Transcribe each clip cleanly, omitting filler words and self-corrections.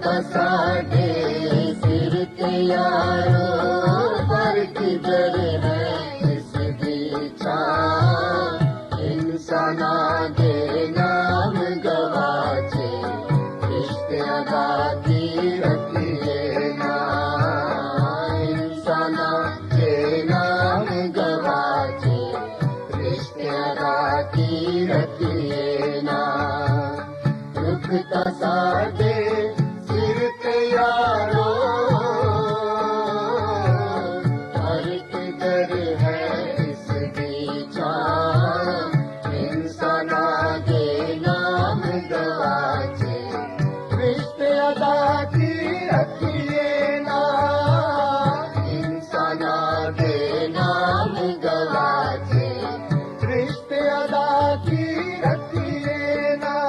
ਤਾਂ ਸਾਡੇ ਸਿਰ ਤੇ ਯਾਰੋ, ਪਰ ਕਿਧਰ ਹੈ ਇਸ ਦੀ ਛਾਂ। ਇਨਸਾਨਾਂ ਦੇ ਨਾਮ ਗਵਾਚੇ, ਰਿਸ਼ਤਿਆਂ ਦਾ ਕੀ ਰੱਖੀਏ ਨਾ। ਇਨਸਾਨਾਂ ਦੇ ਨਾਮ ਗਵਾਚੇ, ਰਿਸ਼ਤਿਆਂ ਦਾ ਕੀ ਰੱਖੀਏ ਨਾ। ਦੁੱਖ ਤਾਂ ਸਾਡੇ ਸਿਰ ਤੇ ਯਾਰੋ, ਪਰ ਕਿਧਰ ਹੈ ਇਸ ਦੀ ਛਾਂ। ਇਨਸਾਨਾਂ ਦੇ ਨਾਮ ਗਵਾਚੇ, ਰਿਸ਼ਤਿਆਂ ਦਾ ਕੀ ਰੱਖੀਏ ਨਾ। ਇਨਸਾਨਾਂ ਦੇ ਨਾਮ ਗਵਾਚੇ, ਰਿਸ਼ਤਿਆਂ ਦਾ ਕੀ ਰੱਖੀਏ ਨਾ।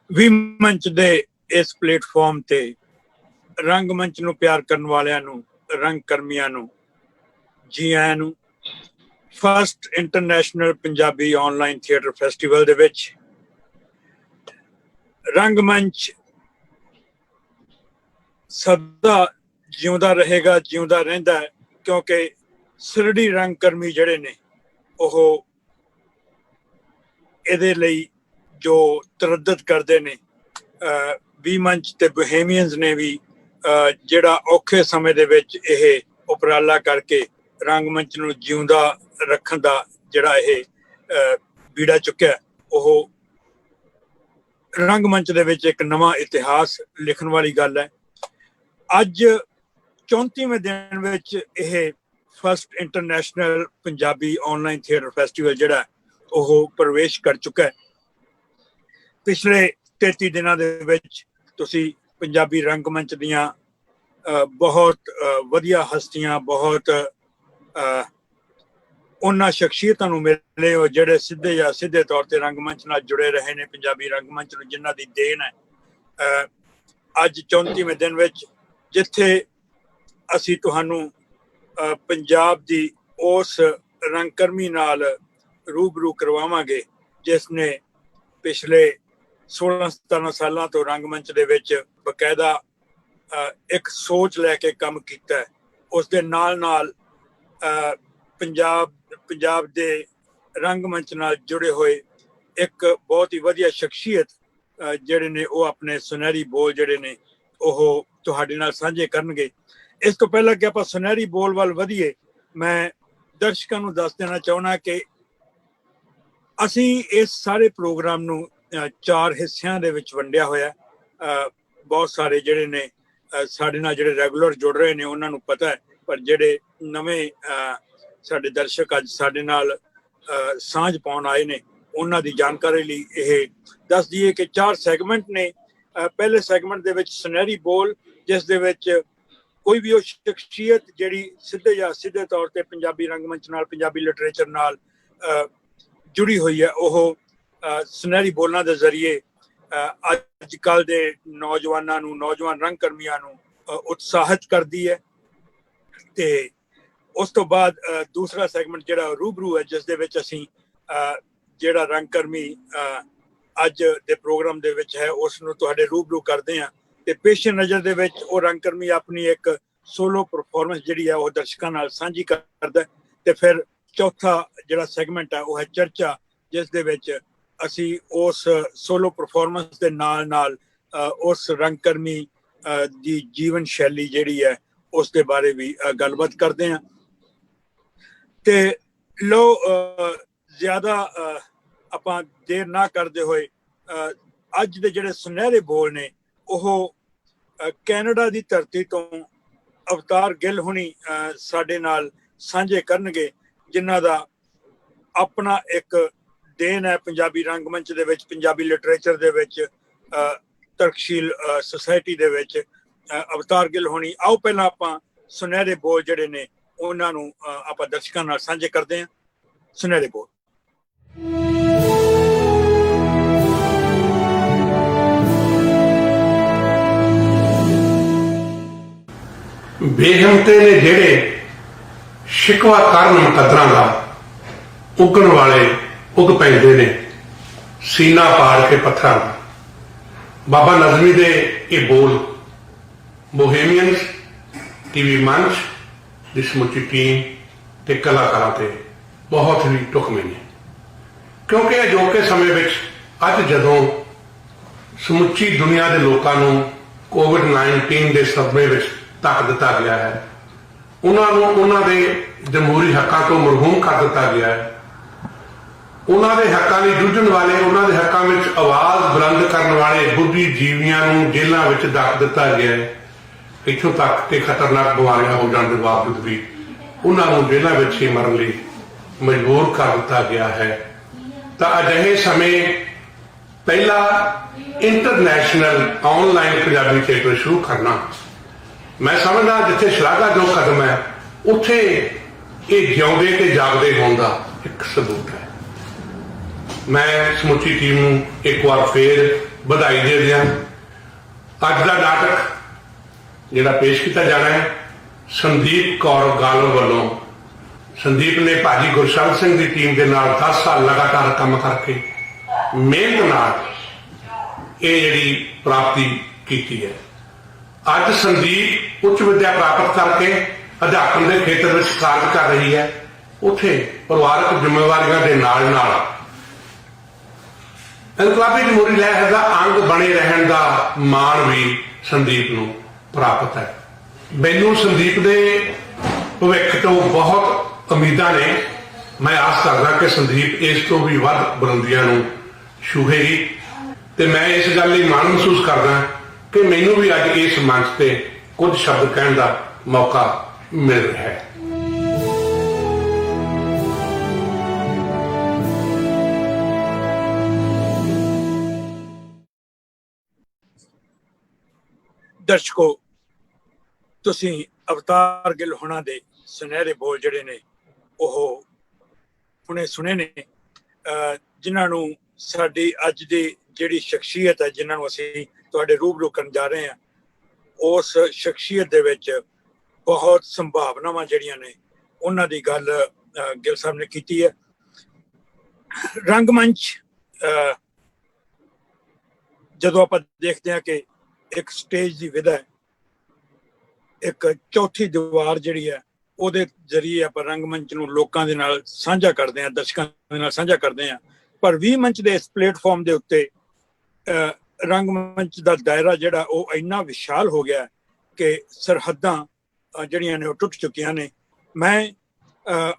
ਵੀ ਮੰਚ ਦੇ ਇਸ ਪਲੇਟਫਾਰਮ ਤੇ ਰੰਗਮੰਚ ਨੂੰ ਪਿਆਰ ਕਰਨ ਵਾਲਿਆਂ ਨੂੰ, ਰੰਗ ਕਰਮੀਆਂ ਨੂੰ ਜੀ ਆਇਆਂ ਨੂੰ। First international Punjabi online theatre festival ਦੇ ਵਿੱਚ ਰੰਗਮੰਚ ਸਦਾ ਜਿਉਂਦਾ ਰਹੇਗਾ, ਜਿਉਂਦਾ ਰਹਿੰਦਾ ਹੈ, ਕਿਉਂਕਿ ਸਿਰੜੀ ਰੰਗ ਕਰਮੀ ਜਿਹੜੇ ਨੇ ਉਹ ਇਹਦੇ ਲਈ ਜੋ ਤਰੱਦਦ ਕਰਦੇ ਨੇ। ਵੀ ਮੰਚ ਤੇ ਬੋਹੇਮੀਅਨਸ ਨੇ ਵੀ ਜਿਹੜਾ ਔਖੇ ਸਮੇਂ ਦੇ ਵਿੱਚ ਇਹ ਉਪਰਾਲਾ ਕਰਕੇ ਰੰਗਮੰਚ ਨੂੰ ਜਿਉਂਦਾ ਰੱਖਣ ਦਾ ਜਿਹੜਾ ਇਹ ਬੀੜਾ ਚੁੱਕਿਆ, ਉਹ ਰੰਗਮੰਚ ਦੇ ਵਿੱਚ ਇੱਕ ਨਵਾਂ ਇਤਿਹਾਸ ਲਿਖਣ ਵਾਲੀ ਗੱਲ ਹੈ। ਅੱਜ 34ਵੇਂ ਦਿਨ ਵਿੱਚ ਇਹ first international Punjabi online theatre festival ਜਿਹੜਾ ਉਹ ਪ੍ਰਵੇਸ਼ ਕਰ ਚੁੱਕਾ ਹੈ। ਪਿਛਲੇ 33 ਦਿਨਾਂ ਦੇ ਵਿੱਚ ਤੁਸੀਂ ਪੰਜਾਬੀ ਰੰਗਮੰਚ ਦੀਆਂ ਬਹੁਤ ਵਧੀਆ ਹਸਤੀਆਂ, ਬਹੁਤ ਉਹਨਾਂ ਸ਼ਖਸੀਅਤਾਂ ਨੂੰ ਮਿਲੇ ਹੋ ਜਿਹੜੇ ਸਿੱਧੇ ਜਾਂ ਸਿੱਧੇ ਤੌਰ ਤੇ ਰੰਗਮੰਚ ਨਾਲ ਜੁੜੇ ਰਹੇ ਨੇ, ਪੰਜਾਬੀ ਰੰਗਮੰਚ ਨੂੰ ਜਿਨ੍ਹਾਂ ਦੀ ਦੇਣ ਹੈ। ਅੱਜ 34ਵੇਂ ਦਿਨ ਵਿੱਚ ਜਿੱਥੇ ਅਸੀਂ ਤੁਹਾਨੂੰ ਪੰਜਾਬ ਦੀ ਉਸ ਰੰਗਕਰਮੀ ਨਾਲ ਰੂਬਰੂ ਕਰਵਾਵਾਂਗੇ ਜਿਸ ਨੇ ਪਿਛਲੇ 16-17 ਸਾਲਾਂ ਤੋਂ ਰੰਗਮੰਚ ਦੇ ਵਿੱਚ ਬਕਾਇਦਾ ਇੱਕ ਸੋਚ ਲੈ ਕੇ ਕੰਮ ਕੀਤਾ ਹੈ। ਉਸ ਦੇ ਨਾਲ ਨਾਲ ਪੰਜਾਬ ਦੇ ਰੰਗਮੰਚ ਨਾਲ ਜੁੜੇ ਹੋਏ ਇੱਕ ਬਹੁਤ ਹੀ ਵਧੀਆ ਸ਼ਖਸੀਅਤ ਜਿਹੜੇ ਨੇ ਉਹ ਆਪਣੇ ਸੁਨਹਿਰੀ ਬੋਲ ਜਿਹੜੇ ਨੇ ਉਹ ਤੁਹਾਡੇ ਨਾਲ ਸਾਂਝੇ ਕਰਨਗੇ। ਇਸ ਤੋਂ ਪਹਿਲਾਂ ਕਿ ਆਪਾਂ ਸੁਨਹਿਰੀ ਬੋਲ ਵੱਲ ਵਧੀਏ, ਮੈਂ ਦਰਸ਼ਕਾਂ ਨੂੰ ਦੱਸ ਦੇਣਾ ਚਾਹੁੰਦਾ ਕਿ ਅਸੀਂ ਇਸ ਸਾਰੇ ਪ੍ਰੋਗਰਾਮ ਨੂੰ 4 ਹਿੱਸਿਆਂ ਦੇ ਵਿੱਚ ਵੰਡਿਆ ਹੋਇਆ। ਬਹੁਤ ਸਾਰੇ ਜਿਹੜੇ ਨੇ ਸਾਡੇ ਨਾਲ ਜਿਹੜੇ ਰੈਗੂਲਰ ਜੁੜ ਰਹੇ ਨੇ ਉਹਨਾਂ ਨੂੰ ਪਤਾ ਹੈ, ਪਰ ਜਿਹੜੇ ਨਵੇਂ ਸਾਡੇ ਦਰਸ਼ਕ ਅੱਜ ਸਾਡੇ ਨਾਲ ਸਾਂਝ ਪਾਉਣ ਆਏ ਨੇ ਉਹਨਾਂ ਦੀ ਜਾਣਕਾਰੀ ਲਈ ਇਹ ਦੱਸ ਦਈਏ ਕਿ 4 ਸੈਗਮੈਂਟ ਨੇ। ਪਹਿਲੇ ਸੈਗਮੈਂਟ ਦੇ ਵਿੱਚ ਸੁਨਹਿਰੀ ਬੋਲ, ਜਿਸ ਦੇ ਵਿੱਚ ਕੋਈ ਵੀ ਉਹ ਸ਼ਖਸੀਅਤ ਜਿਹੜੀ ਸਿੱਧੇ ਜਾਂ ਸਿੱਧੇ ਤੌਰ ਤੇ ਪੰਜਾਬੀ ਰੰਗਮੰਚ ਨਾਲ, ਪੰਜਾਬੀ ਲਿਟਰੇਚਰ ਨਾਲ ਜੁੜੀ ਹੋਈ ਹੈ, ਉਹ ਸੁਨਹਿਰੀ ਬੋਲਾਂ ਦੇ ਜ਼ਰੀਏ ਅੱਜ ਕੱਲ੍ਹ ਦੇ ਨੌਜਵਾਨਾਂ ਨੂੰ, ਨੌਜਵਾਨ ਰੰਗ ਕਰਮੀਆਂ ਨੂੰ ਉਤਸ਼ਾਹਿਤ ਕਰਦੀ ਹੈ। ਤੇ ਉਸ ਤੋਂ ਬਾਅਦ ਦੂਸਰਾ ਸੈਗਮੈਂਟ ਜਿਹੜਾ ਰੂਬਰੂ ਹੈ, ਜਿਸ ਦੇ ਵਿੱਚ ਅਸੀਂ ਜਿਹੜਾ ਰੰਗ ਕਰਮੀ ਅੱਜ ਦੇ ਪ੍ਰੋਗਰਾਮ ਦੇ ਵਿੱਚ ਹੈ ਉਸ ਨੂੰ ਤੁਹਾਡੇ ਰੂਬਰੂ ਕਰਦੇ ਹਾਂ। ਤੇ ਪੇਸ਼ੇ ਨਜ਼ਰ ਦੇ ਵਿੱਚ ਉਹ ਰੰਗ ਕਰਮੀ ਆਪਣੀ ਇੱਕ ਸੋਲੋ ਪਰਫਾਰਮੈਂਸ ਜਿਹੜੀ ਹੈ ਉਹ ਦਰਸ਼ਕਾਂ ਨਾਲ ਸਾਂਝੀ ਕਰਦਾ। ਤੇ ਫਿਰ ਚੌਥਾ ਜਿਹੜਾ ਸੈਗਮੈਂਟ ਹੈ ਉਹ ਹੈ ਚਰਚਾ, ਜਿਸ ਦੇ ਵਿੱਚ ਅਸੀਂ ਉਸ ਸੋਲੋ ਪਰਫਾਰਮੈਂਸ ਦੇ ਨਾਲ ਨਾਲ ਉਸ ਰੰਗ ਕਰਮੀ ਦੀ ਜੀਵਨ ਸ਼ੈਲੀ ਜਿਹੜੀ ਹੈ ਉਸ ਦੇ ਬਾਰੇ ਵੀ ਗੱਲਬਾਤ ਕਰਦੇ ਹਾਂ। ਤੇ ਲੋ ਜ਼ਿਆਦਾ ਆਪਾਂ ਦੇਰ ਨਾ ਕਰਦੇ ਹੋਏ ਅੱਜ ਦੇ ਜਿਹੜੇ ਸੁਨਹਿਰੇ ਬੋਲ ਨੇ ਉਹ ਕੈਨੇਡਾ ਦੀ ਧਰਤੀ ਤੋਂ ਅਵਤਾਰ ਗਿੱਲ ਹੁਣੀ ਸਾਡੇ ਨਾਲ ਸਾਂਝੇ ਕਰਨਗੇ, ਜਿਨ੍ਹਾਂ ਦਾ ਆਪਣਾ ਇੱਕ ਦੇਣ ਹੈ ਪੰਜਾਬੀ ਰੰਗਮੰਚ ਦੇ ਵਿੱਚ, ਪੰਜਾਬੀ ਲਿਟਰੇਚਰ ਦੇ ਵਿੱਚ, ਤਰਕਸ਼ੀਲ ਸੁਸਾਇਟੀ ਦੇ ਵਿੱਚ। ਅਵਤਾਰ ਗਿੱਲ ਹੋਣੀ, ਆਓ ਪਹਿਲਾਂ ਆਪਾਂ ਸੁਨਹਿਰੇ ਬੋਲ ਜਿਹੜੇ ਨੇ ਉਹਨਾਂ ਨੂੰ ਆਪਾਂ ਦਰਸ਼ਕਾਂ ਨਾਲ ਸਾਂਝੇ ਕਰਦੇ ਹਾਂ। ਸੁਨਹਿਰੇ ਬੋਲ। ਬੇਹਿੰਮਤੇ ਨੇ ਜਿਹੜੇ ਸ਼ਿਕਵਾ ਕਰਨ ਮੁਕੱਦਰਾਂ ਦਾ ਉੱਗਣ ਵਾਲੇ ਉੱਗ ਪੈਂਦੇ ਨੇ ਸੀਨਾ ਪਾੜ ਕੇ ਪੱਥਰਾਂ ਦਾ। ਬਾਬਾ ਨਜ਼ਮੀ ਦੇ ਇਹ ਬੋਲ ਬੋਹੇਮੀਅਨਸ ਟੀਵੀ ਮੰਚ ਦੀ ਸਮੁੱਚੀ ਟੀਮ ਤੇ ਕਲਾਕਾਰਾਂ ਤੇ ਬਹੁਤ ਹੀ ਢੁਕਵੇਂ ਨੇ, ਕਿਉਂਕਿ ਅਜੋਕੇ ਸਮੇਂ ਵਿੱਚ ਅੱਜ ਜਦੋਂ ਸਮੁੱਚੀ ਦੁਨੀਆ ਦੇ ਲੋਕਾਂ ਨੂੰ ਕੋਵਿਡ-19 ਦੇ ਸਦਮੇ ਵਿੱਚ ਧੱਕ ਦਿੱਤਾ ਗਿਆ ਹੈ, ਉਹਨਾਂ ਨੂੰ ਉਹਨਾਂ ਦੇ ਜਮਹੂਰੀ ਹੱਕਾਂ ਤੋਂ ਮਰਹੂਮ ਕਰ ਦਿੱਤਾ ਗਿਆ ਹੈ, ਉਹਨਾਂ ਦੇ ਹੱਕਾਂ ਲਈ ਜੂਝਣ ਵਾਲੇ, ਉਹਨਾਂ ਦੇ ਹੱਕਾਂ ਵਿੱਚ ਆਵਾਜ਼ ਬੁਲੰਦ ਕਰਨ ਵਾਲੇ ਬੁੱਧੀਜੀਵੀਆਂ ਨੂੰ ਜੇਲ੍ਹਾਂ ਵਿੱਚ ਡੱਕ ਦਿੱਤਾ ਗਿਆ ਹੈ। ਇੱਥੋਂ ਤੱਕ ਕਿ ਖਤਰਨਾਕ ਬਿਮਾਰੀਆਂ ਹੋ ਜਾਣ ਦੇ ਬਾਵਜੂਦ ਵੀ ਉਹਨਾਂ ਨੂੰ ਜੇਲ੍ਹਾਂ ਵਿੱਚ ਹੀ ਮਰਨ ਲਈ ਮਜਬੂਰ ਕਰ ਦਿੱਤਾ ਗਿਆ ਹੈ। ਤਾਂ ਅਜਿਹੇ ਸਮੇਂ ਪਹਿਲਾ ਇੰਟਰਨੈਸ਼ਨਲ ਆਨਲਾਈਨ ਪੰਜਾਬੀ ਥੀਏਟਰ ਸ਼ੁਰੂ ਕਰਨਾ, ਮੈਂ ਸਮਝਦਾ ਜਿੱਥੇ ਸ਼ਲਾਘਾਯੋਗ ਕਦਮ ਹੈ, ਉੱਥੇ ਇਹ ਜਿਉਂਦੇ ਤੇ ਜਾਗਦੇ ਹੋਣ ਦਾ ਇੱਕ ਸਬੂਤ ਹੈ। ਮੈਂ ਸਮੁੱਚੀ ਟੀਮ ਨੂੰ ਇੱਕ ਵਾਰ ਫੇਰ ਵਧਾਈ ਦੇ ਦਿਆਂ। ਅੱਜ ਦਾ ਨਾਟਕ ਜਿਹੜਾ ਪੇਸ਼ ਕੀਤਾ ਜਾਣਾ ਹੈ, ਸੰਦੀਪ ਕੌਰ ਗਾਲਵ ਵੱਲੋਂ। ਸੰਦੀਪ ਨੇ ਭਾਜੀ ਗੁਰਸ਼ਰਨ ਸਿੰਘ ਦੀ ਟੀਮ ਦੇ ਨਾਲ 10 ਸਾਲ ਲਗਾਤਾਰ ਕੰਮ ਕਰਕੇ ਮਿਹਨਤ ਨਾਲ ਇਹ ਜਿਹੜੀ ਪ੍ਰਾਪਤੀ ਕੀਤੀ ਹੈ। ਅੱਜ ਸੰਦੀਪ ਉੱਚ ਵਿੱਦਿਆ ਪ੍ਰਾਪਤ ਕਰਕੇ ਅਧਿਆਪਨ ਦੇ ਖੇਤਰ ਵਿੱਚ ਕਾਰਜ ਕਰ ਰਹੀ ਹੈ। ਉੱਥੇ ਪਰਿਵਾਰਕ ਜ਼ਿੰਮੇਵਾਰੀਆਂ ਦੇ ਨਾਲ ਨਾਲ ਇਨਕਲਾਬੀ ਜਮਹੂਰੀ ਲਹਿਰ ਦਾ ਅੰਗ ਬਣੇ ਰਹਿਣ ਦਾ ਮਾਣ ਵੀ ਸੰਦੀਪ ਨੂੰ ਪ੍ਰਾਪਤ ਹੈ। ਮੈਨੂੰ ਸੰਦੀਪ ਦੇ ਭਵਿੱਖ ਤੋਂ ਬਹੁਤ ਉਮੀਦਾਂ ਨੇ। ਮੈਂ ਆਸ ਕਰਦਾ ਕਿ ਸੰਦੀਪ ਇਸ ਤੋਂ ਵੀ ਵੱਧ ਬੁਲੰਦੀਆਂ ਨੂੰ ਛੂਹੇਗੀ ਤੇ ਮੈਂ ਇਸ ਗੱਲ ਲਈ ਮਾਣ ਮਹਿਸੂਸ ਕਰਦਾ ਕਿ ਮੈਨੂੰ ਵੀ ਅੱਜ ਇਸ ਮੰਚ ਤੇ ਕੁਝ ਸ਼ਬਦ ਕਹਿਣ ਦਾ ਮੌਕਾ ਮਿਲ ਰਿਹਾ ਹੈ। ਦਰਸ਼ਕੋ, ਤੁਸੀਂ ਅਵਤਾਰ ਗਿੱਲ ਹੋਣਾ ਦੇ ਸੁਨਹਿਰੇ ਬੋਲ ਜਿਹੜੇ ਨੇ ਉਹ ਹੁਣੇ ਸੁਣੇ ਨੇ, ਜਿਨ੍ਹਾਂ ਨੂੰ ਸਾਡੀ ਅੱਜ ਦੀ ਜਿਹੜੀ ਸ਼ਖਸੀਅਤ ਹੈ, ਜਿਨ੍ਹਾਂ ਨੂੰ ਅਸੀਂ ਤੁਹਾਡੇ ਰੂਬਰੂ ਕਰਨ ਜਾ ਰਹੇ ਹਾਂ, ਉਸ ਸ਼ਖਸੀਅਤ ਦੇ ਵਿੱਚ ਬਹੁਤ ਸੰਭਾਵਨਾਵਾਂ ਜਿਹੜੀਆਂ ਨੇ ਉਹਨਾਂ ਦੀ ਗੱਲ ਗਿੱਲ ਸਾਹਿਬ ਨੇ ਕੀਤੀ ਹੈ। ਰੰਗਮੰਚ ਜਦੋਂ ਆਪਾਂ ਦੇਖਦੇ ਹਾਂ ਕਿ ਇੱਕ ਸਟੇਜ ਦੀ ਵਿਧਾ ਹੈ, ਇੱਕ ਚੌਥੀ ਦੀਵਾਰ ਜਿਹੜੀ ਹੈ, ਉਹਦੇ ਜ਼ਰੀਏ ਆਪਾਂ ਰੰਗਮੰਚ ਨੂੰ ਲੋਕਾਂ ਦੇ ਨਾਲ ਸਾਂਝਾ ਕਰਦੇ ਹਾਂ, ਦਰਸ਼ਕਾਂ ਦੇ ਨਾਲ ਸਾਂਝਾ ਕਰਦੇ ਹਾਂ। ਪਰ 20 ਮੰਚ ਦੇ ਇਸ ਪਲੇਟਫਾਰਮ ਦੇ ਉੱਤੇ ਰੰਗਮੰਚ ਦਾ ਦਾਇਰਾ ਜਿਹੜਾ ਉਹ ਇੰਨਾ ਵਿਸ਼ਾਲ ਹੋ ਗਿਆ ਕਿ ਸਰਹੱਦਾਂ ਜਿਹੜੀਆਂ ਨੇ ਉਹ ਟੁੱਟ ਚੁੱਕੀਆਂ ਨੇ। ਮੈਂ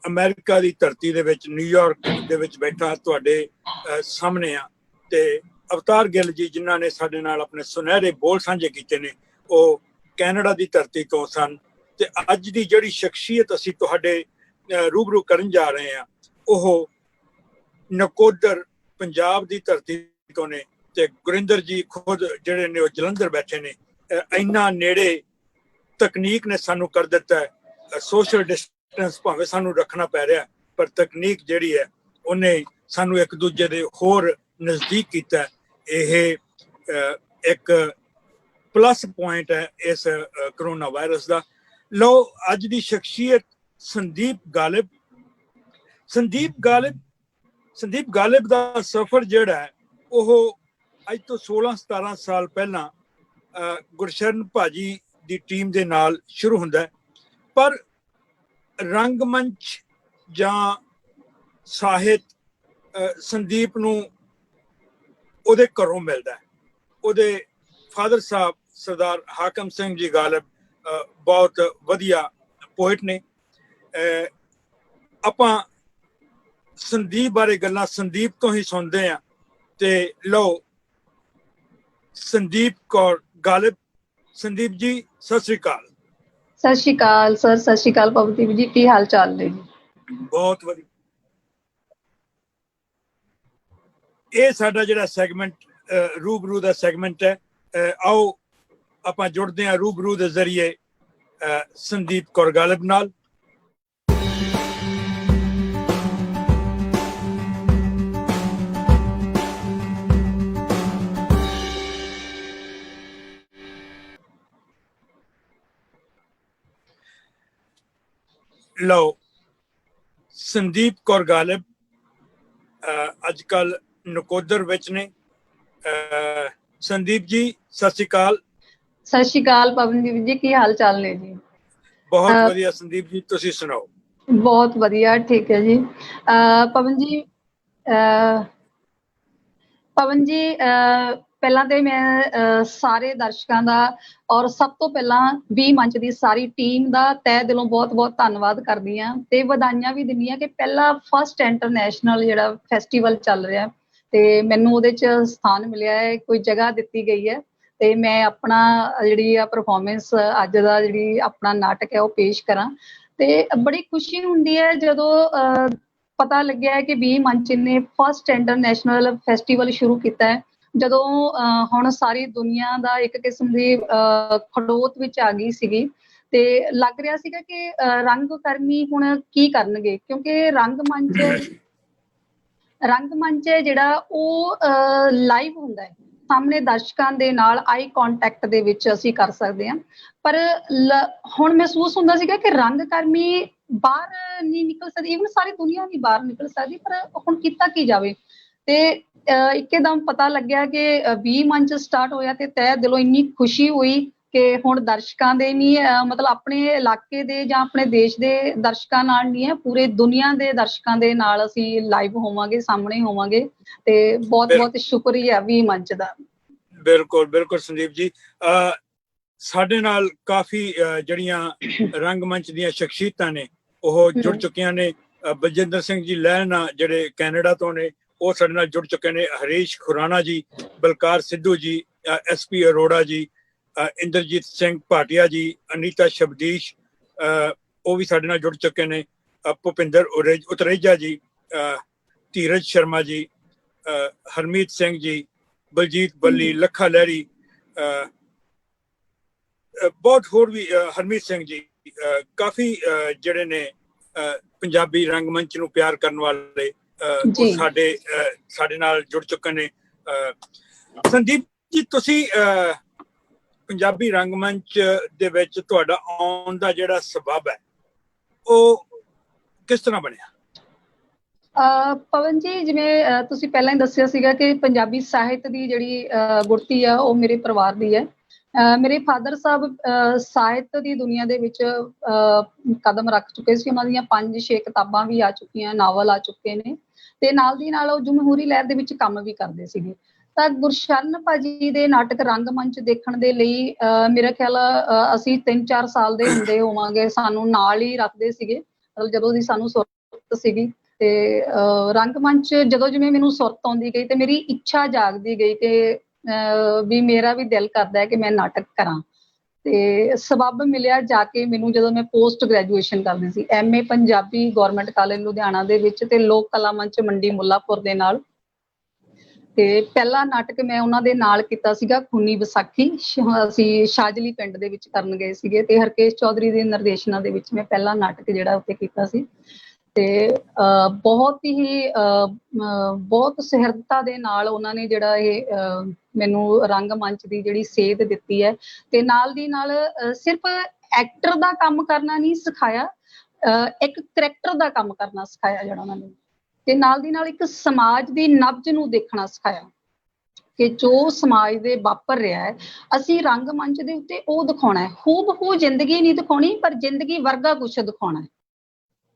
ਅਮਰੀਕਾ ਦੀ ਧਰਤੀ ਦੇ ਵਿੱਚ, ਨਿਊਯਾਰਕ ਦੇ ਵਿੱਚ ਬੈਠਾ ਤੁਹਾਡੇ ਸਾਹਮਣੇ ਆ, ਤੇ ਅਵਤਾਰ ਗਿੱਲ ਜੀ ਜਿਨ੍ਹਾਂ ਨੇ ਸਾਡੇ ਨਾਲ ਆਪਣੇ ਸੁਨਹਿਰੇ ਬੋਲ ਸਾਂਝੇ ਕੀਤੇ ਨੇ, ਉਹ ਕੈਨੇਡਾ ਦੀ ਧਰਤੀ ਤੋਂ ਸਨ। ਤੇ ਅੱਜ ਦੀ ਜਿਹੜੀ ਸ਼ਖਸੀਅਤ ਅਸੀਂ ਤੁਹਾਡੇ ਰੂਬਰੂ ਕਰਨ ਜਾ ਰਹੇ ਹਾਂ, ਉਹ ਨਕੋਦਰ ਪੰਜਾਬ ਦੀ ਧਰਤੀ ਤੋਂ ਨੇ। ਤੇ ਗੁਰਿੰਦਰ ਜੀ ਖੁਦ ਜਿਹੜੇ ਨੇ ਉਹ ਜਲੰਧਰ ਬੈਠੇ ਨੇ। ਇੰਨਾ ਨੇੜੇ ਤਕਨੀਕ ਨੇ ਸਾਨੂੰ ਕਰ ਦਿੱਤਾ ਹੈ। ਸੋਸ਼ਲ ਡਿਸਟੈਂਸ ਭਾਵੇਂ ਸਾਨੂੰ ਰੱਖਣਾ ਪੈ ਰਿਹਾ, ਪਰ ਤਕਨੀਕ ਜਿਹੜੀ ਹੈ ਉਹਨੇ ਸਾਨੂੰ ਇੱਕ ਦੂਜੇ ਦੇ ਹੋਰ ਨਜ਼ਦੀਕ ਕੀਤਾ। ਇਹ ਇੱਕ ਪਲੱਸ ਪੁਆਇੰਟ ਹੈ ਇਸ ਕਰੋਨਾ ਵਾਇਰਸ ਦਾ। ਲਓ, ਅੱਜ ਦੀ ਸ਼ਖਸੀਅਤ ਸੰਦੀਪ ਗਾਲਿਬ। ਸੰਦੀਪ ਗਾਲਿਬ ਦਾ ਸਫ਼ਰ ਜਿਹੜਾ ਹੈ ਉਹ ਅੱਜ ਤੋਂ 16-17 ਸਾਲ ਪਹਿਲਾਂ ਗੁਰਸ਼ਰਨ ਭਾਜੀ ਦੀ ਟੀਮ ਦੇ ਨਾਲ ਸ਼ੁਰੂ ਹੁੰਦਾ ਹੈ। ਪਰ ਰੰਗਮੰਚ ਜਾਂ ਸਾਹਿਤ ਸੰਦੀਪ ਨੂੰ ਉਹਦੇ ਘਰੋਂ ਮਿਲਦਾ ਹੈ। ਉਹਦੇ ਫਾਦਰ ਸਾਹਿਬ ਸਰਦਾਰ ਹਾਕਮ ਸਿੰਘ ਜੀ ਗਾਲਿਬ ਬਹੁਤ ਵਧੀਆ ਪੋਇਟ ਨੇ। ਆਪਾਂ ਸੰਦੀਪ ਬਾਰੇ ਗੱਲਾਂ ਸੰਦੀਪ ਤੋਂ ਹੀ ਸੁਣਦੇ ਹਾਂ। ਤੇ ਲਓ, ਸੰਦੀਪ ਕੌਰ ਗਾਲਿਬ। ਸੰਦੀਪ ਜੀ, ਸਤਿ ਸ੍ਰੀ ਅਕਾਲ। ਸਤਿ ਸ਼੍ਰੀ ਅਕਾਲ ਸਰ। ਸਤਿ ਸ਼੍ਰੀ ਅਕਾਲ ਪਵਨਦੀਪ ਜੀ, ਕੀ ਹਾਲ ਚਾਲ ਨੇ ਜੀ? ਬਹੁਤ ਵਧੀਆ। ਇਹ ਸਾਡਾ ਜਿਹੜਾ ਸੈਗਮੈਂਟ ਰੂਬਰੂ ਦਾ ਸੈਗਮੈਂਟ ਹੈ, ਆਓ ਆਪਾਂ ਜੁੜਦੇ ਹਾਂ ਰੂਬਰੂ ਦੇ ਜ਼ਰੀਏ ਸੰਦੀਪ ਕੌਰ ਗਾਲਿਬ ਨਾਲ। ਲਓ, ਸੰਦੀਪ ਕੌਰ ਗਾਲਿਬ ਅੱਜ ਕੱਲ ਨਕੋਦਰ ਵਿੱਚ ਨੇ। ਸੰਦੀਪ ਜੀ ਸਤਿ ਸ਼੍ਰੀ ਅਕਾਲ। ਸਤਿ ਸ਼੍ਰੀ ਅਕਾਲ ਪਵਨਦੀਪ ਜੀ, ਕੀ ਹਾਲ ਚਾਲ ਨੇ ਜੀ? ਬਹੁਤ ਅਹ ਵਧੀਆ ਸੰਦੀਪ ਜੀ, ਤੁਸੀਂ ਸੁਣਾਓ? ਬਹੁਤ ਵਧੀਆ, ਠੀਕ ਹੈ ਜੀ। ਪਵਨ ਜੀ, ਅਹ ਪਵਨ ਜੀ, ਪਹਿਲਾਂ ਤੇ ਮੈਂ ਸਾਰੇ ਦਰਸ਼ਕਾਂ ਦਾ ਔਰ ਸਭ ਤੋਂ ਪਹਿਲਾਂ ਵੀ ਮੰਚ ਦੀ ਸਾਰੀ ਟੀਮ ਦਾ ਤਹਿ ਦਿਲੋਂ ਬਹੁਤ ਬਹੁਤ ਧੰਨਵਾਦ ਕਰਦੀ ਹਾਂ ਤੇ ਵਧਾਈਆਂ ਵੀ ਦਿੰਦੀ ਹਾਂ ਕਿ ਪਹਿਲਾ ਫਸਟ ਇੰਟਰਨੈਸ਼ਨਲ ਜਿਹੜਾ ਫੈਸਟੀਵਲ ਚੱਲ ਰਿਹਾ ਤੇ ਮੈਨੂੰ ਉਹਦੇ 'ਚ ਸਥਾਨ ਮਿਲਿਆ ਹੈ, ਕੋਈ ਜਗ੍ਹਾ ਦਿੱਤੀ ਗਈ ਹੈ ਤੇ ਮੈਂ ਆਪਣਾ ਜਿਹੜੀ ਆ ਪਰਫਾਰਮੈਂਸ ਅੱਜ ਦਾ ਜਿਹੜੀ ਆਪਣਾ ਨਾਟਕ ਹੈ ਉਹ ਪੇਸ਼ ਕਰਾਂ। ਤੇ ਬੜੀ ਖੁਸ਼ੀ ਹੁੰਦੀ ਹੈ ਜਦੋਂ ਪਤਾ ਲੱਗਿਆ ਹੈ ਕਿ ਵੀ ਮੰਚ ਨੇ ਫਸਟ ਇੰਟਰਨੈਸ਼ਨਲ ਫੈਸਟੀਵਲ ਸ਼ੁਰੂ ਕੀਤਾ ਹੈ। ਜਦੋਂ ਹੁਣ ਸਾਰੀ ਦੁਨੀਆ ਦਾ ਇੱਕ ਕਿਸਮ ਦੀ ਖੜੋਤ ਵਿੱਚ ਆ ਗਈ ਸੀਗੀ ਤੇ ਲੱਗ ਰਿਹਾ ਸੀਗਾ ਕਿ ਰੰਗ ਕਰਮੀ ਹੁਣ ਕੀ ਕਰਨਗੇ, ਕਿਉਂਕਿ ਰੰਗ ਮੰਚ ਹੈ ਜਿਹੜਾ ਉਹ ਲਾਈਵ ਹੁੰਦਾ ਹੈ, ਸਾਹਮਣੇ ਦਰਸ਼ਕਾਂ ਦੇ ਨਾਲ ਆਈ ਕਾਂਟੈਕਟ ਦੇ ਵਿੱਚ ਅਸੀਂ ਕਰ ਸਕਦੇ ਹਾਂ। ਪਰ ਹੁਣ ਮਹਿਸੂਸ ਹੁੰਦਾ ਸੀਗਾ ਕਿ ਰੰਗ ਕਰਮੀ ਬਾਹਰ ਨਹੀਂ ਨਿਕਲ ਸਕਦੀ, ਈਵਨ ਸਾਰੀ ਦੁਨੀਆ ਨਹੀਂ ਬਾਹਰ ਨਿਕਲ ਸਕਦੀ, ਪਰ ਹੁਣ ਕੀਤਾ ਕੀ ਜਾਵੇ। ਤੇ ਇੱਕਦਮ ਪਤਾ ਲੱਗਿਆ ਕਿ 20 ਮੰਚ ਸਟਾਰਟ ਹੋਇਆ ਤੇ ਤਹਿ ਦਿਲੋਂ ਇੰਨੀ ਖੁਸ਼ੀ ਹੋਈ ਕਿ ਹੁਣ ਦਰਸ਼ਕਾਂ ਦੇ ਨਹੀਂ ਮਤਲਬ ਆਪਣੇ ਇਲਾਕੇ ਦੇ ਜਾਂ ਆਪਣੇ ਦੇਸ਼ ਦੇ ਦਰਸ਼ਕਾਂ ਨਾਲ ਨਹੀਂ ਹੈ, ਪੂਰੇ ਦੁਨੀਆ ਦੇ ਦਰਸ਼ਕਾਂ ਦੇ ਨਾਲ ਅਸੀਂ ਲਾਈਵ ਹੋਵਾਂਗੇ, ਸਾਹਮਣੇ ਹੋਵਾਂਗੇ ਤੇ ਬਹੁਤ ਬਹੁਤ ਸ਼ੁਕਰੀਆ ਵੀ ਮੰਚ ਦਾ। ਬਿਲਕੁਲ ਬਿਲਕੁਲ ਸੰਦੀਪ ਜੀ, ਸਾਡੇ ਨਾਲ ਕਾਫੀ ਜਿਹੜੀਆਂ ਰੰਗਮੰਚ ਦੀਆਂ ਸ਼ਖਸੀਅਤਾਂ ਨੇ ਉਹ ਜੁੜ ਚੁੱਕੀਆਂ ਨੇ। ਬਲਜਿੰਦਰ ਸਿੰਘ ਜੀ ਲਹਿਣਾ ਜਿਹੜੇ ਕੈਨੇਡਾ ਤੋਂ ਨੇ, ਉਹ ਸਾਡੇ ਨਾਲ ਜੁੜ ਚੁੱਕੇ ਨੇ। ਹਰੀਸ਼ ਖੁਰਾਣਾ ਜੀ, ਬਲਕਾਰ ਸਿੱਧੂ ਜੀ, SP ਅਰੋੜਾ ਜੀ, ਇੰਦਰਜੀਤ ਸਿੰਘ ਭਾਟੀਆ ਜੀ, ਅਨੀਤਾ ਸ਼ਬਦੀਸ਼ ਉਹ ਵੀ ਸਾਡੇ ਨਾਲ ਜੁੜ ਚੁੱਕੇ ਨੇ। ਭੁਪਿੰਦਰ ਉਤਰੇਜਾ ਜੀ, ਧੀਰਜ ਸ਼ਰਮਾ ਜੀ, ਹਰਮੀਤ ਸਿੰਘ ਜੀ, ਬਲਜੀਤ ਬੱਲੀ, ਲੱਖਾ ਲਹਿਰੀ, ਬਹੁਤ ਹੋਰ ਵੀ, ਹਰਮੀਤ ਸਿੰਘ ਜੀ, ਕਾਫੀ ਜਿਹੜੇ ਨੇ ਪੰਜਾਬੀ ਰੰਗਮੰਚ ਨੂੰ ਪਿਆਰ ਕਰਨ ਵਾਲੇ ਉਹ ਸਾਡੇ ਨਾਲ ਜੁੜ ਚੁੱਕੇ ਨੇ। ਸੰਦੀਪ ਜੀ, ਤੁਸੀਂ ਪੰਜਾਬੀ ਰੰਗਮੰਚ ਦੇ ਵਿੱਚ ਤੁਹਾਡਾ ਆਉਣ ਦਾ ਜਿਹੜਾ ਸਬਬ ਹੈ ਉਹ ਕਿਸ ਤਰ੍ਹਾਂ ਬਣਿਆ? ਪਵਨ ਜੀ, ਜਿਵੇਂ ਤੁਸੀਂ ਪਹਿਲਾਂ ਹੀ ਦੱਸਿਆ ਸੀਗਾ ਕਿ ਪੰਜਾਬੀ ਸਾਹਿਤ ਦੀ ਜਿਹੜੀ ਗੁੜਤੀ ਆ ਉਹ ਮੇਰੇ ਪਰਿਵਾਰ ਦੀ ਹੈ। ਮੇਰੇ ਫਾਦਰ ਸਾਹਿਬ ਸਾਹਿਤ ਦੀ ਦੁਨੀਆ ਦੇ ਵਿੱਚ ਕਦਮ ਰੱਖ ਚੁੱਕੇ ਸੀ। ਉਹਨਾਂ ਦੀਆਂ 5-6 ਕਿਤਾਬਾਂ ਵੀ ਆ ਚੁੱਕੀਆਂ, ਨਾਵਲ ਆ ਚੁੱਕੇ ਨੇ ਤੇ ਨਾਲ ਦੀ ਨਾਲ ਉਹ ਜਮਹੂਰੀ ਲਹਿਰ ਦੇ ਵਿੱਚ ਕੰਮ ਵੀ ਕਰਦੇ ਸੀਗੇ। ਤਾਂ ਗੁਰਸ਼ਰਨ ਭਾਜੀ ਦੇ ਨਾਟਕ ਰੰਗਮੰਚ ਦੇਖਣ ਦੇ ਲਈ ਮੇਰਾ ਖਿਆਲ ਅਸੀਂ 3-4 ਸਾਲ ਦੇ ਹੁੰਦੇ ਹੋਵਾਂਗੇ, ਸਾਨੂੰ ਨਾਲ ਹੀ ਰੱਖਦੇ ਸੀਗੇ ਮਤਲਬ ਜਦੋਂ ਦੀ ਸਾਨੂੰ ਸੁਰਤ ਸੀਗੀ। ਤੇ ਰੰਗਮੰਚ ਜਦੋਂ ਜਿਵੇਂ ਮੈਨੂੰ ਸੁਰਤ ਆਉਂਦੀ ਗਈ ਤੇ ਮੇਰੀ ਇੱਛਾ ਜਾਗਦੀ ਗਈ ਕਿ ਵੀ ਮੇਰਾ ਵੀ ਦਿਲ ਕਰਦਾ ਹੈ ਕਿ ਮੈਂ ਨਾਟਕ ਕਰਾਂ। ਤੇ ਸਬੱਬ ਮਿਲਿਆ ਜਾ ਕੇ ਮੈਨੂੰ, ਜਦੋਂ ਮੈਂ ਪੋਸਟ ਗ੍ਰੈਜੂਏਸ਼ਨ ਕਰਦੀ ਸੀ, MA Punjabi government college Ludhiana ਦੇ ਵਿੱਚ ਤੇ ਲੋਕ ਕਲਾ ਮੰਚ ਮੰਡੀ ਮੁੱਲਾਪੁਰ ਦੇ ਨਾਲ। ਤੇ ਪਹਿਲਾ ਨਾਟਕ ਮੈਂ ਉਹਨਾਂ ਦੇ ਨਾਲ ਕੀਤਾ ਸੀਗਾ ਖੂਨੀ ਵਿਸਾਖੀ। ਅਸੀਂ ਸ਼ਾਜਲੀ ਪਿੰਡ ਦੇ ਵਿੱਚ ਕਰਨ ਗਏ ਸੀਗੇ ਤੇ ਹਰਕੇਸ਼ ਚੌਧਰੀ ਦੇ ਨਿਰਦੇਸ਼ਨਾਂ ਦੇ ਵਿੱਚ ਮੈਂ ਪਹਿਲਾ ਨਾਟਕ ਜਿਹੜਾ ਉੱਥੇ ਕੀਤਾ ਸੀ। ਤੇ ਬਹੁਤ ਸੁਹਿਰਦਤਾ ਦੇ ਨਾਲ ਉਹਨਾਂ ਨੇ ਜਿਹੜਾ ਇਹ ਮੈਨੂੰ ਰੰਗਮੰਚ ਦੀ ਜਿਹੜੀ ਸੇਧ ਦਿੱਤੀ ਹੈ ਤੇ ਨਾਲ ਦੀ ਨਾਲ ਸਿਰਫ ਐਕਟਰ ਦਾ ਕੰਮ ਕਰਨਾ ਨਹੀਂ ਸਿਖਾਇਆ, ਇੱਕ ਕਰੈਕਟਰ ਦਾ ਕੰਮ ਕਰਨਾ ਸਿਖਾਇਆ ਜਿਹੜਾ ਉਹਨਾਂ ਨੇ, ਤੇ ਨਾਲ ਦੀ ਨਾਲ ਇੱਕ ਸਮਾਜ ਦੀ ਨਬਜ਼ ਨੂੰ ਦੇਖਣਾ ਸਿਖਾਇਆ ਕਿ ਜੋ ਸਮਾਜ ਦੇ ਵਾਪਰ ਰਿਹਾ ਹੈ ਅਸੀਂ ਰੰਗਮੰਚ ਦੇ ਉੱਤੇ ਉਹ ਦਿਖਾਉਣਾ ਹੈ। ਹੂਬਹੂ ਜ਼ਿੰਦਗੀ ਨਹੀਂ ਦਿਖਾਉਣੀ, ਪਰ ਜ਼ਿੰਦਗੀ ਵਰਗਾ ਕੁਛ ਦਿਖਾਉਣਾ ਹੈ।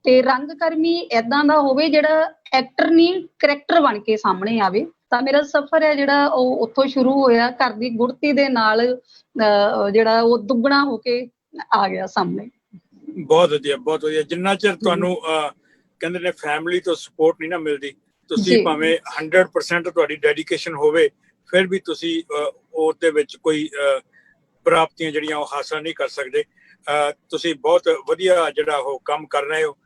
ਤੇ ਰੰਗ ਕਰਮੀ ਏਦਾਂ ਦਾ ਹੋਵੇ ਜਿਹੜਾ ਐਕਟਰ ਨਹੀਂ, ਕਰੈਕਟਰ ਬਣ ਕੇ ਸਾਹਮਣੇ ਆਵੇ। ਤਾਂ ਮੇਰਾ ਸਫ਼ਰ ਹੈ ਜਿਹੜਾ ਉਹ ਉੱਥੋਂ ਸ਼ੁਰੂ ਹੋਇਆ, ਘਰ ਦੀ ਗੁੜਤੀ ਦੇ ਨਾਲ ਜਿਹੜਾ ਉਹ ਦੁੱਗਣਾ ਹੋ ਕੇ ਆ ਗਿਆ ਸਾਹਮਣੇ। ਬਹੁਤ ਵਧੀਆ, ਬਹੁਤ ਵਧੀਆ। ਜਿੰਨਾ ਚਿਰ ਤੁਹਾਨੂੰ ਕਹਿੰਦੇ ਨੇ ਫੈਮਿਲੀ ਤੋਂ ਸਪੋਰਟ ਨਹੀਂ ਨਾ ਮਿਲਦੀ, ਤੁਸੀਂ ਭਾਵੇਂ 100% ਤੁਹਾਡੀ ਡੈਡੀਕੇਸ਼ਨ ਹੋਵੇ, ਫਿਰ ਵੀ ਤੁਸੀਂ ਉਹਦੇ ਵਿੱਚ ਕੋਈ ਪ੍ਰਾਪਤੀਆਂ ਜਿਹੜੀਆਂ ਉਹ ਹਾਸਲ ਨਹੀਂ ਕਰ ਸਕਦੇ। ਤੁਸੀਂ ਬਹੁਤ ਵਧੀਆ ਜਿਹੜਾ ਉਹ ਕੰਮ ਕਰ ਰਹੇ ਹੋ।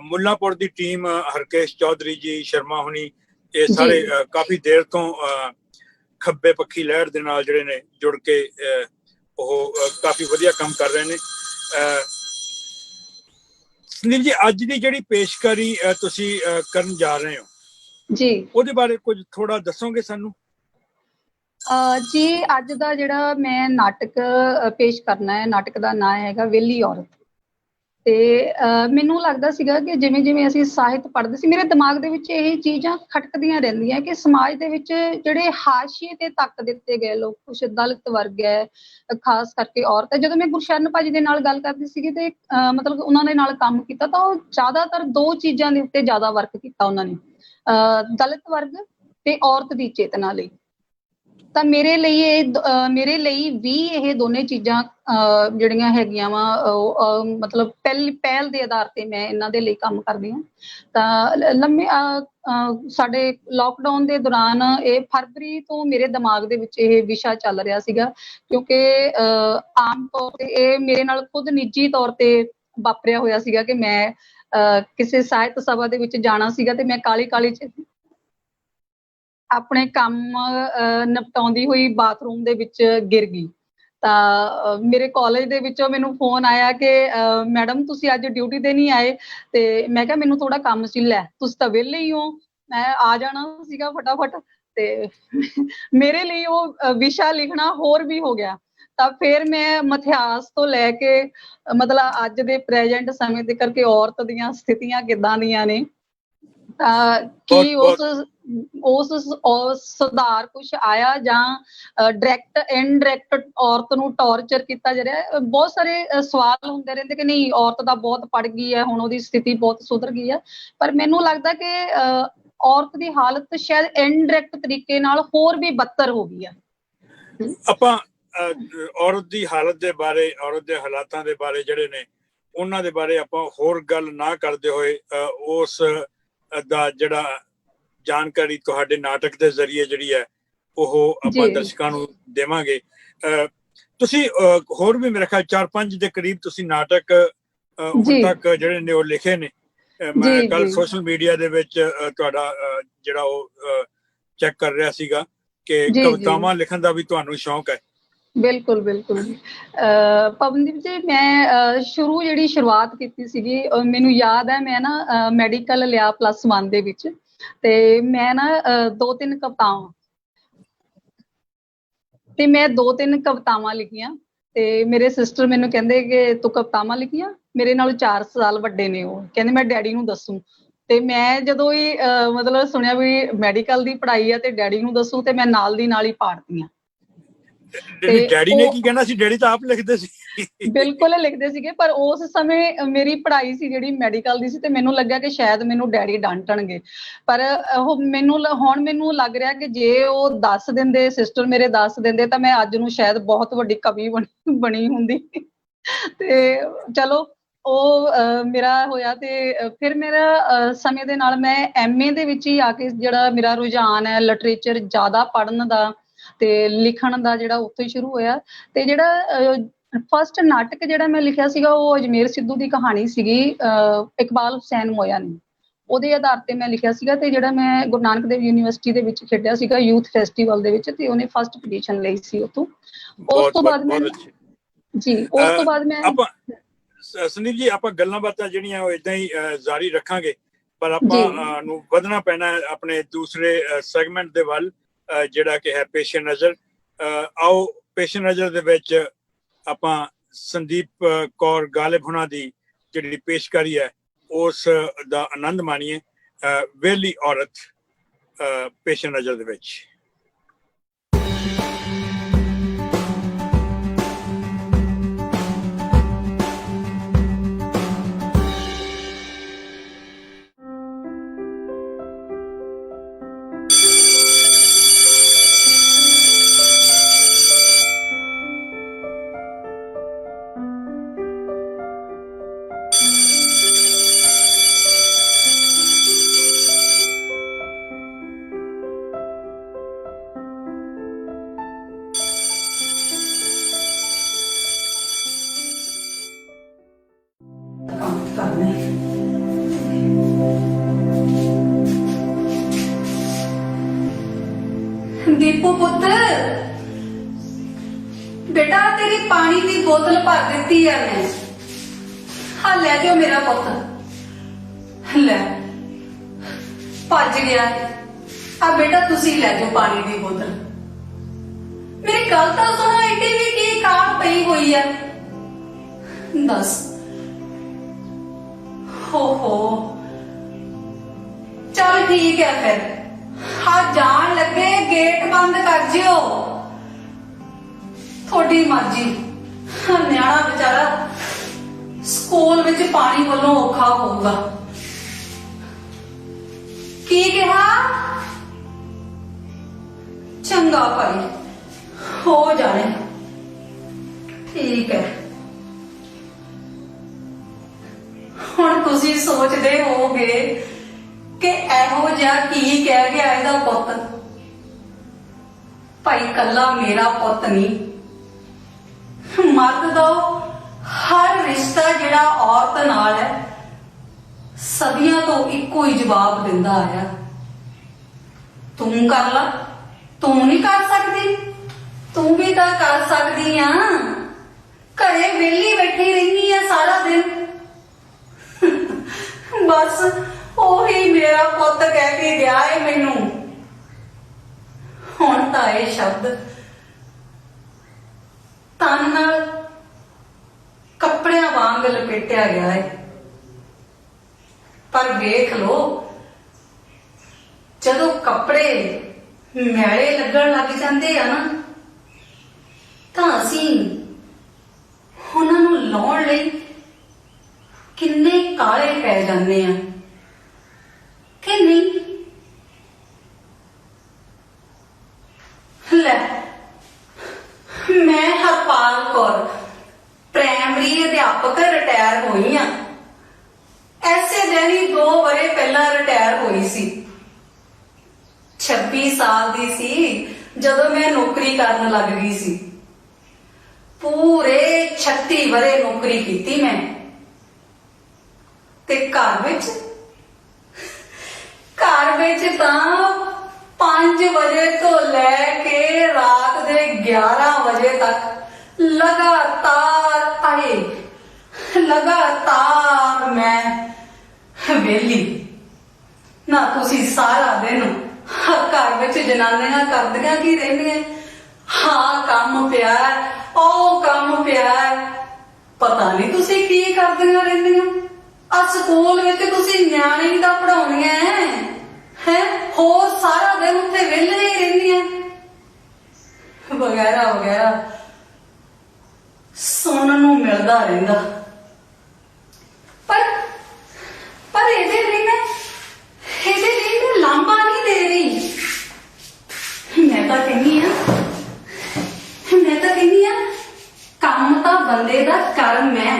ਮੁੱਲਾਂਪੁਰ ਦੀ ਟੀਮ, ਹਰਕੇਸ਼ ਚੌਧਰੀ ਜੀ, ਸ਼ਰਮਾ ਹੁਣੀ, ਇਹ ਸਾਰੇ ਕਾਫੀ ਦੇਰ ਤੋਂ ਖੱਬੇ ਪੱਖੀ ਲਹਿਰ ਦੇ ਨਾਲ ਜਿਹੜੇ ਨੇ ਜੁੜ ਕੇ ਉਹ ਕਾਫੀ ਵਧੀਆ ਕੰਮ ਕਰ ਰਹੇ ਨੇ। ਸੰਦੀਪ ਜੀ, ਅੱਜ ਦੀ ਜਿਹੜੀ ਪੇਸ਼ਕਾਰੀ ਤੁਸੀਂ ਕਰਨ ਜਾ ਰਹੇ ਹੋ ਜੀ, ਉਹਦੇ ਬਾਰੇ ਕੁਝ ਥੋੜਾ ਦੱਸੋਗੇ ਸਾਨੂੰ? ਜੀ, ਅੱਜ ਦਾ ਜਿਹੜਾ ਮੈਂ ਨਾਟਕ ਪੇਸ਼ ਕਰਨਾ ਹੈ, ਨਾਟਕ ਦਾ ਨਾਂ ਹੈਗਾ ਵਿਹਲੀ ਔਰਤ। ਤੇ ਮੈਨੂੰ ਲੱਗਦਾ ਸੀਗਾ ਕਿ ਜਿਵੇਂ ਜਿਵੇਂ ਅਸੀਂ ਸਾਹਿਤ ਪੜ੍ਹਦੇ ਸੀ, ਮੇਰੇ ਦਿਮਾਗ ਦੇ ਵਿੱਚ ਇਹ ਚੀਜ਼ਾਂ ਖਟਕਦੀਆਂ ਰਹਿੰਦੀਆਂ ਕਿ ਸਮਾਜ ਦੇ ਵਿੱਚ ਜਿਹੜੇ ਹਾਸ਼ੀਏ ਤੇ ਤੱਕ ਦਿੱਤੇ ਗਏ ਲੋਕ, ਕੁਛ ਦਲਿਤ ਵਰਗ ਹੈ, ਖਾਸ ਕਰਕੇ ਔਰਤ ਹੈ। ਜਦੋਂ ਮੈਂ ਗੁਰਸ਼ਰਨ ਭਾਜੀ ਦੇ ਨਾਲ ਗੱਲ ਕਰਦੀ ਸੀਗੀ ਤੇ ਮਤਲਬ ਉਹਨਾਂ ਦੇ ਨਾਲ ਕੰਮ ਕੀਤਾ ਤਾਂ ਉਹ ਜ਼ਿਆਦਾਤਰ 2 ਚੀਜ਼ਾਂ ਦੇ ਉੱਤੇ ਜ਼ਿਆਦਾ ਵਰਕ ਕੀਤਾ ਉਹਨਾਂ ਨੇ, ਦਲਿਤ ਵਰਗ ਤੇ ਔਰਤ ਦੀ ਚੇਤਨਾ ਲਈ। ਤਾਂ ਮੇਰੇ ਲਈ ਵੀ ਇਹ ਦੋਨੇ ਚੀਜ਼ਾਂ ਜਿਹੜੀਆਂ ਹੈਗੀਆਂ ਵਾ ਮਤਲਬ ਪਹਿਲ ਦੇ ਆਧਾਰ ਤੇ ਮੈਂ ਇਹਨਾਂ ਦੇ ਲਈ ਕੰਮ ਕਰਦੀ ਹਾਂ। ਤਾਂ ਲੰਮੇ ਸਾਡੇ ਲੋਕਡਾਊਨ ਦੇ ਦੌਰਾਨ ਇਹ ਫਰਵਰੀ ਤੋਂ ਮੇਰੇ ਦਿਮਾਗ ਦੇ ਵਿੱਚ ਇਹ ਵਿਸ਼ਾ ਚੱਲ ਰਿਹਾ ਸੀਗਾ, ਕਿਉਂਕਿ ਆਮ ਤੌਰ ਤੇ ਇਹ ਮੇਰੇ ਨਾਲ ਖੁਦ ਨਿੱਜੀ ਤੌਰ ਤੇ ਵਾਪਰਿਆ ਹੋਇਆ ਸੀਗਾ ਕਿ ਮੈਂ ਕਿਸੇ ਸਾਹਿਤ ਸਭਾ ਦੇ ਵਿੱਚ ਜਾਣਾ ਸੀਗਾ ਤੇ ਮੈਂ ਕਾਹਲੀ ਚ ਆਪਣੇ ਕੰਮ ਨਿਪਟਾਉਂਦੀ ਹੋਈ ਬਾਥਰੂਮ ਦੇ ਵਿੱਚ ਗਿਰ ਗਈ। ਤਾਂ ਮੇਰੇ ਕਾਲਜ ਦੇ ਵਿੱਚੋਂ ਮੈਨੂੰ ਫੋਨ ਆਇਆ ਕਿ ਮੈਡਮ ਤੁਸੀਂ ਅੱਜ ਡਿਊਟੀ ਤੇ ਨਹੀਂ ਆਏ। ਤੇ ਮੈਂ ਕਿਹਾ ਮੈਨੂੰ ਥੋੜਾ ਕੰਮ ਸੀ। ਲੈ ਤੁਸੀਂ ਤਾਂ ਵਿਹਲੇ ਹੀ ਹੋ, ਮੈਂ ਆ ਜਾਣਾ ਸੀਗਾ ਫਟਾਫਟ। ਤੇ ਮੇਰੇ ਲਈ ਉਹ ਵਿਸ਼ਾ ਲਿਖਣਾ ਹੋਰ ਵੀ ਹੋ ਗਿਆ। ਤਾਂ ਫਿਰ ਮੈਂ ਮਿਥਿਹਾਸ ਤੋਂ ਲੈ ਕੇ ਮਤਲਬ ਅੱਜ ਦੇ ਪ੍ਰੈਜੈਂਟ ਸਮੇਂ ਦੇ ਕਰਕੇ ਔਰਤ ਦੀਆਂ ਸਥਿਤੀਆਂ ਕਿੱਦਾਂ ਦੀਆਂ ਨੇ, ਤਾਂ ਕੀ ਉਸ ਸੁਧਾਰ ਕੁਛ ਆਇਆ ਜਾਂ ਡਾਇਰੈਕਟ ਇਨਡਾਇਰੈਕਟ ਔਰਤ ਨੂੰ ਟੌਰਚਰ ਕੀਤਾ ਜਾ ਰਿਹਾ। ਬਹੁਤ ਸਾਰੇ ਸਵਾਲ ਹੁੰਦੇ ਰਹਿੰਦੇ ਕਿ ਨਹੀਂ ਔਰਤ ਤਾਂ ਬਹੁਤ ਪੜ ਗਈ ਹੈ, ਹੁਣ ਉਹਦੀ ਸਥਿਤੀ ਬਹੁਤ ਸੁਧਰ ਗਈ ਹੈ। ਪਰ ਮੈਨੂੰ ਲੱਗਦਾ ਕਿ ਔਰਤ ਦੀ ਹਾਲਤ ਸ਼ਾਇਦ ਇਨਡਾਇਰੈਕਟ ਤਰੀਕੇ ਨਾਲ ਹੋਰ ਵੀ ਬੱਤਰ ਹੋ ਗਈ ਹੈ। ਆਪਾਂ ਔਰਤ ਦੀ ਹਾਲਤ ਦੇ ਬਾਰੇ, ਔਰਤ ਦੇ ਹਾਲਾਤਾਂ ਦੇ ਬਾਰੇ ਜਿਹੜੇ ਨੇ ਉਹਨਾਂ ਦੇ ਬਾਰੇ ਆਪਾਂ ਹੋਰ ਗੱਲ ਨਾ ਕਰਦੇ ਹੋਏ ਉਸ ਦਾ ਜਿਹੜਾ ਜਾਣਕਾਰੀ ਤੁਹਾਡੇ ਨਾਟਕ ਦੇ ਜ਼ਰੀਏ ਜਿਹੜੀ ਹੈ ਉਹ ਆਪਾਂ ਦਰਸ਼ਕਾਂ ਨੂੰ ਦੇਵਾਂਗੇ। ਤੁਸੀਂ ਹੋਰ ਵੀ ਮੇਰੇ ਖਿਆਲ 4-5 ਦੇ ਕਰੀਬ ਤੁਸੀਂ ਨਾਟਕ ਹੁਣ ਤੱਕ ਜਿਹੜੇ ਨੇ ਉਹ ਲਿਖੇ ਨੇ। ਮੈਂ ਕੱਲ ਸੋਸ਼ਲ ਮੀਡੀਆ ਦੇ ਵਿੱਚ ਤੁਹਾਡਾ ਜਿਹੜਾ ਉਹ ਚੈੱਕ ਕਰ ਰਿਹਾ ਸੀਗਾ ਕਿ ਕਵਿਤਾਵਾਂ ਲਿਖਣ ਦਾ ਵੀ ਤੁਹਾਨੂੰ ਸ਼ੌਂਕ ਹੈ। ਬਿਲਕੁਲ ਪਵਨਦੀਪ ਜੀ, ਮੈਂ ਜਿਹੜੀ ਸ਼ੁਰੂਆਤ ਕੀਤੀ ਸੀਗੀ, ਮੈਨੂੰ ਯਾਦ ਹੈ ਮੈਂ ਨਾ ਮੈਡੀਕਲ ਲਿਆ +1 ਦੇ ਵਿੱਚ, ਤੇ ਮੈਂ ਨਾ 2-3 ਕਵਿਤਾਵਾਂ ਲਿਖੀਆਂ। ਤੇ ਮੇਰੇ ਸਿਸਟਰ ਮੈਨੂੰ ਕਹਿੰਦੇ ਕਿ ਤੂੰ ਕਵਿਤਾਵਾਂ ਲਿਖੀਆਂ, ਮੇਰੇ ਨਾਲੋਂ 4 ਸਾਲ ਵੱਡੇ ਨੇ ਉਹ, ਕਹਿੰਦੇ ਮੈਂ ਡੈਡੀ ਨੂੰ ਦੱਸੂ। ਤੇ ਮੈਂ ਜਦੋਂ ਹੀ ਮਤਲਬ ਸੁਣਿਆ ਵੀ ਮੈਡੀਕਲ ਦੀ ਪੜ੍ਹਾਈ ਆ ਤੇ ਡੈਡੀ ਨੂੰ ਦੱਸੂ, ਤੇ ਮੈਂ ਨਾਲ ਦੀ ਨਾਲ ਹੀ ਪਾੜਤੀਆਂ। ਡੈਡੀ ਨੇ ਕੀ ਕਹਿਣਾ ਸੀ? ਡੈਡੀ ਤਾਂ ਆਪ ਲਿਖਦੇ ਸੀ। ਬਿਲਕੁਲ ਲਿਖਦੇ ਸੀਗੇ, ਪਰ ਉਸ ਸਮੇਂ ਮੇਰੀ ਪੜ੍ਹਾਈ ਸੀ ਜਿਹੜੀ ਮੈਡੀਕਲ ਦੀ ਸੀ, ਤੇ ਮੈਨੂੰ ਲੱਗਿਆ ਕਿ ਸ਼ਾਇਦ ਮੈਨੂੰ ਡੈਡੀ ਡਾਂਟਣਗੇ। ਪਰ ਹੁਣ ਮੈਨੂੰ ਲੱਗ ਰਿਹਾ ਕਿ ਜੇ ਉਹ ਦੱਸ ਦਿੰਦੇ, ਸਿਸਟਰ ਮੇਰੇ ਦੱਸ ਦਿੰਦੇ, ਤਾਂ ਮੈਂ ਅੱਜ ਨੂੰ ਸ਼ਾਇਦ ਬਹੁਤ ਵੱਡੀ ਕਵੀ ਬਣੀ ਹੁੰਦੀ। ਤੇ ਚਲੋ ਉਹ ਮੇਰਾ ਹੋਇਆ। ਤੇ ਫਿਰ ਮੇਰਾ ਸਮੇਂ ਦੇ ਨਾਲ ਮੈਂ MA ਦੇ ਵਿੱਚ ਹੀ ਆ ਕੇ ਜਿਹੜਾ ਮੇਰਾ ਰੁਝਾਨ ਹੈ ਲਿਟਰੇਚਰ ਜ਼ਿਆਦਾ ਪੜ੍ਹਨ ਦਾ ਤੇ ਲਿਖਣ ਦਾ, ਜਿਹੜਾ ਉੱਥੇ ਹੀ ਸ਼ੁਰੂ ਹੋਇਆ। ਤੇ ਜਿਹੜਾ ਫਸਟ ਨਾਟਕ ਜਿਹੜਾ ਮੈਂ ਲਿਖਿਆ ਸੀਗਾ ਉਹ ਅਜਮੇਰ ਸਿੱਧੂ ਦੀ ਕਹਾਣੀ ਸੀਗੀ, ਇਕਬਾਲ ਹੁਸੈਨ ਮੋਇਆ ਨੇ, ਉਹਦੇ ਆਧਾਰ ਤੇ ਮੈਂ ਲਿਖਿਆ ਸੀਗਾ। ਤੇ ਜਿਹੜਾ ਮੈਂ ਗੁਰੂ ਨਾਨਕ ਦੇਵ ਯੂਨੀਵਰਸਿਟੀ ਦੇ ਵਿੱਚ ਖੇਡਿਆ ਸੀਗਾ ਯੂਥ ਫੈਸਟੀਵਲ ਦੇ ਵਿੱਚ, ਤੇ ਉਹਨੇ ਫਸਟ ਪੋਜੀਸ਼ਨ ਲਈ ਸੀ ਉੱਥੋਂ। ਉਸ ਤੋਂ ਬਾਅਦ ਮੈਂ ਸੰਦੀਪ ਜੀ ਆਪਾਂ ਗੱਲਾਂ ਬਾਤਾਂ ਜਿਹੜੀਆਂ ਉਹ ਏਦਾਂ ਹੀ ਜਾਰੀ ਰੱਖਾਂਗੇ, ਪਰ ਆਪਾਂ ਨੂੰ ਵਧਣਾ ਪੈਣਾ ਆਪਣੇ ਦੂਸਰੇ ਸੈਗਮੈਂਟ ਦੇ ਵੱਲ, ਜਿਹੜਾ ਕਿ ਹੈ ਪੇਸ਼ ਨਜ਼ਰ। ਆਓ ਪੇਸ਼ ਨਜ਼ਰ ਦੇ ਵਿੱਚ ਆਪਾਂ ਸੰਦੀਪ ਕੌਰ ਗਾਲਿਬ ਹੁਣਾਂ ਦੀ ਜਿਹੜੀ ਪੇਸ਼ਕਾਰੀ ਹੈ ਉਸ ਦਾ ਆਨੰਦ ਮਾਣੀਏ। ਵਿਹਲੀ ਔਰਤ ਪੇਸ਼ ਨਜ਼ਰ ਦੇ ਵਿੱਚ। दीपू पुत्र, बेटा तेरी पानी की बोतल भर दी है मैं। हाँ ले जाओ मेरा पुत्र, ले भज गया। आ बेटा तुसी ले जाओ पानी की बोतल। मेरी गल तो सुनो, एडी भी की काल पई हुई है। दस ਹੋ चल ठीक है फिर हाँ जान लगे गेट बंद कर जियो थोड़ी मर्जी हाँ, न्याणा बेचारा स्कूल विच पानी वालों औखा होगा की कहा चंगा भाई हो जाने ठीक है हुण तुसी सोचदे होगे कि एहो जिहा की कह गया इहदा पुत्त भाई कल्ला मेरा पुत्त नहीं मर्द दा हर रिश्ता जिहड़ा औरत नाल है सदियां तो इको ही जवाब दिंदा आया तू कर ला तू नहीं कर सकदी तू भी तो कर सकदी आ घरे वेली बैठी रहनी है सारा दिन बस ओही मेरा पुत्त कह के गया है मैनू हुण तां इह शब्द तन नाल कपड़ियां वांग लपेटिया गया है पर वेख लो जदों कपड़े मैले लगन लग जाते हैं ना तां असीं उन्हां नूं लाउण लई किन्ने काले पै जांदे आ कि नहीं ले मैं हरपाल कौर प्राइमरी अध्यापक रिटायर हुई हाँ ऐसे दिन ही 2 बरे पहला रिटायर हुई सी 26 साल दी सी जदों मैं नौकरी करन लग गई सी पूरे 36 बरे नौकरी की मैं ते घर विच तां 5 बजे तो लैके रात दे 11 बजे तक लगातार मैं वेली ना तुसी सारा दिन घर विच जनानियां करदियां की रहिंदियां हाँ काम पिया ओ काम पिया पता नहीं तुसी की करदियां रहिंदियां आ स्कूल विच तुसी न्याणे ही तां पढ़ाउणियां है होर सारा दिन उत्थे वेले ही रहिंदियां वगैरह वगैरह सुनन नूं मिलदा रहिंदा पर ਇਹਦੇ ਲਈ ਮੈਂ ਲਾਂਭਾ नहीं दे रही मैं तो कहनी आ काम तो बंदे दा कर्म है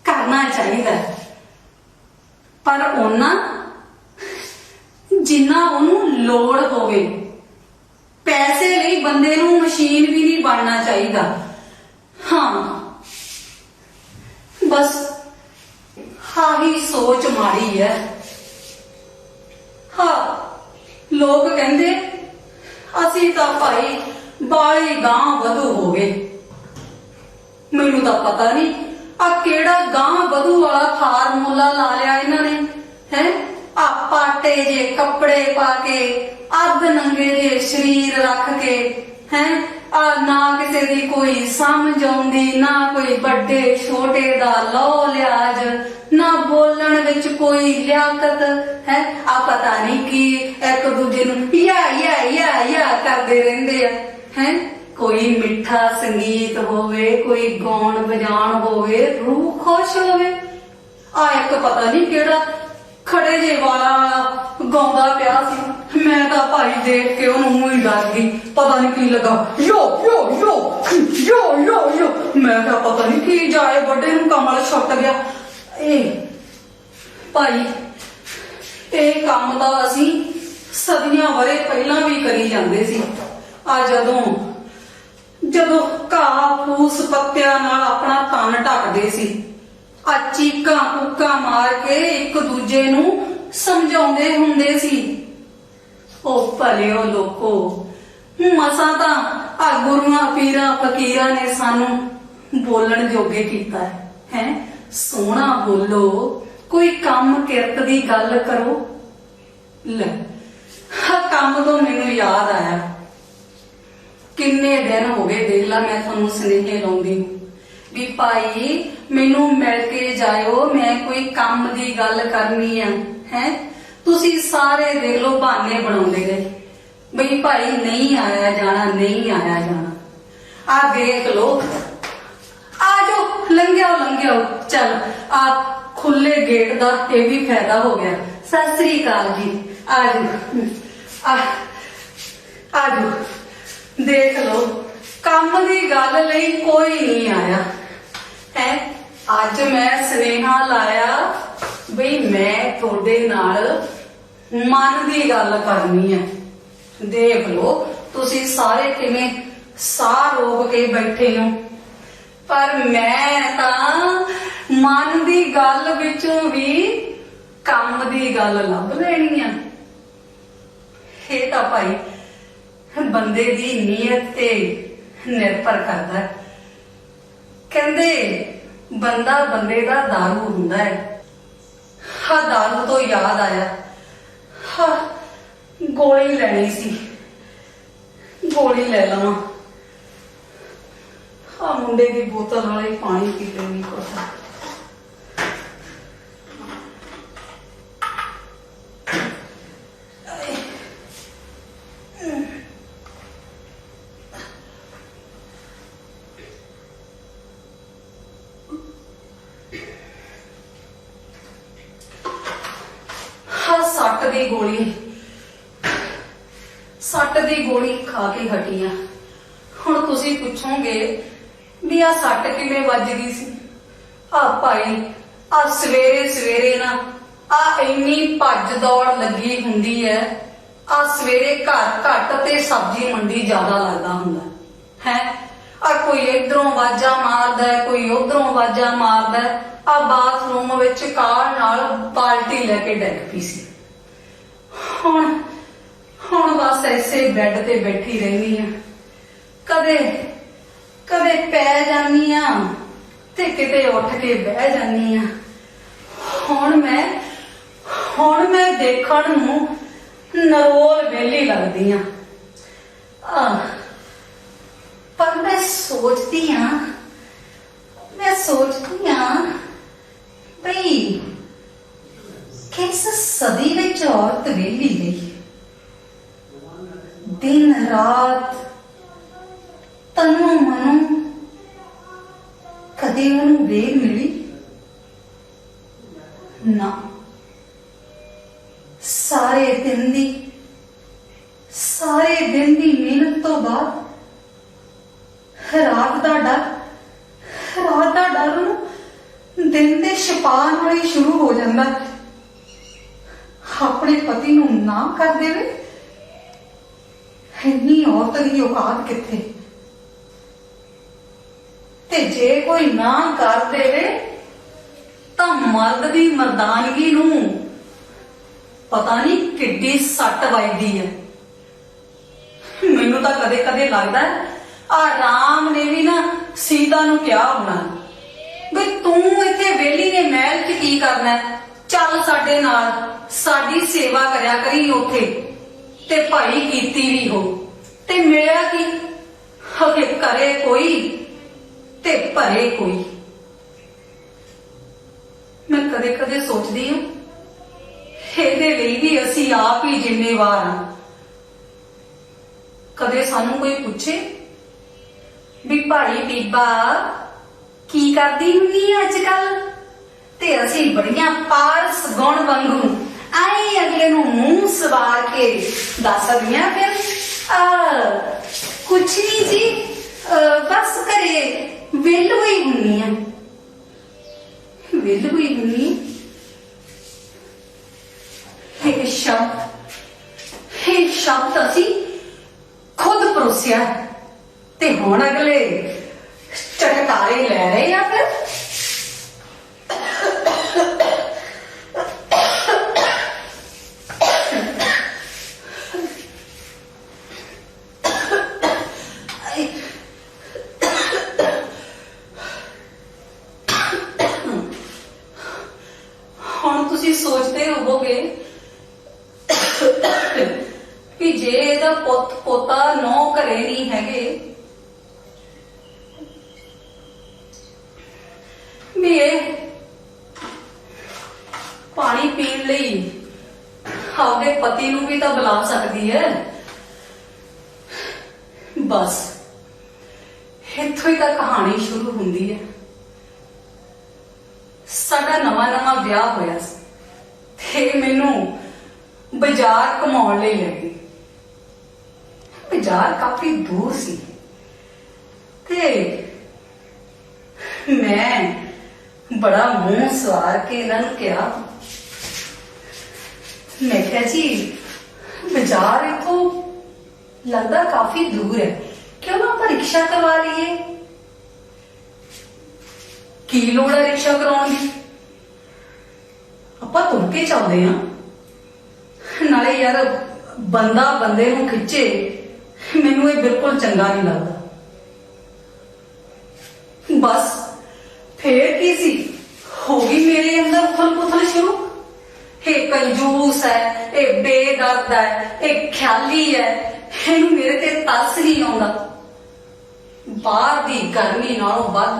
करना चाहिए पर ओना जिन्ना ओनू लोड़ होवे पैसे ਲਈ बंदे नू मशीन भी नहीं बनना चाहिए हाँ बस हाँ ही सोच माड़ी है हाँ लोग कहते असी तो भाई बाली गां वधू हो गए मैनू तो पता नहीं आ केड़ा गां वधू वाला फार्मूला ला लिया इन्होंने है आ पाटे जे कपड़े पाके अध नंगे जे शरीर रख के है आ ना किसी दी कोई समझ आउंदी ना कोई बड़े छोटे दा लो लिहाज ना बोलण विच कोई लियाकत है आ पता नहीं की एक दूजे नूं या करदे रहिंदे हैं कोई मिठा संगीत होवे कोई गाउण बजाण होवे रूह खुश होवे आ एक पता नहीं केड़ा खड़े जे वाला गाउंदा पिया सी मैं तां भाई देख के ओनू ही डर गई पता नहीं की लगा यो यो यो यो यो यो मैं क्या पता नहीं की जाए बड़े नूं कमल छुट गया भाई ये काम तो असी सदियां वरे पहला भी करी जांदे सी आ जदों घाह फूस पत्तियां नाल अपना तन ढकदे सी आ चीकां कूकां मार के एक दूजे नूं समझाउंदे हुंदे सी ओ भलिओ लोको मसां तां आ गुरुआं पीरां फकीरां ने सानू बोलण जोगे कीता है सोहना बोलो कोई काम किरत दी गल करो ले काम तो मैनू याद आया किन्ने दिन हो गए देख ला मैं थानू स्नेहे लाउंदी ਵੀ ਭਾਈ ਮੈਨੂੰ ਮਿਲ ਕੇ ਜਾਇਓ, ਮੈਂ ਕੋਈ ਕੰਮ ਦੀ ਗੱਲ ਕਰਨੀ ਆ ਹੈ। ਤੁਸੀਂ ਸਾਰੇ ਦੇਖ ਲਓ ਬਹਾਨੇ ਬਣਾਉਂਦੇ ਗਏ ਬਈ ਭਾਈ ਨਹੀਂ ਆਇਆ ਜਾਣਾ, ਨਹੀਂ ਆਇਆ ਜਾਣਾ। ਆ ਦੇਖ ਲਓ, ਆ ਜਾਓ, ਲੰਘਿਓ ਚਲ। ਆ ਖੁੱਲੇ ਗੇਟ ਦਾ ਇਹ ਵੀ ਫਾਇਦਾ ਹੋ ਗਿਆ। ਸਤਿ ਸ੍ਰੀ ਅਕਾਲ ਜੀ, ਆ ਜਾਓ, ਆ ਜਾਓ। ਦੇਖ ਲਓ, ਕੰਮ ਦੀ ਗੱਲ ਲਈ ਕੋਈ ਨਹੀਂ ਆਇਆ ਹੈ। ਅੱਜ ਮੈਂ ਸੁਨੇਹਾ ਲਾਇਆ ਬਈ ਮੈਂ ਤੁਹਾਡੇ ਨਾਲ ਮਨ ਦੀ ਗੱਲ ਕਰਨੀ ਹੈ। ਦੇਖ ਲਓ ਤੁਸੀਂ ਸਾਰੇ ਕਿਵੇਂ ਸਾਹ ਰੋਕ ਕੇ ਬੈਠੇ ਹੋ, ਪਰ ਮੈਂ ਤਾਂ ਮਨ ਦੀ ਗੱਲ ਵਿੱਚੋਂ ਵੀ ਕੰਮ ਦੀ ਗੱਲ ਲੱਭ ਲੈਣੀ ਆ। ਇਹ ਤਾਂ ਭਾਈ ਬੰਦੇ ਦੀ ਨੀਅਤ ਤੇ ਨਿਰਭਰ ਕਰਦਾ ਹੈ। ਕਹਿੰਦੇ ਬੰਦਾ ਬੰਦੇ ਦਾ ਦਾਰੂ ਹੁੰਦਾ ਹੈ। ਹਾਂ, ਦਾਰੂ ਤੋਂ ਯਾਦ ਆਇਆ, ਹਾਂ ਗੋਲੀ ਲੈਣੀ ਸੀ, ਗੋਲੀ ਲੈ ਲਵਾਂ। ਹਾਂ, ਮੁੰਡੇ ਦੀ ਬੋਤਲ ਨਾਲੇ ਪਾਣੀ ਪੀ ਲੈਣੀ ਕੋਸਾ। ਸੱਟ ਦੀ ਗੋਲੀ ਖਾ ਕੇ ਹਟੀ ਆ। ਹੁਣ ਤੁਸੀਂ ਪੁੱਛੋਗੇ ਵੀ ਆ ਸੱਟ ਕਿਵੇਂ ਵੱਜ ਗਈ ਸੀ। ਆ ਭਾਈ, ਆ ਸਵੇਰੇ ਸਵੇਰੇ ਨਾ ਆ ਇੰਨੀ ਭੱਜ ਦੌੜ ਲੱਗੀ ਹੁੰਦੀ ਹੈ। ਆ ਸਵੇਰੇ ਘਰ ਘੱਟ ਤੇ ਸਬਜ਼ੀ ਮੰਡੀ ਜ਼ਿਆਦਾ ਲੱਗਦਾ ਹੁੰਦਾ ਹੈ। ਆ ਕੋਈ ਇਧਰੋਂ ਆਵਾਜ਼ਾਂ ਮਾਰਦਾ, ਕੋਈ ਉਧਰੋਂ ਆਵਾਜ਼ਾਂ ਮਾਰਦਾ। ਆ ਬਾਥਰੂਮ ਵਿੱਚ ਕਾਰ ਨਾਲ ਬਾਲਟੀ ਲੈ ਕੇ ਡਿੱਗ ਪਈ ਸੀ। ਹੁਣ ਬਸ ਐਸੇ ਬੈੱਡ ਤੇ ਬੈਠੀ ਰਹਿੰਦੀ ਆ, ਕਦੇ ਪੈ ਜਾਨੀ ਆ ਤੇ ਕਿਤੇ ਉੱਠ ਕੇ ਬਹਿ ਜਾਨੀ ਆ। ਹੁਣ ਮੈਂ ਦੇਖਣ ਨੂੰ ਨਰੋਲ ਵੇਲੀ ਲੱਗਦੀ ਆ। ਪਰ ਮੈਂ ਸੋਚਦੀ ਆ ਬਈ ਕਿਸ ਸਦੀ ਵਿੱਚ ਔਰਤ ਵੇਲੀ ਗਈ। ਦਿਨ ਰਾਤ ਤਨੋਂ ਮਨੋਂ ਕਦੇ ਉਹਨੂੰ ਵੇਲ ਮਿਲੀ ਨਾ। ਸਾਰੇ ਦਿਨ ਦੀ ਮਿਹਨਤ ਤੋਂ ਬਾਅਦ ਰਾਤ ਦਾ ਡਰ ਨੂੰ ਦਿਨ ਦੇ ਛਪਾ ਨਾਲ ਹੀ ਸ਼ੁਰੂ ਹੋ ਜਾਂਦਾ। ਆਪਣੇ ਪਤੀ ਨੂੰ ਨਾ ਕਰ ਦੇਵੇ, ਇੰਨੀ ਔਰਤ ਦੀ ਔਕਾਤ ਕਿੱਥੇ। ਤੇ ਜੇ ਕੋਈ ਨਾ ਕਰ ਦੇਵੇ ਤਾਂ ਮਰਦ ਦੀ ਮਰਦਾਨਗੀ ਨੂੰ ਪਤਾ ਨਹੀਂ ਕਿੱਡੀ ਸੱਟ ਵੱਜਦੀ ਹੈ। ਮੈਨੂੰ ਤਾਂ ਕਦੇ ਕਦੇ ਲੱਗਦਾ ਆ ਰਾਮ ਨੇ ਵੀ ਨਾ ਸੀਤਾ ਨੂੰ ਕਿਹਾ ਹੋਣਾ ਵੀ ਤੂੰ ਇੱਥੇ ਵਿਹਲੀ ਨੇ ਮਹਿਲ 'ਚ ਕੀ ਕਰਨਾ, ਚੱਲ ਸਾਡੇ ਨਾਲ, ਸਾਡੀ ਸੇਵਾ ਕਰਿਆ ਕਰੀ ਉੱਥੇ। ਤੇ ਭਾਈ ਕੀਤੀ ਵੀ ਹੋ ਤੇ ਮਿਲਿਆ ਕੀ, ਹਕੇ ਕਰੇ ਕੋਈ ਤੇ ਭਰੇ ਕੋਈ। ਮੈਂ ਕਦੇ ਕਦੇ ਸੋਚਦੀ ਹਾਂ ਇਹਦੇ ਲਈ ਵੀ ਅਸੀਂ ਆਪ ਹੀ ਜ਼ਿੰਮੇਵਾਰ ਹਾਂ। ਕਦੇ ਸਾਨੂੰ ਕੋਈ ਪੁੱਛੇ ਵੀ ਭਾਈ ਬੀਬਾ ਕੀ ਕਰਦੀ ਹੁੰਦੀ ਆ ਅੱਜ ਕੱਲ, ਤੇ ਅਸੀਂ ਬੜੀਆਂ ਪਾਰਸ ਗੁਣ ਵਾਂਗੂ ਆਏ ਅਗਲੇ ਨੂੰ ਮੂੰਹ ਸਵਾਰ ਕੇ ਦੱਸਦੀਆਂ ਫਿਰ ਕੁਛ ਨਹੀਂ ਜੀ, ਬਸ ਘਰੇ ਵਿਹਲ ਹੋਈ ਹੁੰਨੀ ਆ। ਵਿਹਲ ਹੋਈ ਹੁੰਨੀ ਇਹ ਸ਼ਬਦ ਅਸੀਂ ਖੁਦ ਪਰੋਸਿਆ ਤੇ ਹੁਣ ਅਗਲੇ ਚਟਕਾਰੇ ਲੈ ਰਹੇ ਆ। ਫਿਰ ਹੁਣ ਤੁਸੀਂ ਸੋਚਦੇ ਹੋਵੋਗੇ ਕਿ ਜੇ ਇਹਦਾ ਪੁੱਤ ਪੋਤਾ ਨੌ ਘਰੇ ਨਹੀਂ ਹੈਗੇ ਵੀ ਇਹ ਪਾਣੀ ਪੀਣ ਲਈ ਆਪਦੇ ਪਤੀ ਨੂੰ ਵੀ ਤਾਂ ਬੁਲਾ ਸਕਦੀ ਹੈ। ਬਸ ਇੱਥੋਂ ਹੀ ਤਾਂ ਕਹਾਣੀ ਸ਼ੁਰੂ ਹੁੰਦੀ ਹੈ। ਸਾਡਾ ਨਵਾਂ ਵਿਆਹ ਹੋਇਆ ਸੀ ਤੇ ਮੈਨੂੰ ਬਾਜ਼ਾਰ ਘੁਮਾਉਣ ਲਈ ਲੈ ਗਈ। ਬਾਜ਼ਾਰ ਕਾਫੀ ਦੂਰ ਸੀ ਤੇ ਮੈਂ ਬੜਾ ਮੂੰਹ ਸਵਾਰ ਕੇ ਇਹਨਾਂ ਨੂੰ ਕਿਹਾ, ਮੈਂ ਕਿਹਾ ਜੀ ਬਾਜ਼ਾਰ ਇੱਥੋਂ ਲੱਗਦਾ ਕਾਫੀ ਦੂਰ ਹੈ, ਕਿਉਂ ਨਾ ਆਪਾਂ ਰਿਕਸ਼ਾ ਕਰਵਾ ਲਈਏ। ਕੀ ਲੋੜ ਹੈ ਰਿਕਸ਼ਾ ਕਰਾਉਣ ਦੀ, ਆਪਾਂ ਤੁਰ ਕੇ ਚੱਲਦੇ ਹਾਂ। ਨਾਲੇ ਯਾਰ ਬੰਦਾ ਬੰਦੇ ਨੂੰ ਖਿੱਚੇ, ਮੈਨੂੰ ਇਹ ਬਿਲਕੁਲ ਚੰਗਾ ਨਹੀਂ ਲੱਗਦਾ। ਬਸ ਫੇਰ ਕੀ ਸੀ, ਹੋ ਗਈ ਮੇਰੇ ਅੰਦਰ ਉਥਲ-ਪੁਥਲ ਸ਼ੁਰੂ। ਇਹ ਕੰਜੂਸ ਹੈ, ਇਹ ਬੇਦਰਦ ਹੈ, ਇਹ ਖਿਆਲੀ ਹੈ, ਇਹਨੂੰ ਮੇਰੇ ਤੇ ਤਰਸ ਨਹੀਂ ਆਉਂਦਾ। ਬਾਹਰ ਦੀ ਗਰਮੀ ਨਾਲੋਂ ਵੱਧ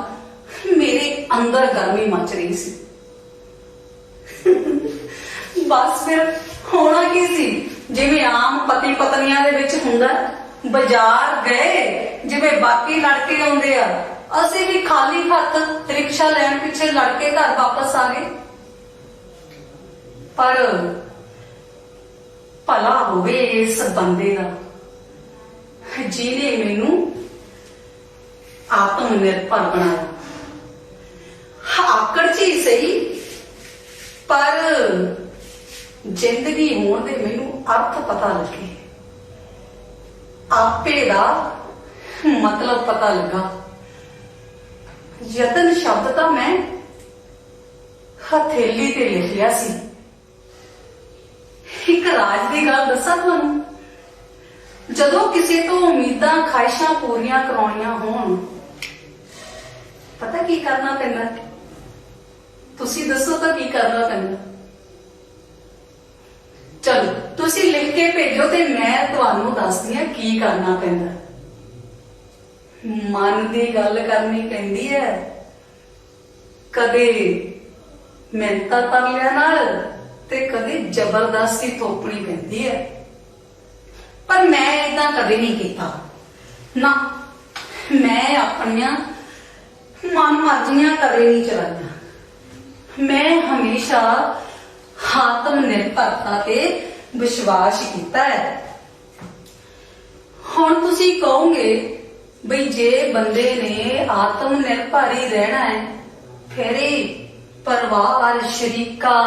ਮੇਰੇ ਅੰਦਰ ਗਰਮੀ ਮਚ ਰਹੀ ਸੀ। ਬਸ ਫਿਰ ਹੋਣਾ ਕੀ ਸੀ, ਜਿਵੇਂ ਆਮ ਪਤੀ ਪਤਨੀਆਂ ਦੇ ਵਿੱਚ ਹੁੰਦਾ, ਬਾਜ਼ਾਰ ਗਏ ਜਿਵੇਂ ਬਾਕੀ ਲੜਕੇ ਆਉਂਦੇ ਆ, ਅਸੀਂ ਵੀ ਖਾਲੀ ਹੱਥ ਰਿਕਸ਼ਾ ਲੈਣ ਪਿੱਛੇ ਲੜ ਕੇ ਘਰ ਵਾਪਸ ਆ ਗਏ। ਪਰ ਭਲਾ ਹੋਵੇ ਇਸ ਬੰਦੇ ਦਾ ਜਿਹਨੇ ਮੈਨੂੰ ਆਤਮ ਨਿਰਭਰ ਬਣਾਇਆ। ਆਕੜ ਚ ਸਹੀ, ਪਰ ਜ਼ਿੰਦਗੀ ਹੋਣ ਦੇ ਮੈਨੂੰ ਅਰਥ ਪਤਾ ਲੱਗੇ, ਆਪੇ ਦਾ ਮਤਲਬ ਪਤਾ ਲੱਗਾ। ਯਤਨ ਸ਼ਬਦ ਤਾਂ ਮੈਂ ਹਥੇਲੀ ਤੇ ਲਿਖ ਲਿਆ ਸੀ। ਇੱਕ ਰਾਜ ਦੀ ਗੱਲ ਦੱਸਾਂ ਤੁਹਾਨੂੰ, ਜਦੋਂ ਕਿਸੇ ਤੋਂ ਉਮੀਦਾਂ ਖਾਹਿਸ਼ਾਂ ਪੂਰੀਆਂ ਕਰਾਉਣੀਆਂ ਹੋਣ, ਪਤਾ ਕੀ ਕਰਨਾ ਪੈਂਦਾ? ਤੁਸੀਂ ਦੱਸੋ ਤਾਂ ਕੀ ਕਰਨਾ ਪੈਂਦਾ? ਚਲੋ ਤੁਸੀਂ ਲਿਖ ਕੇ ਭੇਜੋ ਤੇ ਮੈਂ ਤੁਹਾਨੂੰ ਦੱਸਦੀ ਹਾਂ ਕੀ ਕਰਨਾ ਪੈਂਦਾ। ਮਨ ਦੀ ਗੱਲ ਕਰਨੀ ਪੈਂਦੀ ਹੈ, ਕਦੇ ਮਿਹਨਤਾਂ ਕਰ ਲਿਆ ਨਾਲ ਤੇ ਕਦੇ ਜ਼ਬਰਦਸਤੀ ਥੋਪਣੀ ਪੈਂਦੀ ਹੈ। ਪਰ ਮੈਂ ਏਦਾਂ ਕਦੇ ਨਹੀਂ ਕੀਤਾ ਨਾ, ਮੈਂ ਆਪਣੀਆਂ ਮਨ ਮਰਜ਼ੀਆਂ ਕਦੇ ਨਹੀਂ ਚਲਾਈਆਂ। ਮੈਂ ਹਮੇਸ਼ਾ ਆਤਮ ਨਿਰਭਰਤਾ ਤੇ ਵਿਸ਼ਵਾਸ ਕੀਤਾ ਹੈ। ਹੁਣ ਤੁਸੀਂ ਕਹੋਗੇ ਬਈ ਜੇ ਬੰਦੇ ਨੇ ਆਤਮ ਨਿਰਭਰ ਹੀ ਰਹਿਣਾ ਹੈ, ਫਿਰ ਇਹ ਪਰਿਵਾਰ, ਸ਼ਰੀਕਾ,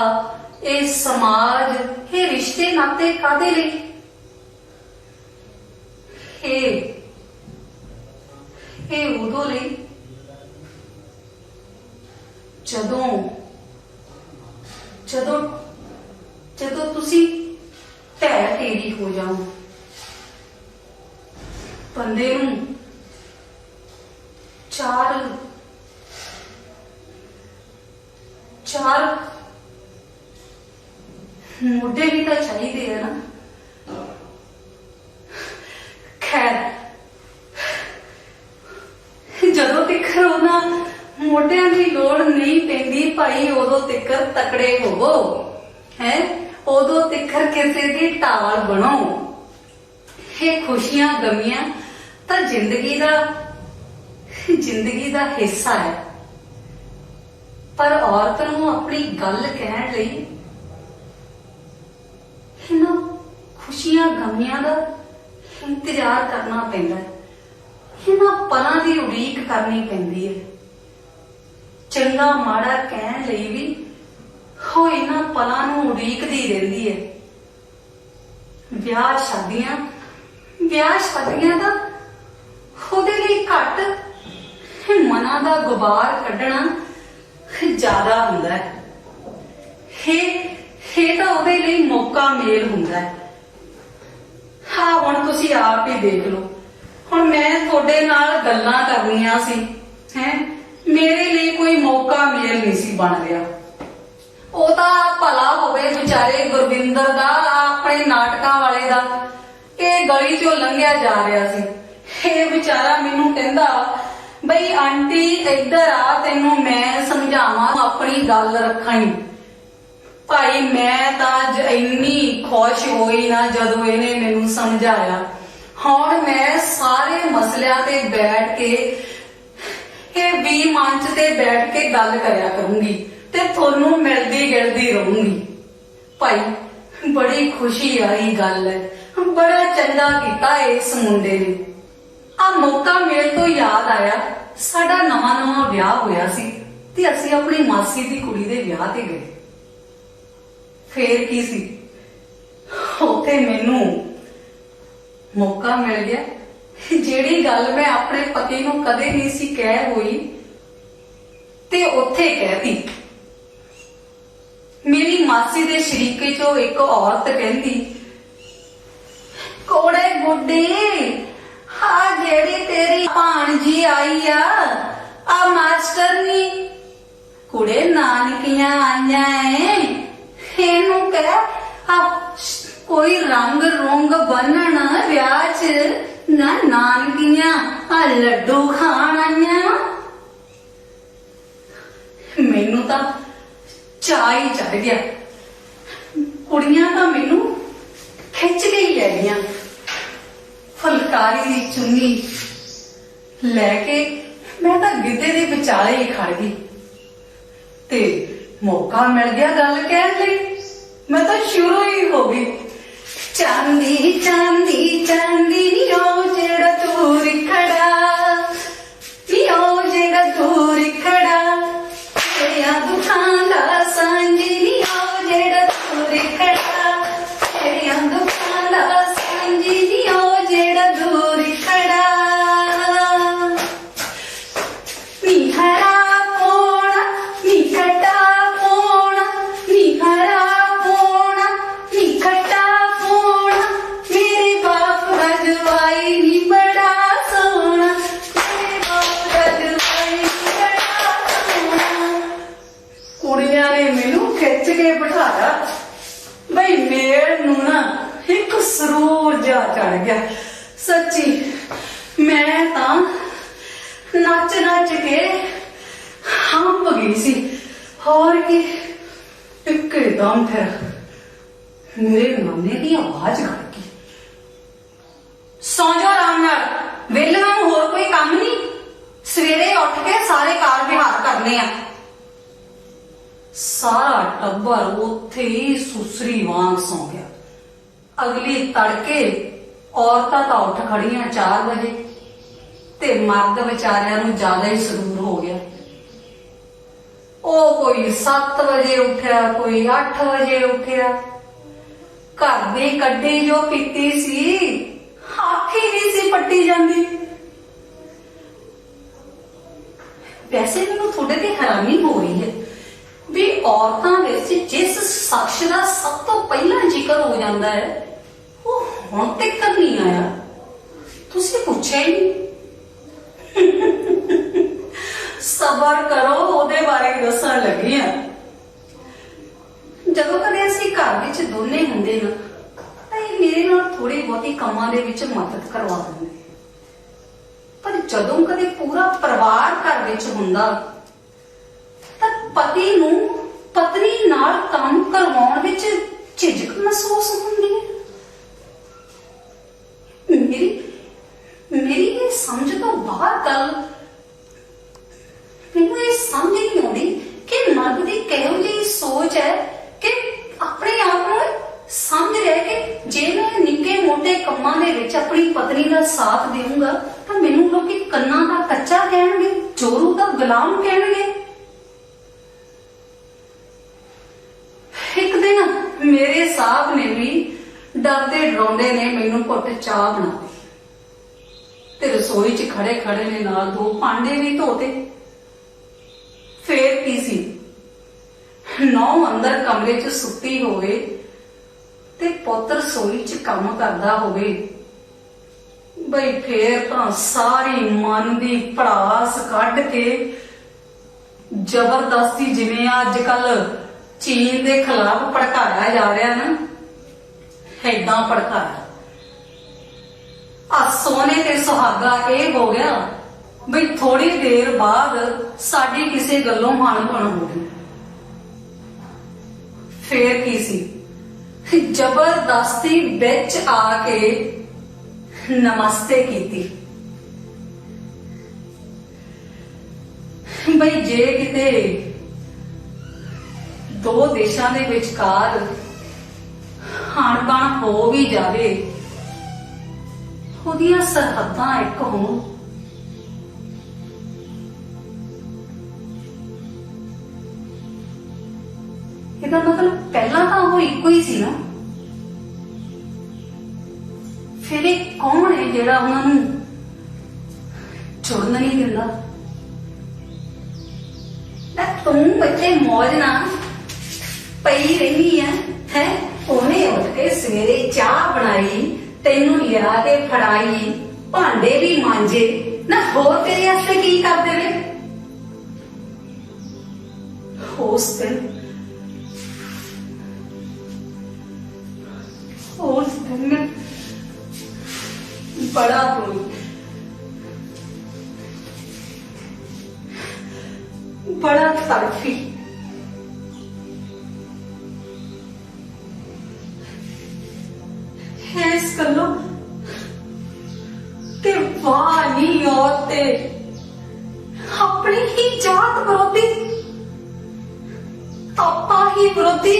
ਇਹ ਸਮਾਜ, ਇਹ ਰਿਸ਼ਤੇ ਨਾਤੇ ਕਾਹਦੇ ਲਈ? ਇਹ ਉਦੋਂ ਲਈ ਜਦੋਂ ਤੁਸੀਂ ਢਹਿ ਢੇਰੀ ਹੋ ਜਾਓ। ਬੰਦੇ ਨੂੰ ਚਾਰ ਮੋਢੇ ਵੀ ਤਾਂ ਚਾਹੀਦੇ ਆ ਨਾ। ਖੈਰ, ਜਦੋਂ ਤੱਕ ਉਹਨਾਂ ਮੋਢਿਆਂ ਦੀ ਲੋੜ ਨਹੀਂ ਪੈਂਦੀ ਭਾਈ, ਉਦੋਂ ਤੱਕ ਤਕੜੇ ਹੋਵੋ ਹੈ, ਉਦੋਂ ਤੱਕ ਕਿਸੇ ਦੀ ਢਾਲ ਬਣੋ। ਇਹ ਖੁਸ਼ੀਆਂ ਗਮੀਆਂ ਤਾਂ ਜ਼ਿੰਦਗੀ ਦਾ ਹਿੱਸਾ ਹੈ। ਪਰ ਔਰਤ ਨੂੰ ਆਪਣੀ ਗੱਲ ਕਹਿਣ ਲਈ ਇਹਨਾਂ ਖੁਸ਼ੀਆਂ ਗਮੀਆਂ ਦਾ ਇੰਤਜ਼ਾਰ ਕਰਨਾ ਪੈਂਦਾ ਹੈ, ਇਹਨਾਂ ਪਲਾਂ ਦੀ ਉਡੀਕ ਕਰਨੀ ਪੈਂਦੀ ਹੈ। ਚੰਗਾ ਮਾੜਾ ਕਹਿਣ ਲਈ ਵੀ ਉਹ ਇਹਨਾਂ ਪਲਾਂ ਨੂੰ ਉਡੀਕਦੀ ਰਹਿੰਦੀ ਹੈ। ਵਿਆਹ ਸ਼ਾਦੀਆਂ ਦਾ ਉਹਦੇ ਲਈ ਘੱਟ ਮਨਾਂ ਦਾ ਗੁਬਾਰ ਕੱਢਣਾ ਜ਼ਿਆਦਾ ਹੁੰਦਾ ਹੈ। ਇਹ ਤਾਂ ਉਹਦੇ ਲਈ ਮੌਕਾ ਮੇਲ ਹੁੰਦਾ ਹੈ। ਹਾਂ, ਹੁਣ ਤੁਸੀਂ ਆਪ ਹੀ ਦੇਖ ਲਓ। ਹੁਣ ਮੈਂ ਤੁਹਾਡੇ ਨਾਲ ਗੱਲਾਂ ਕਰਨੀਆਂ ਸੀ ਹੈ, ਮੇਰੇ ਲਈ ਕੋਈ ਮੌਕਾ ਮੇਲ ਨਹੀਂ ਸੀ ਬਣ ਰਿਹਾ। ਉਹ ਤਾਂ ਭਲਾ ਹੋਵੇ ਵਿਚਾਰੇ ਗੁਰਵਿੰਦਰ ਦਾ, ਆਪਣੇ ਨਾਟਕਾਂ ਵਾਲੇ ਦਾ, ਇਹ ਗਲੀ ਚੋਂ ਲੰਘਿਆ ਜਾ ਰਿਹਾ ਸੀ। ਇਹ ਵਿਚਾਰਾ ਮੈਨੂੰ ਕਹਿੰਦਾ ਬਈ ਆਂਟੀ ਇੱਧਰ ਆ, ਤੈਨੂੰ ਮੈਂ ਸਮਝਾਵਾਂ, ਆਪਣੀ ਗੱਲ ਰੱਖਣੀ। ਭਾਈ ਮੈਂ ਤਾਂ ਅੱਜ ਇੰਨੀ ਖੁਸ਼ ਹੋਈ ਨਾ ਜਦੋਂ ਇਹਨੇ ਮੈਨੂੰ ਸਮਝਾਇਆ। ਹੁਣ ਮੈਂ ਸਾਰੇ ਮਸਲਿਆਂ ਤੇ ਬੈਠ ਕੇ ਇਹ ਵੀ ਮੰਚ ਤੇ ਬੈਠ ਕੇ ਗੱਲ ਕਰਿਆ ਕਰੂੰਗੀ ਤੇ ਤੁਹਾਨੂੰ ਮਿਲਦੀ ਗਿਲਦੀ ਰਹੂੰਗੀ। ਭਾਈ ਬੜੀ ਖੁਸ਼ੀ ਆਈ ਗੱਲ ਹੈ, ਬੜਾ ਚੰਗਾ ਕੀਤਾ ਇਸ ਮੁੰਡੇ ਨੇ। ਆ ਮੌਕਾ ਮਿਲ ਤੋਂ ਯਾਦ ਆਇਆ, ਸਾਡਾ ਨਵਾਂ ਵਿਆਹ ਹੋਇਆ ਸੀ ਤੇ ਅਸੀਂ ਆਪਣੀ ਮਾਸੀ ਦੀ ਕੁੜੀ ਦੇ ਵਿਆਹ ਤੇ ਗਏ। ਫੇਰ ਕੀ ਸੀ, ਉੱਥੇ ਮੈਨੂੰ ਮੌਕਾ ਮਿਲ ਗਿਆ ਜਿਹੜੀ ਗੱਲ ਮੈਂ ਆਪਣੇ ਪਤੀ ਨੂੰ ਕਦੇ ਨਹੀਂ ਸੀ ਕਹਿ ਹੋਈ ਤੇ ਉੱਥੇ ਕਹਿਤੀ। ਮੇਰੀ ਮਾਸੀ ਦੇ ਸ਼ਰੀਕੇ ਚੋਂ ਇੱਕ ਔਰਤ ਕਹਿੰਦੀ, ਕੋੜੇ ਗੁੱਡੀ, ਹਾਂ ਜਿਹੜੀ ਤੇਰੀ ਭਾਣਜੀ ਆਈ ਆ ਮਾਸਟਰਨੀ ਕੁੜੇ ਨਾਨਕੀਆਂ ਆਈਆਂ ਏ, ਇਹਨੂੰ ਕਹਿ ਆ ਕੋਈ ਰੰਗ ਰੁੰਗ ਬੰਨਣ ਵਿਆਹ ਚ ਨਾ, ਨਾਨਕੀਆਂ ਆ ਲੱਡੂ ਖਾਣ ਆਈਆਂ। ਮੈਨੂੰ ਤਾਂ ਚਾਅ ਹੀ ਚੜ ਗਿਆ। ਕੁੜੀਆਂ ਤਾਂ ਮੈਨੂੰ ਖਿੱਚ ਕੇ ਹੀ ਲੈ ਗਈਆਂ। ਫੁਲਕਾਰੀ ਦੀ ਚੁੰਨੀ ਲੈ ਕੇ ਮੈਂ ਤਾਂ ਗਿੱਧੇ ਦੇ ਵਿਚਾਲੇ ਹੀ ਖੜ ਗਈ ਤੇ ਮੌਕਾ ਮਿਲ ਗਿਆ ਗੱਲ ਕਹਿਣ ਲਈ। ਮੈਂ ਤਾਂ ਸ਼ੁਰੂ ਹੀ ਹੋ ਗਈ, ਚਾਂਦੀ ਚਾਂਦੀ ਚਾਂਦੀ ਨੀ ਉਹ ਜਿਹੜਾ ਤੂੰ ਰਿਖੜਾ, ਨੀ ਉਹ ਜਿਹੜਾ ਤੂੰ ਰਿਖੜਾ, ਤੇਰੀਆਂ ਦੁਖਾਂ ਦਾ ਸਾਂਝੀ ਨੀ ਉਹ ਜਿਹੜਾ ਤੂੰ ਰਿਖੜਾ, ਤੇਰੀਆਂ ਦੁਖਾਂ ਦਾ ਸਾਂਝੀ ਨੀ ਉਹ ਜਿਹੜਾ ਤੂੰ ਰਿਖੜਾ। ਨੀ ਹਰਾ ਪੋਣਾ ਨੀ ਖੱਟਾ ਪੋਣਾ, ਨੀ ਹਰਾ ਪੋਣਾ ਨੀ ਖੱਟਾ ਪੋਣਾ, ਮੇਰੇ ਬਾਪ ਦਾ ਜਵਾਈ ਨੀ ਬੜਾ ਸੋਹਣਾ, ਮੇਰੇ ਬਾਪ ਦਾ ਜਵਾਈ ਨੀ ਬੜਾ ਸੋਹਣਾ। ਕੁੜੀਆਂ ਨੇ ਮੈਨੂੰ ਖਿੱਚ ਕੇ ਬਿਠਾਇਆ। ਬਈ ਮੇਲ ਨੂੰ ਨਾ ਇੱਕ ਸਰੂਰ ਜਾ ਚੜ ਗਿਆ। ਸੱਚੀ ਮੈਂ ਤਾਂ ਨੱਚ ਨੱਚ ਕੇ ਹੰਪ ਗਈ ਸੀ। ਹੋਰ ਕੀ, ਇੱਕਦਮ ਫਿਰ ਮੇਰੇ ਨਾਨੇ ਦੀ ਆਵਾਜ਼ ਖੜ ਗਈ, ਸੌਂ ਜਾ ਆਰਾਮ ਨਾਲ, ਵੇਲਿਆਂ ਨੂੰ ਹੋਰ ਕੋਈ ਕੰਮ ਨਹੀਂ, ਸਵੇਰੇ ਉੱਠ ਕੇ ਸਾਰੇ ਕਾਰ ਵਿਹਾਰ ਕਰਨੇ ਆ। ਸਾਰਾ ਟੱਬਰ ਉੱਥੇ ਹੀ ਸੁਸਰੀ ਵਾਂਗ ਸੌਂ ਗਿਆ। ਅਗਲੀ ਤੜਕੇ ਔਰਤਾਂ ਤਾਂ ਉੱਠ ਖੜੀਆਂ 4 ਵਜੇ ਤੇ ਮਰਦ ਵਿਚਾਰਿਆਂ ਨੂੰ ਜ਼ਿਆਦਾ ਹੀ ਸਰੂਰ ਹੋ ਗਿਆ। ਉਹ ਕੋਈ 7 ਵਜੇ ਉੱਠਿਆ, ਕੋਈ 8 ਵਜੇ ਉੱਠਿਆ। ਘਰ ਦੀ ਕੱਢੀ ਜੋ ਪੀਤੀ ਸੀ ਅੱਖ ਹੀ ਨਹੀਂ ਸੀ ਪੱਟੀ ਜਾਂਦੀ। ਵੈਸੇ ਮੈਨੂੰ ਤੁਹਾਡੇ ਤੇ ਹੈਰਾਨੀ ਹੋ ਰਹੀ ਹੈ ਵੀ ਔਰਤਾਂ ਵਿੱਚ ਜਿਸ ਸ਼ਖਸ ਦਾ ਸਭ ਤੋਂ ਪਹਿਲਾਂ ਜ਼ਿਕਰ ਹੋ ਜਾਂਦਾ ਹੈ ਉਹ ਹੁਣ ਤੱਕ ਨਹੀਂ ਆਇਆ। ਤੁਸੀਂ ਪੁੱਛਿਆ ਹੀ ਨਹੀਂ। ਸਬਰ ਕਰੋ, ਉਹਦੇ ਬਾਰੇ ਦੱਸਣ ਲੱਗੀ ਆ। ਜਦੋਂ ਕਦੇ ਅਸੀਂ ਘਰ ਵਿੱਚ ਦੋਨੇ ਹੁੰਦੇ ਨਾ ਤਾਂ ਇਹ ਮੇਰੇ ਨਾਲ ਥੋੜੀ ਬਹੁਤੀ ਕੰਮਾਂ ਦੇ ਵਿੱਚ ਮਦਦ ਕਰਵਾ ਦਿੰਦੇ, ਪਰ ਜਦੋਂ ਕਦੇ ਪੂਰਾ ਪਰਿਵਾਰ ਘਰ ਵਿੱਚ ਹੁੰਦਾ ਤਾਂ ਪਤੀ ਨੂੰ ਪਤਨੀ ਨਾਲ ਕੰਮ ਕਰਵਾਉਣ ਵਿੱਚ ਝਿਜਕ ਮਹਿਸੂਸ ਹੁੰਦੀ ਹੈ। ਮੇਰੀ ਇਹ ਸਮਝ ਤੋਂ ਬਾਹਰ ਗੱਲ, ਮੈਨੂੰ ਇਹ ਸਮਝ ਨਹੀਂ ਆਉਂਦੀ ਕਿ ਮਰਦ ਦੀ ਕਿਹੋ ਜਿਹੀ ਸੋਚ ਹੈ ਕਿ ਆਪਣੇ ਆਪ ਨੂੰ ਸਮਝ ਰਿਹਾ ਕਿ ਜੇ ਮੈਂ ਨਿੱਕੇ ਮੋਟੇ ਕੰਮਾਂ ਦੇ ਵਿੱਚ ਆਪਣੀ ਪਤਨੀ ਦਾ ਸਾਥ ਦੇਵਾਂਗਾ ਤਾਂ ਮੈਨੂੰ ਲੋਕੀ ਕੰਨਾਂ ਦਾ ਕੱਚਾ ਕਹਿਣਗੇ, ਚੋਰੂ ਦਾ ਗੁਲਾਮ ਕਹਿਣਗੇ। ਇੱਕ ਦਿਨ ਮੇਰੇ ਸਾਹਬ ਨੇ ਵੀ ਡਰਦੇ ਡਰਾਉਂਦੇ ਨੇ ਮੈਨੂੰ ਘੁੱਟ ਚਾਹ ਬਣਾ ਦਿੱਤੀ ਤੇ ਰਸੋਈ 'ਚ ਖੜੇ ਖੜੇ ਨੇ ਨਾਲ 2 ਭਾਂਡੇ ਵੀ ਧੋਤੇ। ਫੇਰ ਕੀ ਸੀ, ਨੌ ਅੰਦਰ ਕਮਰੇ 'ਚ ਸੁੱਤੀ ਹੋਵੇ ਤੇ ਪੁੱਤ ਰਸੋਈ 'ਚ ਕੰਮ ਕਰਦਾ ਹੋਵੇ, ਬਈ ਫੇਰ ਤਾਂ ਸਾਰੀ ਮਨ ਦੀ ਭੜਾਸ ਕੱਢ ਕੇ ਜ਼ਬਰਦਸਤੀ, ਜਿਵੇਂ ਅੱਜ ਕੱਲ ਚੀਨ ਦੇ ਖਿਲਾਫ ਭੜਕਾਇਆ ਜਾ ਰਿਹਾ ਨਾ, ਏਦਾਂ ਭੜਕਾਇਆ। ਆ ਸੋਨੇ ਤੇ ਸੁਹਾਗਾ ਇਹ ਹੋ ਗਿਆ ਬਈ ਥੋੜੀ ਦੇਰ ਬਾਅਦ ਸਾਡੀ ਕਿਸੇ ਗੱਲੋਂ ਅਣਬਣ ਹੋ ਗਈ। ਫੇਰ ਕੀ ਸੀ, ਜ਼ਬਰਦਸਤੀ ਵਿੱਚ ਆ ਕੇ ਨਮਸਤੇ ਕੀਤੀ। ਬਈ ਜੇ ਕਿਤੇ ਦੋ ਦੇਸ਼ਾਂ ਦੇ ਵਿਚਕਾਰ ਅਣਬਣ ਹੋ ਵੀ ਜਾਵੇ, ਉਹਦੀਆਂ ਸਰਹੱਦਾਂ ਇੱਕ ਹੋਣ। ਇਹਦਾ ਮਤਲਬ ਪਹਿਲਾਂ ਤਾਂ ਉਹ ਇੱਕੋ ਹੀ ਸੀ ਨਾ, ਫਿਰ ਇਹ ਕੌਣ ਹੈ ਜਿਹੜਾ ਉਹਨਾਂ ਨੂੰ ਜੁੜਨ ਨਹੀਂ ਦਿੰਦਾ? ਨਾ ਤੂੰ ਇੱਥੇ ਮੌਜ ਨਾਲ ਪਈ ਰਹੀ ਹੈ। ਉਹਨੇ ਉੱਠ ਕੇ ਸਵੇਰੇ ਚਾਹ ਬਣਾਈ, ਤੈਨੂੰ ਲਿਆ ਕੇ ਫੜਾਈ, ਭਾਂਡੇ ਵੀ ਮਾਂਜੇ, ਨਾ ਹੋਰ ਤੇਰੇ ਵਾਸਤੇ ਕੀ ਕਰਦੇ ਨੇ? ਉਸ ਦਿਨ ਬੜਾ ਰੋਈ, ਬੜਾ ਤੜਫੀ। ਇਸ ਗੱਲੋਂ ਤੇ ਵਾਹ ਨਹੀਂ ਔਰਤੇ ਆਪਣੀ ਹੀ ਜਾਤ ਵਿਰੋਧੀ, ਆਪਾ ਹੀ ਵਿਰੋਧੀ,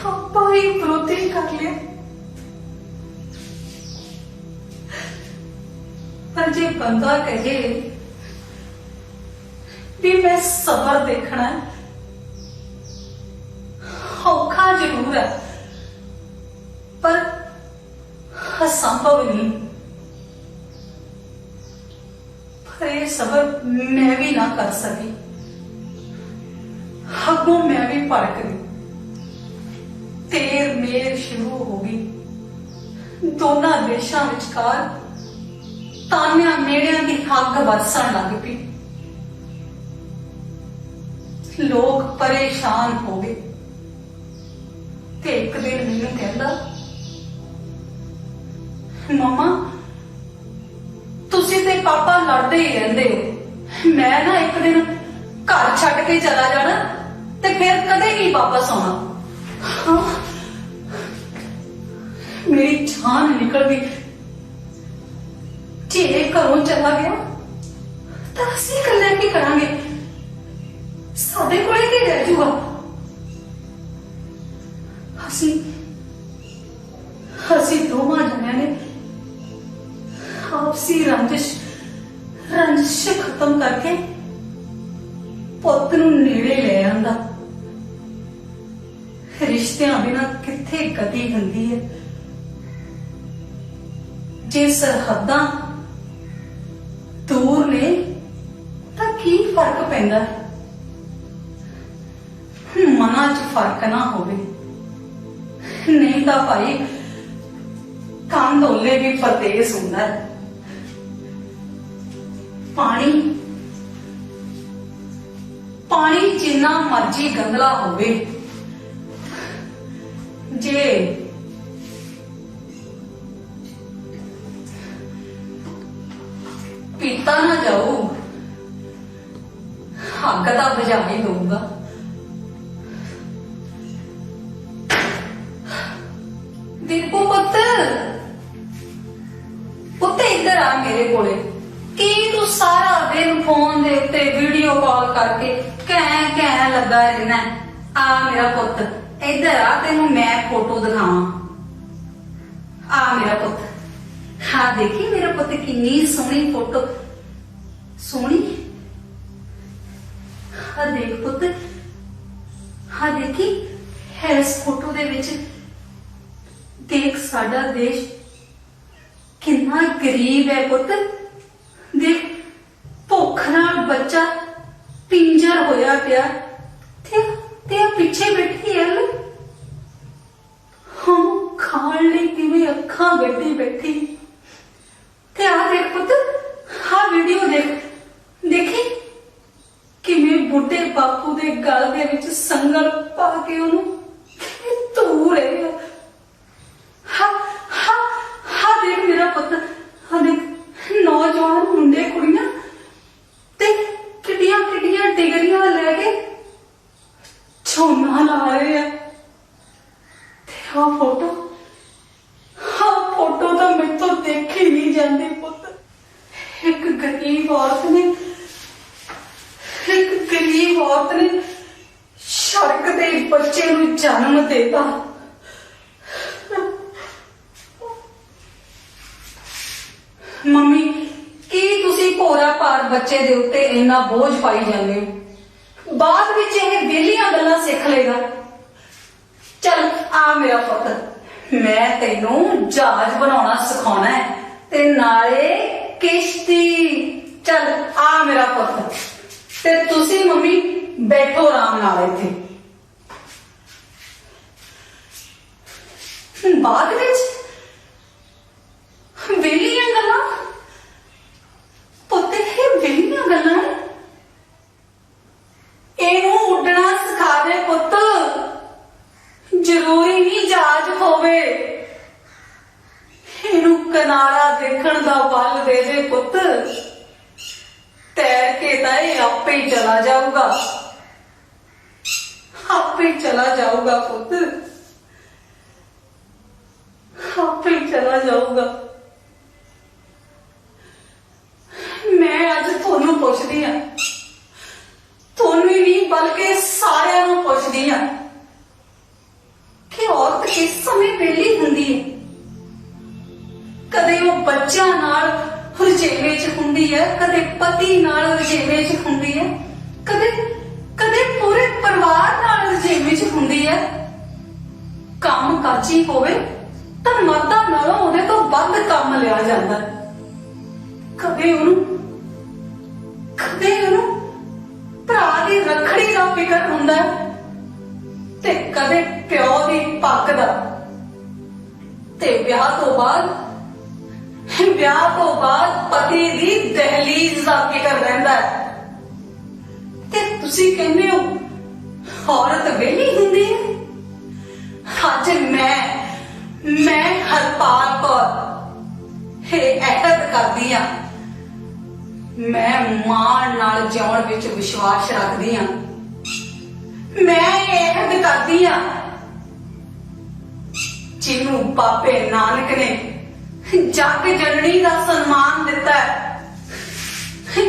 ਆਪਾ ਹੀ ਵਿਰੋਧੀ ਕਰ ਲਿਆ। ਪਰ ਜੇ ਬੰਦਾ ਕਹੇ ਵੀ ਮੈਂ ਸਬਰ ਦੇਖਣਾ, ਔਖਾ ਜ਼ਰੂਰ ਹੈ ਪਰ ਅਸੰਭਵ ਨਹੀਂ। ਪਰ ਇਹ ਸਬਰ ਮੈਂ ਵੀ ਨਾ ਕਰ ਸਕੀ, ਅੱਗੋਂ ਮੈਂ ਵੀ ਭੜਕ ਗਈ। ਤੇਰ ਮੇਰ ਸ਼ੁਰੂ ਹੋ ਗਈ। ਦੋਨਾਂ ਦੇਸ਼ਾਂ ਵਿਚਕਾਰ ਤਾਨਿਆਂ ਮੇੜਿਆਂ ਦੀ ਅੱਗ ਵਰਸਣ ਲੱਗ ਪਈ। ਲੋਕ ਪਰੇਸ਼ਾਨ ਹੋ ਗਏ ਤੇ ਇੱਕ ਦਿਨ ਮੈਨੂੰ ਕਹਿੰਦਾ, ਮਮਾ ਤੁਸੀਂ ਤੇ ਪਾਪਾ ਲੜਦੇ ਹੀ ਰਹਿੰਦੇ ਹੋ, ਮੈਂ ਨਾ ਇੱਕ ਦਿਨ ਘਰ ਛੱਡ ਕੇ ਚਲਾ ਜਾਣਾ ਤੇ ਫਿਰ ਕਦੇ ਨਹੀਂ ਵਾਪਸ ਆਉਣਾ। ਮੇਰੀ ਜਾਨ ਨਿਕਲ ਗਈ। ਜੇ ਇਹ ਘਰੋਂ ਚਲਾ ਗਿਆ ਤਾਂ ਅਸੀਂ ਇਕੱਲੇ ਕੀ ਕਰਾਂਗੇ? ਸਾਡੇ ਕੋਲੇ ਕੀ ਰਹਿ ਜੂਗਾ? ਅਸੀਂ ਦੋਵਾਂ ਜਣਿਆਂ ਨੇ ਆਪਸੀ ਰੰਜਿਸ਼ ਖਤਮ ਕਰਕੇ ਪੁੱਤ ਨੂੰ ਨੇੜੇ ਲੈ ਆਂਦਾ। ਰਿਸ਼ਤਿਆਂ ਬਿਨਾਂ ਕਿੱਥੇ ਗਤੀ ਹੁੰਦੀ ਹੈ? ਜੇ ਸਰਹੱਦਾਂ ਦੂਰ ਨੇ ਤਾਂ ਕੀ ਫਰਕ ਪੈਂਦਾ? ਮਨਾਂ 'ਚ ਫਰਕ ਨਾ ਹੋਵੇ, ਨਹੀਂ ਤਾਂ ਭਾਈ ਕੰਨ ਦੋਲੇ ਵੀ ਪਰਦੇਸ ਹੁੰਦਾ ਹੈ। ਪਾਣੀ ਜਿੰਨਾ ਮਰਜੀ ਗੰਦਲਾ ਹੋਵੇ, ਜੇ ਪੀਤਾ ਨਾ ਜਾਊ, ਅੱਗ ਤਾਂ ਬੁਝਾ ਹੀ ਦਊਗਾ। ਦੀਪੂ ਪੁੱਤ ਇੱਧਰ ਆ ਮੇਰੇ ਕੋਲੇ। ਕੀ ਤੂੰ ਸਾਰਾ ਦਿਨ ਫੋਨ ਦੇ ਉੱਤੇ ਵੀਡੀਓ ਕਾਲ ਕਰਕੇ ਕਹਿ ਲੱਗਾ ਰਹਿਣਾ? ਆ ਮੇਰਾ ਪੁੱਤ ਇੱਧਰ ਆ, ਤੈਨੂੰ ਮੈਂ ਫੋਟੋ ਦਿਖਾਵਾਂ। ਆ ਮੇਰਾ ਪੁੱਤ, ਹਾਂ ਦੇਖੀ ਮੇਰਾ ਪੁੱਤ ਕਿੰਨੀ ਸੋਹਣੀ ਫੋਟੋ। ਸੋਹਣੀ? ਹਾਂ ਦੇਖ ਪੁੱਤ, ਹਾਂ ਦੇਖੀ ਇਸ ਫੋਟੋ ਦੇ ਵਿੱਚ ਦੇਖ ਸਾਡਾ ਦੇਸ਼ ਕਿੰਨਾ ਗਰੀਬ ਹੈ ਪੁੱਤ। ਦੇਖ ਭੁੱਖ ਨਾਲ ਬੱਚਾ ਪਿੰਜਰ ਹੋਇਆ ਪਿਆ ਤੇ ਆ ਪਿੱਛੇ ਬੈਠੀ ਹੈ ਹਮ ਖਾਣ ਲਈ ਕਿਵੇਂ ਅੱਖਾਂ ਗੱਡੀ ਬੈਠੀ। ਤੇ ਆ ਦੇਖ ਪੁੱਤ, ਹਾਂ ਵੀਡੀਓ ਦੇਖੀ ਕਿਵੇਂ ਬੁੱਢੇ ਬਾਪੂ ਦੇ ਗਲ ਦੇ ਵਿੱਚ ਸੰਗਲ ਪਾ ਕੇ ਉਹਨੂੰ ਧੂ ਰਹੇ। ਹਾਂ ਜਾਂਦੀ ਪੁੱਤ। ਇੱਕ ਗਰੀਬ ਔਰਤ ਨੇ ਸੜਕ ਤੇ ਬੱਚੇ ਨੂੰ ਜਨਮ ਦੇਤਾ। ਮੰਮੀ, ਕੀ ਤੁਸੀਂ ਭੋਰਾ ਭਾਰ ਬੱਚੇ ਦੇ ਉੱਤੇ ਇੰਨਾ ਬੋਝ ਪਾਈ ਜਾਂਦੇ ਹੋ? ਬਾਅਦ ਵਿੱਚ ਇਹ ਵਿਹਲੀਆਂ ਗੱਲਾਂ ਸਿੱਖ ਲਏਗਾ। ਚੱਲ ਆ ਮੇਰਾ ਪੁੱਤ, ਮੈਂ ਤੈਨੂੰ ਜਹਾਜ਼ ਬਣਾਉਣਾ ਸਿਖਾਉਣਾ ਹੈ ਤੇ ਨਾਲੇ ਕਿਸ਼ਤੀ। ਚੱਲ ਆ ਮੇਰਾ ਪੁੱਤ, ਤੇ ਤੁਸੀਂ ਮੰਮੀ ਬੈਠੋ ਆਰਾਮ ਨਾਲ ਇੱਥੇ। ਬਾਅਦ ਵਿੱਚ ਵਿਹਲੀਆਂ ਗੱਲਾਂ? ਪੁੱਤ, ਇਹ ਵਿਹਲੀਆਂ ਗੱਲਾਂ ਨੇ। ਇਹਨੂੰ ਉੱਡਣਾ ਸਿਖਾ ਦੇ ਪੁੱਤ। ਜ਼ਰੂਰੀ ਨਹੀਂ ਜਹਾਜ਼ ਹੋਵੇ, ਇਹਨੂੰ ਕਿਨਾਰਾ ਦੇਖਣ ਦਾ ਬਲ ਦੇ ਦੇ ਪੁੱਤ। ਤੈਰ ਕੇ ਤਾਂ ਇਹ ਆਪੇ ਹੀ ਚਲਾ ਜਾਊਗਾ, ਆਪੇ ਹੀ ਚਲਾ ਜਾਊਗਾ ਪੁੱਤ, ਆਪੇ ਹੀ ਚਲਾ ਜਾਊਗਾ। ਮੈਂ ਅੱਜ ਤੁਹਾਨੂੰ ਪੁੱਛਦੀ ਆ, ਤੁਹਾਨੂੰ ਹੀ ਨਹੀਂ ਬਲਕਿ ਸਾਰਿਆਂ ਨੂੰ ਪੁੱਛਦੀ ਆ ਕਿ ਔਰਤ ਕਿਸ ਸਮੇਂ ਵਿਹਲੀ ਹੁੰਦੀ ਹੈ? ਕਦੇ ਉਹ ਬੱਚਿਆਂ ਨਾਲ ਰੁਝੇਵੇਂ 'ਚ ਹੁੰਦੀ ਹੈ, ਕਦੇ ਪਤੀ ਨਾਲ ਰੁਝੇਵੇਂ 'ਚ ਹੁੰਦੀ ਹੈ, ਕਦੇ ਪੂਰੇ ਪਰਿਵਾਰ ਨਾਲ ਰੁਝੇਵੇਂ 'ਚ ਹੁੰਦੀ ਹੈ। ਕੰਮ ਕਾਜੀ ਹੋਵੇ ਤਾਂ ਮਰਦਾਂ ਨਾਲੋਂ ਉਹਦੇ ਤੋਂ ਵੱਧ ਕੰਮ ਲਿਆ ਜਾਂਦਾ। ਕਦੇ ਉਹਨੂੰ ਭਰਾ ਦੀ ਰੱਖੜੀ ਦਾ ਫਿਕਰ ਹੁੰਦਾ ਤੇ ਕਦੇ ਪਿਓ ਦੀ ਪੱਗ ਦਾ। ਤੇ ਵਿਆਹ ਤੋਂ ਬਾਅਦ ਪਤੀ ਦੀ ਦਹਲੀਜ਼ ਦਾ ਫਿਕਰ ਰਹਿੰਦਾ ਹੈ। ਤੇ ਤੁਸੀਂ ਕਹਿੰਦੇ ਹੋ ਔਰਤ ਵਿਹਲੀ ਹੁੰਦੀ ਹੈ? ਅੱਜ ਮੈਂ ਹਰਪਾਲ ਕੌਰ ਇਹ ਅਹਿਦ ਕਰਦੀ ਹਾਂ, ਮੈਂ ਮਾਣ ਨਾਲ ਜਿਉਣ ਵਿੱਚ ਵਿਸ਼ਵਾਸ ਰੱਖਦੀ ਹਾਂ। ਮੈਂ ਇਹ ਅਹਿਦ ਕਰਦੀ ਹਾਂ, ਜਿਹਨੂੰ ਬਾਬੇ ਨਾਨਕ ਨੇ ਜਗ ਜਨਨੀ ਦਾ ਸਨਮਾਨ ਦਿੱਤਾ ਹੈ,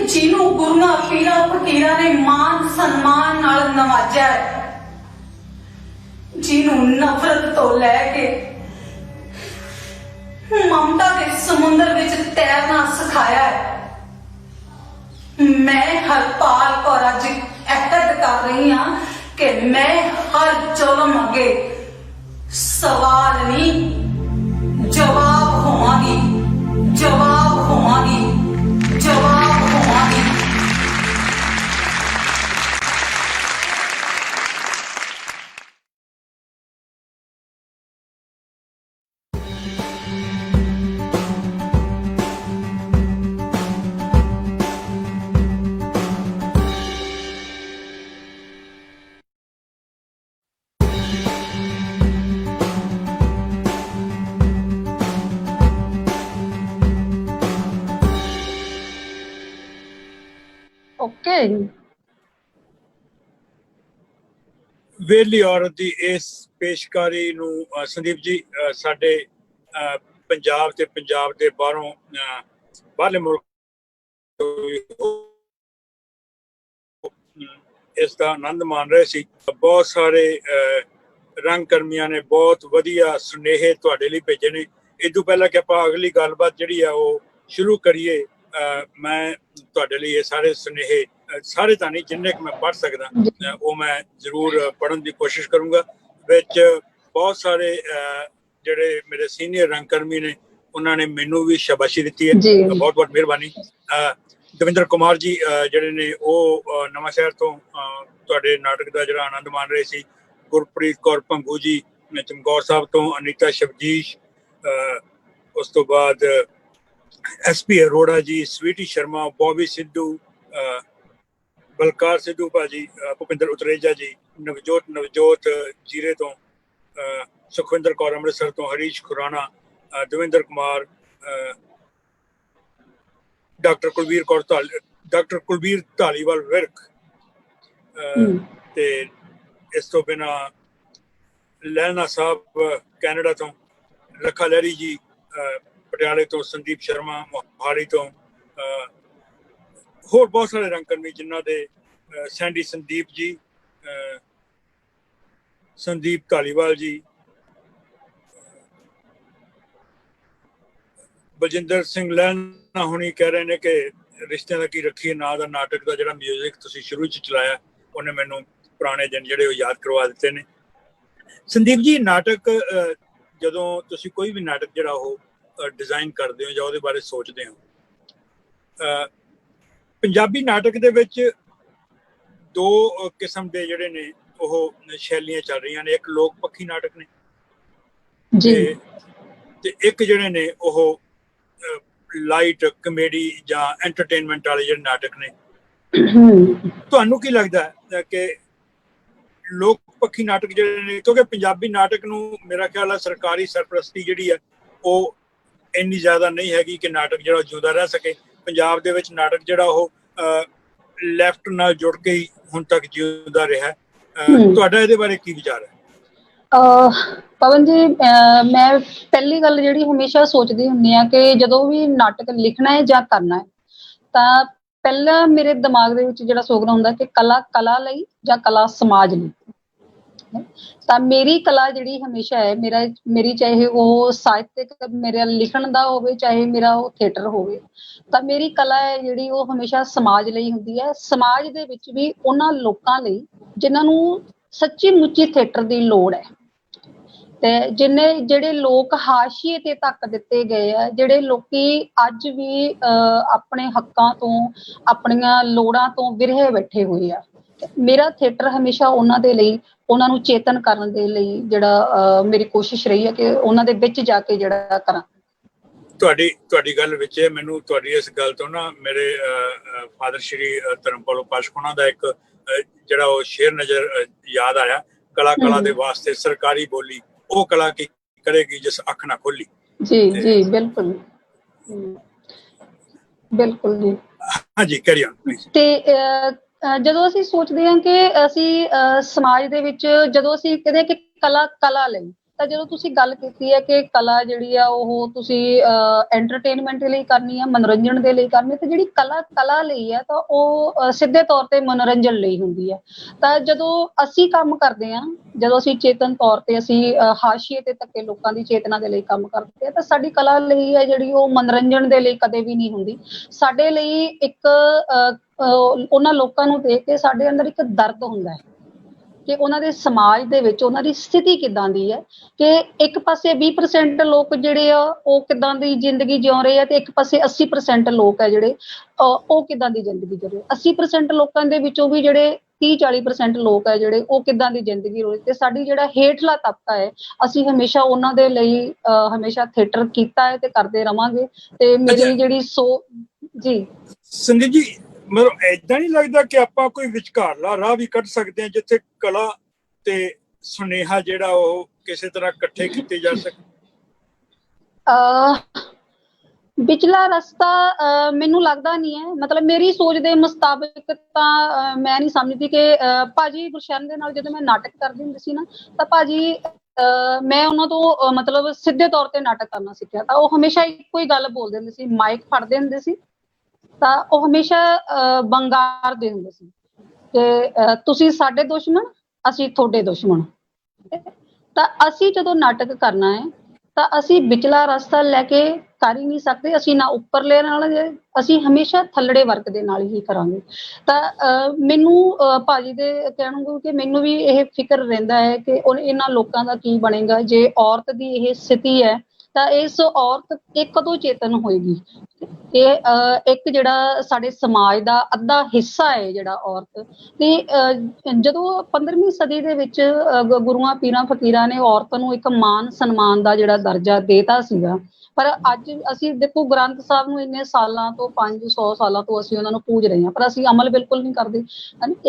ਜਿਹਨੂੰ ਗੁਰੂਆਂ ਪੀਰਾਂ ਫਕੀਰਾਂ ਨੇ ਮਾਨ ਸਨਮਾਨ ਨਾਲ ਨਵਾਜਿਆ ਹੈ, ਜਿਹਨੂੰ ਨਫ਼ਰਤ ਤੋਂ ਲੈ ਕੇ ਮਮਤਾ ਦੇ ਸਮੁੰਦਰ ਵਿੱਚ ਤੈਰਨਾ ਸਿਖਾਇਆ ਹੈ। ਮੈਂ ਹਰਪਾਲ ਕੌਰ ਅੱਜ ਅਹਿਦ ਕਰ ਰਹੀ ਹਾਂ ਕਿ ਮੈਂ ਹਰ ਜ਼ੁਲਮ ਅੱਗੇ ਸਵਾਲ ਨਹੀਂ ਜਵਾਬ ਹੋਵਾਂਗੀ। ਓਕੇ। ਵਿਹਲੀ ਔਰਤ ਦੀ ਇਸ ਪੇਸ਼ਕਾਰੀ ਨੂੰ ਸੰਦੀਪ ਜੀ ਸਾਡੇ ਪੰਜਾਬ ਤੇ ਪੰਜਾਬ ਦੇ ਬਾਹਰੋਂ ਬਾਹਰਲੇ ਮੁਲਕ ਇਸ ਦਾ ਆਨੰਦ ਮਾਣ ਰਹੇ ਸੀ। ਬਹੁਤ ਸਾਰੇ ਰੰਗ ਕਰਮੀਆਂ ਨੇ ਬਹੁਤ ਵਧੀਆ ਸੁਨੇਹੇ ਤੁਹਾਡੇ ਲਈ ਭੇਜੇ ਨੇ। ਇਹ ਤੋਂ ਪਹਿਲਾਂ ਕਿ ਆਪਾਂ ਅਗਲੀ ਗੱਲਬਾਤ ਜਿਹੜੀ ਆ ਉਹ ਸ਼ੁਰੂ ਕਰੀਏ, ਮੈਂ ਤੁਹਾਡੇ ਲਈ ਇਹ ਸਾਰੇ ਸੁਨੇਹੇ, ਸਾਰੇ ਤਾਂ ਨਹੀਂ, ਜਿੰਨੇ ਕੁ ਮੈਂ ਪੜ੍ਹ ਸਕਦਾ ਉਹ ਮੈਂ ਜ਼ਰੂਰ ਪੜ੍ਹਨ ਦੀ ਕੋਸ਼ਿਸ਼ ਕਰੂੰਗਾ। ਵਿੱਚ ਬਹੁਤ ਸਾਰੇ ਜਿਹੜੇ ਮੇਰੇ ਸੀਨੀਅਰ ਰੰਗਕਰਮੀ ਨੇ ਉਹਨਾਂ ਨੇ ਮੈਨੂੰ ਵੀ ਸ਼ਾਬਾਸ਼ੀ ਦਿੱਤੀ ਹੈ, ਬਹੁਤ ਬਹੁਤ ਮਿਹਰਬਾਨੀ। ਦਵਿੰਦਰ ਕੁਮਾਰ ਜੀ ਜਿਹੜੇ ਨੇ ਉਹ ਨਵਾਂ ਸ਼ਹਿਰ ਤੋਂ ਤੁਹਾਡੇ ਨਾਟਕ ਦਾ ਜਿਹੜਾ ਆਨੰਦ ਮਾਣ ਰਹੇ ਸੀ। ਗੁਰਪ੍ਰੀਤ ਕੌਰ ਭੰਗੂ ਜੀ ਚਮਕੌਰ ਸਾਹਿਬ ਤੋਂ, ਅਨੀਤਾ ਸ਼ਬਜੀਸ਼, ਉਸ ਤੋਂ ਬਾਅਦ SP ਅਰੋੜਾ ਜੀ, ਸਵੀਟੀ ਸ਼ਰਮਾ, ਬੌਬੀ ਸਿੱਧੂ, ਬਲਕਾਰ ਸਿੱਧੂ ਭਾਜੀ, ਭੁਪਿੰਦਰ ਉਤਰੇਜਾ ਜੀ, ਨਵਜੋਤ ਜੀਰੇ ਤੋਂ, ਸੁਖਵਿੰਦਰ ਕੌਰ ਅੰਮ੍ਰਿਤਸਰ ਤੋਂ, ਹਰੀਸ਼ ਖੁਰਾਨਾ, ਦਵਿੰਦਰ ਕੁਮਾਰ, ਡਾਕਟਰ ਕੁਲਬੀਰ ਧਾਲੀਵਾਲ ਵਿਰਕ, ਤੇ ਇਸ ਤੋਂ ਬਿਨਾਂ ਲੈਣਾ ਸਾਹਿਬ ਕੈਨੇਡਾ ਤੋਂ, ਲੱਖਾ ਲਹਿਰੀ ਜੀ ਪਟਿਆਲੇ ਤੋਂ, ਸੰਦੀਪ ਸ਼ਰਮਾ ਮੋਹਾਲੀ ਤੋਂ, ਹੋਰ ਬਹੁਤ ਸਾਰੇ ਰੰਗਕਰਮੀ ਜਿਨ੍ਹਾਂ ਦੇ ਸੈਂਡੀ ਸੰਦੀਪ ਜੀ, ਸੰਦੀਪ ਧਾਲੀਵਾਲ ਜੀ, ਬਲਜਿੰਦਰ ਸਿੰਘ ਲਹਿਣਾ ਹੁਣੀ ਕਹਿ ਰਹੇ ਨੇ ਕਿ ਰਿਸ਼ਤਿਆਂ ਦਾ ਕੀ ਰੱਖੀਏ ਨਾਂ ਦਾ ਨਾਟਕ ਦਾ ਜਿਹੜਾ ਮਿਊਜ਼ਿਕ ਤੁਸੀਂ ਸ਼ੁਰੂ 'ਚ ਚਲਾਇਆ, ਉਹਨੇ ਮੈਨੂੰ ਪੁਰਾਣੇ ਦਿਨ ਜਿਹੜੇ ਉਹ ਯਾਦ ਕਰਵਾ ਦਿੱਤੇ ਨੇ। ਸੰਦੀਪ ਜੀ, ਨਾਟਕ ਜਦੋਂ ਤੁਸੀਂ ਕੋਈ ਵੀ ਨਾਟਕ ਜਿਹੜਾ ਉਹ ਡਿਜ਼ਾਈਨ ਕਰਦੇ ਹੋ ਜਾਂ ਉਹਦੇ ਬਾਰੇ ਸੋਚਦੇ ਹੋ, ਪੰਜਾਬੀ ਨਾਟਕ ਦੇ ਵਿੱਚ ਦੋ ਕਿਸਮ ਦੇ ਜਿਹੜੇ ਨੇ ਉਹ ਸ਼ੈਲੀਆਂ ਚੱਲ ਰਹੀਆਂ ਨੇ। ਇੱਕ ਲੋਕ ਪੱਖੀ ਨਾਟਕ ਨੇ ਜੀ, ਤੇ ਇੱਕ ਜਿਹੜੇ ਨੇ ਉਹ ਲਾਈਟ ਕਮੇਡੀ ਜਾਂ ਐਂਟਰਟੇਨਮੈਂਟ ਵਾਲੇ ਜਿਹੜੇ ਨਾਟਕ ਨੇ। ਤੁਹਾਨੂੰ ਕੀ ਲੱਗਦਾ ਹੈ ਕਿ ਲੋਕ ਪੱਖੀ ਨਾਟਕ ਜਿਹੜੇ ਨੇ, ਕਿਉਂਕਿ ਪੰਜਾਬੀ ਨਾਟਕ ਨੂੰ ਮੇਰਾ ਖਿਆਲ ਹੈ ਸਰਕਾਰੀ ਸਰਪ੍ਰਸਤੀ ਜਿਹੜੀ ਹੈ ਉਹ ਇੰਨੀ ਜ਼ਿਆਦਾ ਨਹੀਂ ਹੈਗੀ ਕਿ ਨਾਟਕ ਜਿਹੜਾ ਜਿਉਂਦਾ ਰਹਿ ਸਕੇ। ਪੰਜਾਬ ਦੇ ਵਿੱਚ ਨਾਟਕ ਜਿਹੜਾ ਉਹ ਲੈਫਟ ਨਾਲ ਜੁੜ ਕੇ ਹੀ ਹੁਣ ਤੱਕ ਜਿਉਂਦਾ ਰਿਹਾ। ਤੁਹਾਡਾ ਇਹਦੇ ਬਾਰੇ ਕੀ ਵਿਚਾਰ ਹੈ? ਪਵਨ ਜੀ, ਮੈਂ ਪਹਿਲੀ ਗੱਲ ਜਿਹੜੀ ਹਮੇਸ਼ਾ ਸੋਚਦੀ ਹੁੰਦੀ ਆ ਕਿ ਜਦੋਂ ਵੀ ਨਾਟਕ ਲਿਖਣਾ ਹੈ ਜਾਂ ਕਰਨਾ ਹੈ ਤਾਂ ਪਹਿਲਾਂ ਮੇਰੇ ਦਿਮਾਗ ਦੇ ਵਿੱਚ ਜਿਹੜਾ ਸੋਚਣਾ ਹੁੰਦਾ ਕਿ ਕਲਾ ਲਈ ਜਾਂ ਕਲਾ ਸਮਾਜ ਲਈ। ਤਾਂ ਮੇਰੀ ਕਲਾ ਜਿਹੜੀ ਹਮੇਸ਼ਾ ਹੈ, ਮੇਰੀ ਚਾਹੇ ਉਹ ਸਾਹਿਤਕ ਮੇਰਾ ਲਿਖਣ ਦਾ ਹੋਵੇ, ਚਾਹੇ ਮੇਰਾ ਉਹ ਥੀਏਟਰ ਹੋਵੇ, ਤਾਂ ਮੇਰੀ ਕਲਾ ਹੈ ਜਿਹੜੀ ਉਹ ਹਮੇਸ਼ਾ ਸਮਾਜ ਲਈ ਹੁੰਦੀ ਹੈ। ਸਮਾਜ ਦੇ ਵਿੱਚ ਵੀ ਉਹਨਾਂ ਲੋਕਾਂ ਲਈ ਜਿਨ੍ਹਾਂ ਨੂੰ ਸੱਚੀ ਮੁੱਚੀ ਥੀਏਟਰ ਦੀ ਲੋੜ ਹੈ, ਤੇ ਜਿਹੜੇ ਲੋਕ ਹਾਸ਼ੀਏ ਤੇ ਧੱਕ ਦਿੱਤੇ ਗਏ ਆ, ਜਿਹੜੇ ਲੋਕੀ ਅੱਜ ਵੀ ਆਪਣੇ ਹੱਕਾਂ ਤੋਂ, ਆਪਣੀਆਂ ਲੋੜਾਂ ਤੋਂ ਵਿਰਹੇ ਬੈਠੇ ਹੋਏ ਆ। ਮੇਰਾ ਥੀਏਟਰ ਹਮੇਸ਼ਾ ਉਹਨਾਂ ਦੇ ਲਈ, ਉਹਨਾਂ ਨੂੰ ਚੇਤਨ ਕਰਨ ਦੇ ਲਈ ਜਿਹੜਾ ਮੇਰੀ ਕੋਸ਼ਿਸ਼ ਰਹੀ ਹੈ ਕਿ ਉਹਨਾਂ ਦੇ ਵਿੱਚ ਜਾ ਕੇ ਜਿਹੜਾ ਕਰਾਂ। ਤੁਹਾਡੀ ਗੱਲ ਵਿੱਚ ਮੈਨੂੰ ਤੁਹਾਡੀ ਇਸ ਗੱਲ ਤੋਂ ਨਾ ਮੇਰੇ ਫਾਦਰ ਸ਼੍ਰੀ ਧਰਮਪਾਲ ਉਪਾਸਕ ਦਾ ਇੱਕ ਜਿਹੜਾ ਉਹ ਸ਼ੇਰ ਨਜ਼ਰ ਯਾਦ ਆਇਆ, ਕਲਾ ਦੇ ਵਾਸਤੇ ਸਰਕਾਰੀ ਬੋਲੀ, ਉਹ ਕਲਾ ਕੀ ਕਰੇਗੀ ਜਿਸ ਅੱਖ ਨਾ ਖੋਲੀ। ਜੀ ਜੀ, ਬਿਲਕੁਲ ਬਿਲਕੁਲ ਜੀ। ਹਾਂਜੀ, ਕੈਰੀ ਔਨ ਪਲੀਜ਼। ਤੇ ਜਦੋਂ ਅਸੀਂ ਸੋਚਦੇ ਹਾਂ ਕਿ ਅਸੀਂ ਸਮਾਜ ਦੇ ਵਿੱਚ ਜਦੋਂ ਅਸੀਂ ਕਹਿੰਦੇ ਕਿ ਕਲਾ ਲਈ, ਤਾਂ ਜਦੋਂ ਤੁਸੀਂ ਗੱਲ ਕੀਤੀ ਹੈ ਕਿ ਕਲਾ ਜਿਹੜੀ ਆ ਉਹ ਤੁਸੀਂ ਐਂਟਰਟੇਨਮੈਂਟ ਲਈ ਕਰਨੀ ਆ, ਮਨੋਰੰਜਨ ਦੇ ਲਈ ਕਰਨੀ, ਤੇ ਜਿਹੜੀ ਕਲਾ ਲਈ ਹੈ ਤਾਂ ਉਹ ਸਿੱਧੇ ਤੌਰ ਤੇ ਮਨੋਰੰਜਨ ਲਈ ਹੁੰਦੀ ਹੈ। ਤਾਂ ਜਦੋਂ ਅਸੀਂ ਕੰਮ ਕਰਦੇ ਹਾਂ, ਜਦੋਂ ਅਸੀਂ ਚੇਤਨ ਤੌਰ ਤੇ ਅਸੀਂ ਹਾਸ਼ੀਏ ਤੇ ਧੱਕੇ ਲੋਕਾਂ ਦੀ ਚੇਤਨਾ ਦੇ ਲਈ ਕੰਮ ਕਰਦੇ ਹਾਂ, ਤਾਂ ਸਾਡੀ ਕਲਾ ਲਈ ਹੈ ਜਿਹੜੀ ਉਹ ਮਨੋਰੰਜਨ ਦੇ ਲਈ ਕਦੇ ਵੀ ਨਹੀਂ ਹੁੰਦੀ। ਸਾਡੇ ਲਈ ਇੱਕ ਉਹਨਾਂ ਲੋਕਾਂ ਨੂੰ ਦੇਖ ਕੇ ਸਾਡੇ ਅੰਦਰ ਇੱਕ ਦਰਦ ਹੁੰਦਾ ਹੈ ਕਿ ਉਹਨਾਂ ਦੇ ਸਮਾਜ ਦੇ ਵਿੱਚ ਉਹਨਾਂ ਦੀ ਸਥਿਤੀ ਕਿੱਦਾਂ ਦੀ ਹੈ, ਕਿ ਇੱਕ ਪਾਸੇ 20% ਲੋਕ ਜਿਹੜੇ ਆ ਉਹ ਕਿੱਦਾਂ ਦੀ ਜ਼ਿੰਦਗੀ ਜਿਉ ਰਹੇ ਆ, ਤੇ ਇੱਕ ਪਾਸੇ 80% ਲੋਕ ਹੈ ਜਿਹੜੇ ਉਹ ਕਿੱਦਾਂ ਦੀ ਜ਼ਿੰਦਗੀ ਜਿਉ ਰਹੇ। 80% ਲੋਕਾਂ ਦੇ ਵਿੱਚੋਂ ਵੀ ਜਿਹੜੇ 30-40% ਲੋਕ ਹੈ ਜਿਹੜੇ ਉਹ ਕਿੱਦਾਂ ਦੀ ਜ਼ਿੰਦਗੀ ਰੋਏ, ਤੇ ਸਾਡੀ ਜਿਹੜਾ ਹੇਠਲਾ ਤਬਕਾ ਹੈ, ਅਸੀਂ ਹਮੇਸ਼ਾ ਉਹਨਾਂ ਦੇ ਲਈ ਹਮੇਸ਼ਾ ਥੀਏਟਰ ਕੀਤਾ ਹੈ ਤੇ ਕਰਦੇ ਰਵਾਂਗੇ। ਤੇ ਮੇਰੀ ਜਿਹੜੀ ਜੀ ਸੰਦੀਪ ਜੀ, ਮਤਲਬ ਏਦਾਂ ਨਹੀਂ ਲੱਗਦਾ ਕਿ ਆਪਾਂ ਕੋਈ ਵਿਚਕਾਰਲਾ ਰਾਹ ਵੀ ਕੱਢ ਸਕਦੇ ਹਾਂ ਜਿੱਥੇ ਕਲਾ ਤੇ ਸੁਨੇਹਾ ਜਿਹੜਾ ਉਹ ਕਿਸੇ ਤਰ੍ਹਾਂ ਇਕੱਠੇ ਕੀਤੇ ਜਾ ਸਕੇ? ਵਿਚਲਾ ਰਸਤਾ ਮੈਨੂੰ ਲੱਗਦਾ ਨਹੀਂ ਹੈ। ਮਤਲਬ ਮੇਰੀ ਸੋਚ ਦੇ ਮੁਤਾਬਿਕ ਤਾਂ ਮੈਂ ਨਹੀਂ ਸਮਝਦੀ ਕਿ ਭਾਜੀ ਗੁਰਸ਼ਰਨ ਦੇ ਨਾਲ ਜਦੋਂ ਮੈਂ ਨਾਟਕ ਕਰਦੀ ਹੁੰਦੀ ਸੀ ਨਾ, ਤਾਂ ਭਾਜੀ ਮੈਂ ਉਹਨਾਂ ਤੋਂ ਮਤਲਬ ਸਿੱਧੇ ਤੌਰ ਤੇ ਨਾਟਕ ਕਰਨਾ ਸਿੱਖਿਆ। ਤਾਂ ਉਹ ਹਮੇਸ਼ਾ ਇੱਕੋ ਹੀ ਗੱਲ ਬੋਲਦੇ ਹੁੰਦੇ ਸੀ, ਮਾਈਕ ਫੜਦੇ ਹੁੰਦੇ ਸੀ ਤਾਂ ਉਹ ਹਮੇਸ਼ਾ ਵੰਗਾਰਦੇ ਹੁੰਦੇ ਸੀ ਕਿ ਤੁਸੀਂ ਸਾਡੇ ਦੁਸ਼ਮਣ, ਅਸੀਂ ਤੁਹਾਡੇ ਦੁਸ਼ਮਣ। ਤਾਂ ਅਸੀਂ ਜਦੋਂ ਨਾਟਕ ਕਰਨਾ ਹੈ ਤਾਂ ਅਸੀਂ ਵਿਚਲਾ ਰਸਤਾ ਲੈ ਕੇ ਕਰ ਹੀ ਨਹੀਂ ਸਕਦੇ। ਅਸੀਂ ਨਾ ਉੱਪਰਲੇ ਨਾਲ, ਅਸੀਂ ਹਮੇਸ਼ਾ ਥੱਲੜੇ ਵਰਗ ਦੇ ਨਾਲ ਹੀ ਕਰਾਂਗੇ। ਤਾਂ ਮੈਨੂੰ ਭਾਜੀ ਦੇ ਕਹਿਣਗੇ ਕਿ ਮੈਨੂੰ ਵੀ ਇਹ ਫਿਕਰ ਰਹਿੰਦਾ ਹੈ ਕਿ ਇਹਨਾਂ ਲੋਕਾਂ ਦਾ ਕੀ ਬਣੇਗਾ ਜੇ ਔਰਤ ਦੀ ਇਹ ਸਥਿਤੀ ਹੈ, ਤਾਂ ਇਸ ਔਰਤ ਇਹ ਕਦੋਂ ਚੇਤਨ ਹੋਏਗੀ। ਇਹ ਇੱਕ ਜਿਹੜਾ ਸਾਡੇ ਸਮਾਜ ਦਾ ਅੱਧਾ ਹਿੱਸਾ ਹੈ ਜਿਹੜਾ ਔਰਤ, ਤੇ ਜਦੋਂ 15ਵੀਂ ਸਦੀ ਦੇ ਵਿੱਚ ਗੁਰੂਆਂ ਪੀਰਾਂ ਫਕੀਰਾਂ ਨੇ ਔਰਤ ਨੂੰ ਇੱਕ ਮਾਨ ਸਨਮਾਨ ਦਾ ਜਿਹੜਾ ਦਰਜਾ ਦੇਤਾ ਸੀਗਾ, ਪਰ ਅੱਜ ਅਸੀਂ ਦੇਖੋ ਗ੍ਰੰਥ ਸਾਹਿਬ ਨੂੰ ਇੰਨੇ ਸਾਲਾਂ ਤੋਂ 500 ਸਾਲਾਂ ਤੋਂ ਅਸੀਂ ਉਹਨਾਂ ਨੂੰ ਪੂਜ ਰਹੇ ਹਾਂ, ਪਰ ਅਸੀਂ ਅਮਲ ਬਿਲਕੁਲ ਨਹੀਂ ਕਰਦੇ।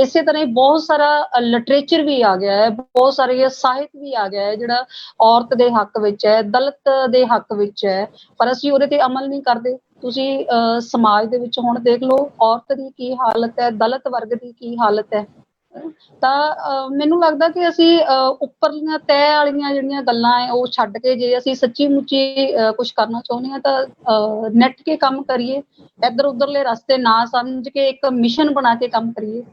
ਇਸੇ ਤਰ੍ਹਾਂ ਹੀ ਬਹੁਤ ਸਾਰਾ ਲਿਟਰੇਚਰ ਵੀ ਆ ਗਿਆ ਹੈ, ਬਹੁਤ ਸਾਰੇ ਸਾਹਿਤ ਵੀ ਆ ਗਿਆ ਹੈ ਜਿਹੜਾ ਔਰਤ ਦੇ ਹੱਕ ਵਿੱਚ ਹੈ, ਦਲਿਤ ਦੇ ਹੱਕ ਵਿੱਚ ਹੈ, ਪਰ ਅਸੀਂ ਉਹਦੇ ਤੇ ਅਮਲ ਨਹੀਂ ਕਰਦੇ। ਤੁਸੀਂ ਸਮਾਜ ਦੇ ਵਿੱਚ ਹੁਣ ਦੇਖ ਲਓ ਔਰਤ ਦੀ ਕੀ ਹਾਲਤ ਹੈ, ਦਲਿਤ ਵਰਗ ਦੀ ਕੀ ਹਾਲਤ ਹੈ। ਤਾਂ ਮੈਨੂੰ ਲੱਗਦਾ ਕਿ ਅਸੀਂ ਉੱਪਰਲੀਆਂ ਤੈਅ ਵਾਲੀਆਂ ਜਿਹੜੀਆਂ ਗੱਲਾਂ ਹੈ ਉਹ ਛੱਡ ਕੇ ਜੇ ਅਸੀਂ ਸੱਚੀ ਮੁੱਚੀ ਕੁਝ ਕਰਨਾ ਚਾਹੁੰਦੇ ਹਾਂ ਤਾਂ ਨੈਟ ਕੇ ਕੰਮ ਕਰੀਏ, ਇੱਧਰ ਉੱਧਰਲੇ ਰਸਤੇ ਨਾ ਸਮਝ ਕੇ ਇੱਕ ਮਿਸ਼ਨ ਬਣਾ ਕੇ ਕੰਮ ਕਰੀਏ।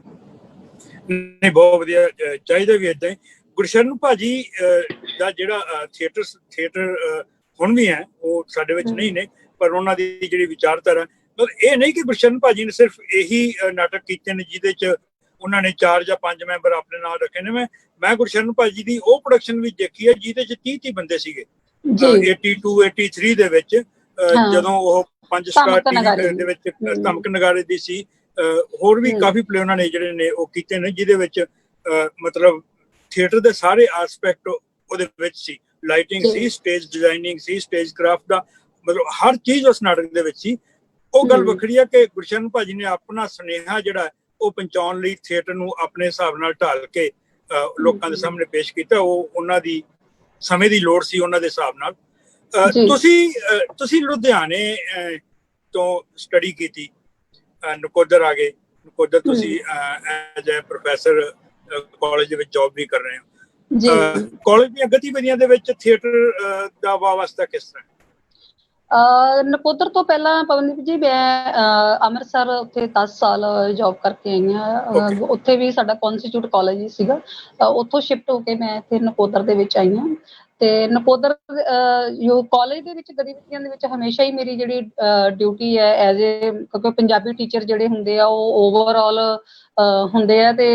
ਨਹੀਂ, ਬਹੁਤ ਵਧੀਆ, ਚਾਹੀਦਾ ਵੀ ਏਦਾਂ ਹੀ। ਗੁਰਸ਼ਰਨ ਭਾਜੀ ਦਾ ਜਿਹੜਾ ਥੀਏਟਰ ਹੁਣ ਵੀ ਹੈ, ਉਹ ਸਾਡੇ ਵਿੱਚ ਨਹੀਂ ਨੇ, ਪਰ ਉਹਨਾਂ ਦੀ ਜਿਹੜੀ ਵਿਚਾਰਧਾਰਾ, ਮਤਲਬ ਇਹ ਨਹੀਂ ਕਿ ਗੁਰਸ਼ਰਨ ਭਾਜੀ ਨੇ ਸਿਰਫ ਇਹੀ ਨਾਟਕ ਕੀਤੇ ਨੇ ਜਿਹਦੇ ਚ ਉਹਨਾਂ ਨੇ 4 ਜਾਂ 5 ਮੈਂਬਰ ਆਪਣੇ ਨਾਲ ਰੱਖੇ ਨੇ। ਮੈਂ ਗੁਰਸ਼ਰਨ ਭਾਜੀ ਦੀ ਉਹ ਪ੍ਰੋਡਕਸ਼ਨ ਵੀ ਦੇਖੀ ਹੈ ਜਿਹਦੇ ਚ 30 ਬੰਦੇ ਸੀਗੇ 82 83 ਦੇ ਵਿੱਚ, ਜਦੋਂ ਉਹ 5 ਸਟਾਰ ਟੀਵੀ ਦੇ ਵਿੱਚ ਧਮਕ ਨਗਾਰੇ ਦੀ ਸੀ। ਹੋਰ ਵੀ ਕਾਫੀ ਪਲੇ ਉਹਨਾਂ ਨੇ ਜਿਹੜੇ ਨੇ ਉਹ ਕੀਤੇ ਨੇ ਜਿਹਦੇ ਵਿੱਚ ਮਤਲਬ ਥੀਏਟਰ ਦੇ ਸਾਰੇ ਐਸਪੈਕਟ ਉਹਦੇ ਵਿੱਚ ਸੀ। ਲਾਈਟਿੰਗ ਸੀ, ਸਟੇਜ ਡਿਜ਼ਾਈਨਿੰਗ ਸੀ, ਸਟੇਜ ਕਰਾਫਟ ਦਾ, ਮਤਲਬ ਹਰ ਚੀਜ਼ ਉਸ ਨਾਟਕ ਦੇ ਵਿੱਚ ਸੀ। ਉਹ ਗੱਲ ਵੱਖਰੀ ਹੈ ਕਿ ਗੁਰਸ਼ਰਨ ਭਾਜੀ ਨੇ ਆਪਣਾ ਸੁਨੇਹਾ ਜਿਹੜਾ ਉਹ ਪਹੁੰਚਾਉਣ ਲਈ ਥੀਏਟਰ ਨੂੰ ਆਪਣੇ ਹਿਸਾਬ ਨਾਲ ਢਾਲ ਕੇ ਲੋਕਾਂ ਦੇ ਸਾਹਮਣੇ ਪੇਸ਼ ਕੀਤਾ। ਉਹ ਉਹਨਾਂ ਦੀ ਸਮੇਂ ਦੀ ਲੋੜ ਸੀ, ਉਹਨਾਂ ਦੇ ਹਿਸਾਬ ਨਾਲ। ਤੁਸੀਂ ਲੁਧਿਆਣੇ ਤੋਂ ਸਟੱਡੀ ਕੀਤੀ, ਨਕੋਦਰ ਆ ਗਏ। ਨਕੋਦਰ ਤੁਸੀਂ ਐਜ਼ ਅ ਪ੍ਰੋਫੈਸਰ ਕਾਲਜ ਦੇ ਵਿੱਚ ਜੌਬ ਵੀ ਕਰ ਰਹੇ ਹੋ। ਕਾਲਜ ਦੀਆਂ ਗਤੀਵਿਧੀਆਂ ਦੇ ਵਿੱਚ ਥੀਏਟਰ ਦਾ ਵਾਸਤਾ ਕਿਸ ਤਰ੍ਹਾਂ? ਨਕੋਦਰ ਤੋਂ ਪਹਿਲਾਂ ਪਵਨਦੀਪ ਜੀ ਮੈਂ ਅੰਮ੍ਰਿਤਸਰ ਉੱਥੇ 10 ਸਾਲ ਜੌਬ ਕਰਕੇ ਆਈ ਹਾਂ। ਉੱਥੇ ਵੀ ਸਾਡਾ ਕੌਂਸਟੀਚਿਊਟ ਕਾਲਜ ਹੀ ਸੀਗਾ, ਉੱਥੋਂ ਸ਼ਿਫਟ ਹੋ ਕੇ ਮੈਂ ਇੱਥੇ ਨਕੋਦਰ ਦੇ ਵਿੱਚ ਆਈ ਹਾਂ। ਤੇ ਨਕੋਦਰ ਕਾਲਜ ਦੇ ਵਿੱਚ ਗਤੀਵਿਧੀਆਂ ਦੇ ਵਿੱਚ ਹਮੇਸ਼ਾ ਹੀ ਮੇਰੀ ਜਿਹੜੀ ਡਿਊਟੀ ਹੈ ਐਜ਼ ਏ, ਕਿਉਂਕਿ ਪੰਜਾਬੀ ਟੀਚਰ ਜਿਹੜੇ ਹੁੰਦੇ ਆ ਉਹ ਓਵਰਆਲ ਹੁੰਦੇ ਆ ਤੇ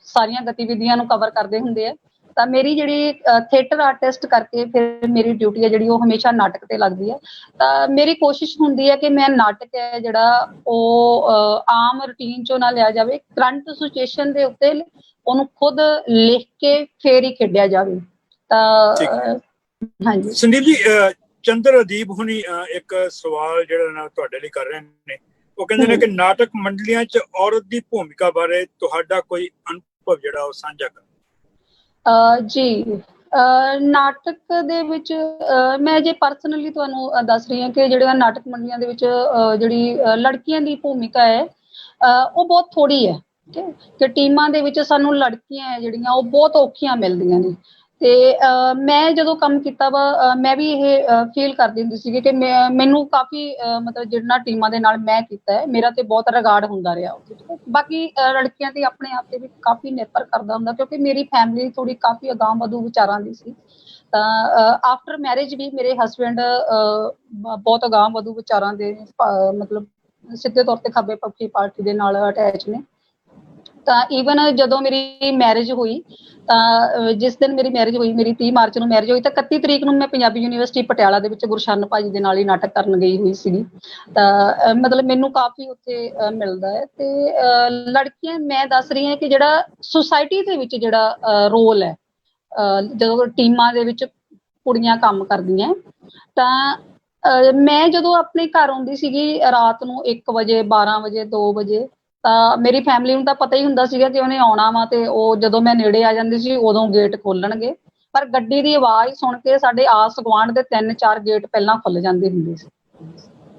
ਸਾਰੀਆਂ ਗਤੀਵਿਧੀਆਂ ਨੂੰ ਕਵਰ ਕਰਦੇ ਹੁੰਦੇ ਆ। ਤਾਂ ਮੇਰੀ ਜਿਹੜੀ ਥੀਏਟਰ ਆਰਟਿਸਟ ਕਰਕੇ ਫਿਰ ਮੇਰੀ ਡਿਊਟੀ ਹੈ ਜਿਹੜੀ ਉਹ ਹਮੇਸ਼ਾ ਨਾਟਕ ਤੇ ਲੱਗਦੀ ਹੈ। ਤਾਂ ਮੇਰੀ ਕੋਸ਼ਿਸ਼ ਹੁੰਦੀ ਹੈ ਕਿ ਮੈਂ ਨਾਟਕ ਹੈ ਜਿਹੜਾ ਉਹ ਆਮ ਰੂਟੀਨ ਚੋਂ ਨਾ ਲਿਆ ਜਾਵੇ, ਕਰੰਟ ਸਿਚੁਏਸ਼ਨ ਦੇ ਉੱਤੇ ਉਹਨੂੰ ਖੁਦ ਲਿਖ ਕੇ ਫੇਰ ਹੀ ਖੇਡਿਆ ਜਾਵੇ। ਤਾਂ ਹਾਂਜੀ ਸੰਦੀਪ ਜੀ, ਚੰਦਰ ਅਦੀਬ ਹੁਣੀ ਇੱਕ ਸਵਾਲ ਜਿਹੜਾ ਨਾ ਤੁਹਾਡੇ ਲਈ ਕਰ ਰਹੇ ਨੇ। ਉਹ ਕਹਿੰਦੇ ਨੇ ਕਿ ਨਾਟਕ ਮੰਡਲੀਆਂ 'ਚ ਔਰਤ ਦੀ ਭੂਮਿਕਾ ਬਾਰੇ ਤੁਹਾਡਾ ਕੋਈ ਅਨੁਭਵ ਜਿਹੜਾ ਉਹ ਸਾਂਝਾ ਕਰੋ। ਜੀ, ਨਾਟਕ ਦੇ ਵਿੱਚ ਮੈਂ ਜੇ ਪਰਸਨਲੀ ਤੁਹਾਨੂੰ ਦੱਸ ਰਹੀ ਹਾਂ ਕਿ ਜਿਹੜੀਆਂ ਨਾਟਕ ਮੰਡਲੀਆਂ ਦੇ ਵਿੱਚ ਜਿਹੜੀ ਲੜਕੀਆਂ ਦੀ ਭੂਮਿਕਾ ਹੈ ਉਹ ਬਹੁਤ ਥੋੜੀ ਹੈ। ਠੀਕ ਹੈ, ਕਿ ਟੀਮਾਂ ਦੇ ਵਿੱਚ ਸਾਨੂੰ ਲੜਕੀਆਂ ਹੈ ਜਿਹੜੀਆਂ ਉਹ ਬਹੁਤ ਔਖੀਆਂ ਮਿਲਦੀਆਂ ਨੇ। ਤੇ ਮੈਂ ਜਦੋਂ ਕੰਮ ਕੀਤਾ ਵਾ ਮੈਂ ਵੀ ਇਹ ਫੀਲ ਕਰਦੀ ਹੁੰਦੀ ਸੀਗੀ ਕਿ ਮੈਨੂੰ ਕਾਫੀ ਮਤਲਬ ਜਿਹਨਾਂ ਟੀਮਾਂ ਦੇ ਨਾਲ ਮੈਂ ਕੀਤਾ ਹੈ ਮੇਰਾ ਤੇ ਬਹੁਤ ਰਿਗਾਰਡ ਹੁੰਦਾ ਰਿਹਾ ਉੱਥੇ। ਬਾਕੀ ਲੜਕੀਆਂ ਤੇ ਆਪਣੇ ਆਪ ਤੇ ਵੀ ਕਾਫੀ ਨਿਰਭਰ ਕਰਦਾ ਹੁੰਦਾ, ਕਿਉਂਕਿ ਮੇਰੀ ਫੈਮਿਲੀ ਥੋੜੀ ਕਾਫੀ ਅਗਾਂਹ-ਵਧੂ ਵਿਚਾਰਾਂ ਦੀ ਸੀ। ਤਾਂ ਆਫਟਰ ਮੈਰਿਜ ਵੀ ਮੇਰੇ ਹਸਬੈਂਡ ਬਹੁਤ ਅਗਾਂਹ-ਵਧੂ ਵਿਚਾਰਾਂ ਦੇ, ਮਤਲਬ ਸਿੱਧੇ ਤੌਰ ਤੇ ਖੱਬੇ ਪੱਖੀ ਪਾਰਟੀ ਦੇ ਨਾਲ ਅਟੈਚ ਨੇ। ਤਾਂ ਈਵਨ ਜਦੋਂ ਮੇਰੀ ਮੈਰਿਜ ਹੋਈ ਤਾਂ ਜਿਸ ਦਿਨ ਮੇਰੀ ਮੈਰਿਜ ਹੋਈ, ਮੇਰੀ 30 ਮਾਰਚ ਨੂੰ ਮੈਰਿਜ ਹੋਈ, ਤਾਂ 31 ਤਰੀਕ ਨੂੰ ਮੈਂ ਪੰਜਾਬੀ ਯੂਨੀਵਰਸਿਟੀ ਪਟਿਆਲਾ ਦੇ ਵਿੱਚ ਗੁਰਸ਼ਰਨ ਭਾਜੀ ਦੇ ਨਾਲ ਹੀ ਨਾਟਕ ਕਰਨ ਗਈ ਹੋਈ ਸੀਗੀ। ਤਾਂ ਮਤਲਬ ਮੈਨੂੰ ਕਾਫੀ ਉੱਥੇ ਮਿਲਦਾ ਹੈ। ਤੇ ਲੜਕੀਆਂ ਮੈਂ ਦੱਸ ਰਹੀ ਹਾਂ ਕਿ ਜਿਹੜਾ ਸੁਸਾਇਟੀ ਦੇ ਵਿੱਚ ਜਿਹੜਾ ਰੋਲ ਹੈ, ਜਦੋਂ ਟੀਮਾਂ ਦੇ ਵਿੱਚ ਕੁੜੀਆਂ ਕੰਮ ਕਰਦੀਆਂ, ਤਾਂ ਮੈਂ ਜਦੋਂ ਆਪਣੇ ਘਰ ਆਉਂਦੀ ਸੀਗੀ ਰਾਤ ਨੂੰ 1 ਵਜੇ 12 ਵਜੇ 2 ਵਜੇ, ਤਾਂ ਮੇਰੀ ਫੈਮਿਲੀ ਨੂੰ ਤਾਂ ਪਤਾ ਹੀ ਹੁੰਦਾ ਸੀਗਾ ਕਿ ਉਹਨੇ ਆਉਣਾ ਵਾ। ਤੇ ਉਹ ਜਦੋਂ ਮੈਂ ਨੇੜੇ ਆ ਜਾਂਦੀ ਸੀ ਉਦੋਂ ਗੇਟ ਖੋਲਣਗੇ, ਪਰ ਗੱਡੀ ਦੀ ਆਵਾਜ਼ ਸੁਣ ਕੇ ਸਾਡੇ ਆਸ ਗੁਆਂਢ ਦੇ 3-4 ਗੇਟ ਪਹਿਲਾਂ ਖੁੱਲ ਜਾਂਦੇ ਹੁੰਦੇ ਸੀ,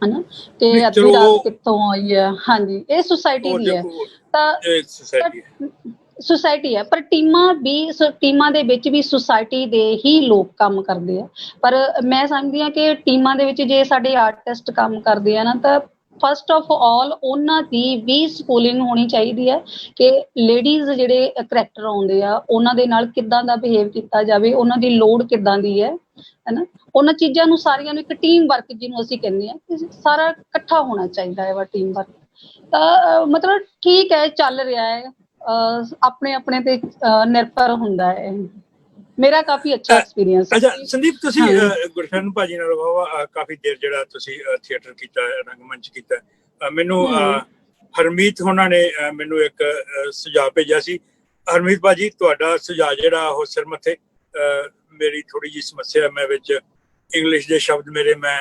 ਹਨਾ। ਤੇ ਅੱਧੀ ਰਾਤ ਕਿੱਥੋਂ ਆਈ ਹੈ। ਹਾਂਜੀ, ਇਹ ਸੁਸਾਇਟੀ ਦੀ ਹੈ। ਤਾਂ ਸੁਸਾਇਟੀ ਹੈ, ਪਰ ਟੀਮਾਂ ਦੇ ਵਿੱਚ ਵੀ ਸੁਸਾਇਟੀ ਦੇ ਹੀ ਲੋਕ ਕੰਮ ਕਰਦੇ ਆ। ਪਰ ਮੈਂ ਸਮਝਦੀ ਹਾਂ ਕਿ ਟੀਮਾਂ ਦੇ ਵਿੱਚ ਜੇ ਸਾਡੇ ਆਰਟਿਸਟ ਕੰਮ ਕਰਦੇ ਆ ਨਾ, ਤਾਂ ਫਸਟ ਆਫ ਆਲ ਉਹਨਾਂ ਦੀ ਵੀ ਸਕੂਲਿੰਗ ਹੋਣੀ ਚਾਹੀਦੀ ਹੈ ਕਿ ਲੇਡੀਜ਼ ਜਿਹੜੇ ਕਰੈਕਟਰ ਆਉਂਦੇ ਆ ਉਹਨਾਂ ਦੇ ਨਾਲ ਕਿੱਦਾਂ ਦਾ ਬਿਹੇਵ ਕੀਤਾ ਜਾਵੇ, ਉਹਨਾਂ ਦੀ ਲੋੜ ਕਿੱਦਾਂ ਦੀ ਹੈ, ਹਨਾ। ਉਹਨਾਂ ਚੀਜ਼ਾਂ ਨੂੰ ਸਾਰੀਆਂ ਨੂੰ ਇੱਕ ਟੀਮ ਵਰਕ ਜਿਹਨੂੰ ਅਸੀਂ ਕਹਿੰਦੇ ਹਾਂ, ਸਾਰਾ ਇਕੱਠਾ ਹੋਣਾ ਚਾਹੀਦਾ ਹੈ ਵਾ ਟੀਮ ਵਰਕ। ਤਾਂ ਮਤਲਬ ਠੀਕ ਹੈ, ਚੱਲ ਰਿਹਾ ਹੈ, ਆਪਣੇ ਆਪਣੇ ਤੇ ਨਿਰਭਰ ਹੁੰਦਾ ਹੈ। ਮੇਰਾ ਕਾਫੀ ਅੱਛਾ ਐਕਸਪੀਰੀਅੰਸ ਹੈ। ਅੱਛਾ ਸੰਦੀਪ, ਤੁਸੀਂ ਗੁਰਸ਼ਰਨ ਭਾਜੀ ਨਾਲ ਕਾਫੀ ਦੇਰ ਜਿਹੜਾ ਤੁਸੀਂ ਥੀਏਟਰ ਕੀਤਾ, ਰੰਗਮੰਚ ਕੀਤਾ, ਮੈਨੂੰ ਹਰਮੀਤ ਹੋਣਾ ਨੇ ਮੈਨੂੰ ਇੱਕ ਸੁਝਾਅ ਭੇਜਿਆ ਸੀ। ਹਰਮੀਤ ਭਾਜੀ, ਤੁਹਾਡਾ ਸੁਝਾਅ ਜਿਹੜਾ ਉਹ ਸਿਰ ਮੱਥੇ। ਮੇਰੀ ਥੋੜੀ ਜਿਹੀ ਸਮੱਸਿਆ, ਮੈਂ ਵਿੱਚ ਇੰਗਲਿਸ਼ ਦੇ ਸ਼ਬਦ ਮੇਰੇ, ਮੈਂ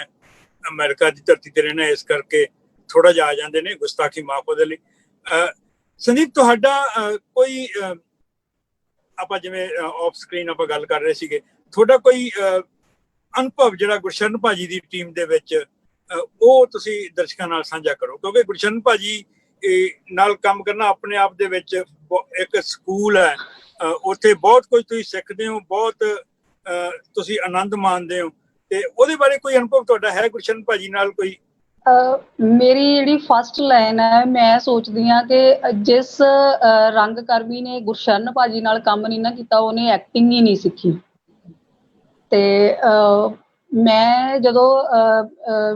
ਅਮਰੀਕਾ ਦੀ ਧਰਤੀ ਤੇ ਰਹਿਣਾ, ਇਸ ਕਰਕੇ ਥੋੜਾ ਜਿਹਾ ਆ ਜਾਂਦੇ ਨੇ, ਗੁਸਤਾਖੀ ਮਾਫ ਉਹਦੇ ਲਈ। ਸੰਦੀਪ, ਤੁਹਾਡਾ ਕੋਈ, ਆਪਾਂ ਜਿਵੇਂ ਆਫ ਸਕਰੀਨ ਆਪਾਂ ਗੱਲ ਕਰ ਰਹੇ ਸੀਗੇ, ਤੁਹਾਡਾ ਕੋਈ ਅਨੁਭਵ ਜਿਹੜਾ ਗੁਰਸ਼ਰਨ ਭਾਜੀ ਦੀ ਟੀਮ ਦੇ ਵਿੱਚ ਉਹ ਤੁਸੀਂ ਦਰਸ਼ਕਾਂ ਨਾਲ ਸਾਂਝਾ ਕਰੋ, ਕਿਉਂਕਿ ਗੁਰਸ਼ਰਨ ਭਾਜੀ ਇਹ ਨਾਲ ਕੰਮ ਕਰਨਾ ਆਪਣੇ ਆਪ ਦੇ ਵਿੱਚ ਇੱਕ ਸਕੂਲ ਹੈ। ਉੱਥੇ ਬਹੁਤ ਕੁਝ ਤੁਸੀਂ ਸਿੱਖਦੇ ਹੋ, ਬਹੁਤ ਤੁਸੀਂ ਆਨੰਦ ਮਾਣਦੇ ਹੋ। ਤੇ ਉਹਦੇ ਬਾਰੇ ਕੋਈ ਅਨੁਭਵ ਤੁਹਾਡਾ ਹੈ ਗੁਰਸ਼ਰਨ ਭਾਜੀ ਨਾਲ ਕੋਈ? ਮੇਰੀ ਜਿਹੜੀ ਫਸਟ ਲਾਈਨ ਹੈ, ਮੈਂ ਸੋਚਦੀ ਹਾਂ ਕਿ ਜਿਸ ਰੰਗਕਰਮੀ ਨੇ ਗੁਰਸ਼ਰਨ ਭਾਜੀ ਨਾਲ ਕੰਮ ਨਹੀਂ ਨਾ ਕੀਤਾ, ਉਹਨੇ ਐਕਟਿੰਗ ਹੀ ਨਹੀਂ ਸਿੱਖੀ। ਤੇ ਮੈਂ ਜਦੋਂ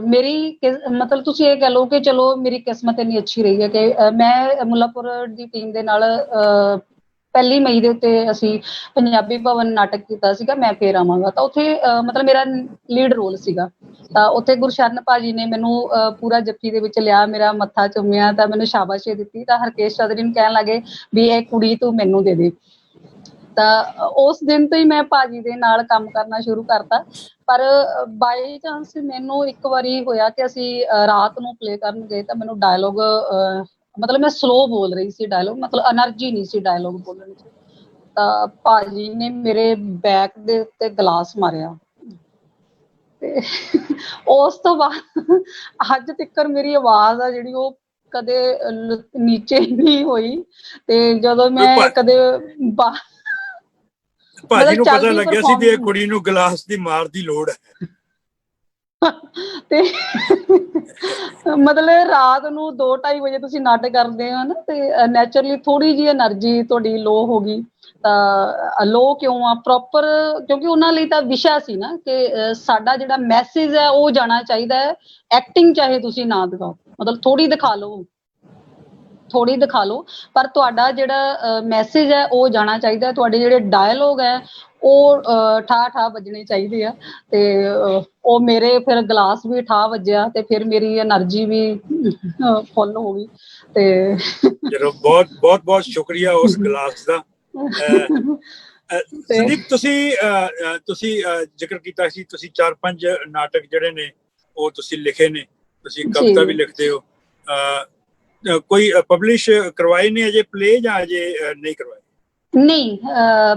ਮੇਰੀ ਮਤਲਬ ਤੁਸੀਂ ਇਹ ਕਹਿ ਲਓ ਕਿ ਚਲੋ ਮੇਰੀ ਕਿਸਮਤ ਇੰਨੀ ਅੱਛੀ ਰਹੀ ਹੈ ਕਿ ਮੈਂ ਮੁੱਲਾਂਪੁਰ ਦੀ ਟੀਮ ਦੇ ਨਾਲ 1 ਮਈ ਦੇ ਉੱਤੇ ਅਸੀਂ ਪੰਜਾਬੀ ਭਵਨ ਨਾਟਕ ਕੀਤਾ ਸੀਗਾ, ਮੈਂ ਫੇਰ ਆਵਾਂਗਾ। ਤਾਂ ਉੱਥੇ ਮਤਲਬ ਮੇਰਾ ਲੀਡ ਰੋਲ ਸੀਗਾ। ਤਾਂ ਉੱਥੇ ਗੁਰਸ਼ਰਨ ਭਾਜੀ ਨੇ ਮੈਨੂੰ ਪੂਰਾ ਜੱਫੀ ਦੇ ਵਿੱਚ ਲਿਆ, ਮੇਰਾ ਮੱਥਾ ਚੁੰਮਿਆ, ਤਾਂ ਮੈਨੂੰ ਸ਼ਾਬਾਸ਼ੀ ਦਿੱਤੀ। ਤਾਂ ਹਰਕੇਸ਼ ਚੌਧਰੀ ਨੂੰ ਕਹਿਣ ਲੱਗੇ ਵੀ ਇਹ ਕੁੜੀ ਤੂੰ ਮੈਨੂੰ ਦੇ ਦੇ। ਤਾਂ ਉਸ ਦਿਨ ਤੋਂ ਹੀ ਮੈਂ ਭਾਜੀ ਦੇ ਨਾਲ ਕੰਮ ਕਰਨਾ ਸ਼ੁਰੂ ਕਰਤਾ। ਪਰ ਬਾਈ ਚਾਂਸ ਮੈਨੂੰ ਇੱਕ ਵਾਰੀ ਹੋਇਆ ਕਿ ਅਸੀਂ ਰਾਤ ਨੂੰ ਪਲੇ ਕਰਨ ਗਏ, ਤਾਂ ਮੈਨੂੰ ਡਾਇਲੋਗ ਮਤਲਬ ਮੈਂ ਸਲੋ ਬੋਲ ਰਹੀ ਸੀ ਡਾਇਲੋਗ, ਮਤਲਬ એનર્ਜੀ ਨਹੀਂ ਸੀ ਡਾਇਲੋਗ ਬੋਲਣ 'ਚ। ਤਾਂ ਭਾਜੀ ਨੇ ਮੇਰੇ ਬੈਕ ਦੇ ਉੱਤੇ ਗਲਾਸ ਮਾਰਿਆ। ਤੇ ਉਸ ਤੋਂ ਬਾਅਦ ਅੱਜ ਤੱਕ ਮੇਰੀ ਆਵਾਜ਼ ਆ ਜਿਹੜੀ ਉਹ ਕਦੇ ਨੀਚੇ ਨਹੀਂ ਹੋਈ। ਤੇ ਜਦੋਂ ਮੈਂ ਕਦੇ ਭਾਜੀ ਨੂੰ ਪਤਾ ਲੱਗਿਆ ਸੀ ਵੀ ਇਹ ਕੁੜੀ ਨੂੰ ਗਲਾਸ ਦੀ ਮਾਰ ਦੀ ਲੋੜ ਹੈ। ਤੇ ਮਤਲਬ ਰਾਤ ਨੂੰ 2-2:30 ਵਜੇ ਤੁਸੀਂ ਨਾਟਕ ਕਰਦੇ ਹੋ ਨਾ, ਤੇ ਨੈਚੁਰਲੀ ਥੋੜੀ ਜਿਹੀ એનર્ਜੀ ਤੁਹਾਡੀ ਲੋ ਹੋ ਗਈ। ਤਾਂ ਲੋ ਕਿਉਂ ਆ? ਪ੍ਰੋਪਰ ਕਿਉਂਕਿ ਉਹਨਾਂ ਲਈ ਤਾਂ ਵਿਸ਼ਾ ਸੀ ਨਾ ਕਿ ਸਾਡਾ ਜਿਹੜਾ ਮੈਸੇਜ ਹੈ ਉਹ ਜਾਣਾ ਚਾਹੀਦਾ ਹੈ। ਐਕਟਿੰਗ ਚਾਹੇ ਤੁਸੀਂ ਨਾ ਦਿਖਾਓ, ਮਤਲਬ ਥੋੜੀ ਦਿਖਾ ਲਓ, ਪਰ ਤੁਹਾਡਾ ਜਿਹੜਾ ਮੈਸੇਜ ਹੈ ਉਹ ਜਾਣਾ ਚਾਹੀਦਾ। ਤੁਹਾਡੇ ਜਿਹੜੇ ਡਾਇਲੋਗ ਹੈ ਉਹ ਠਾ ਵੱਜਣੇ ਚਾਹੀਦੇ ਆ। ਤੇ ਉਹ ਮੇਰੇ ਫਿਰ ਗਲਾਸ ਵੀ ਠਾ ਵੱਜਿਆ, ਤੇ ਫਿਰ ਮੇਰੀ એનર્ਜੀ ਵੀ ਫੁੱਲ ਹੋ ਗਈ। ਤੇ ਚਲੋ ਬਹੁਤ ਬਹੁਤ ਬਹੁਤ ਸ਼ੁਕਰੀਆ ਉਸ ਗਲਾਸ ਦਾ। ਸੰਦੀਪ, ਤੁਸੀਂ ਜ਼ਿਕਰ ਕੀਤਾ ਸੀ ਤੁਸੀਂ 4-5 ਨਾਟਕ ਜਿਹੜੇ ਨੇ ਉਹ ਤੁਸੀਂ ਲਿਖੇ ਨੇ, ਤੁਸੀਂ ਕਵਿਤਾ ਵੀ ਲਿਖਦੇ ਹੋ। ਕੋਈ ਪਬਲਿਸ਼ ਕਰਵਾਏ ਨੇ ਅਜੇ ਪਲੇ ਜਾਂ ਅਜੇ ਨਹੀਂ ਕਰਵਾਏ? ਨਹੀਂ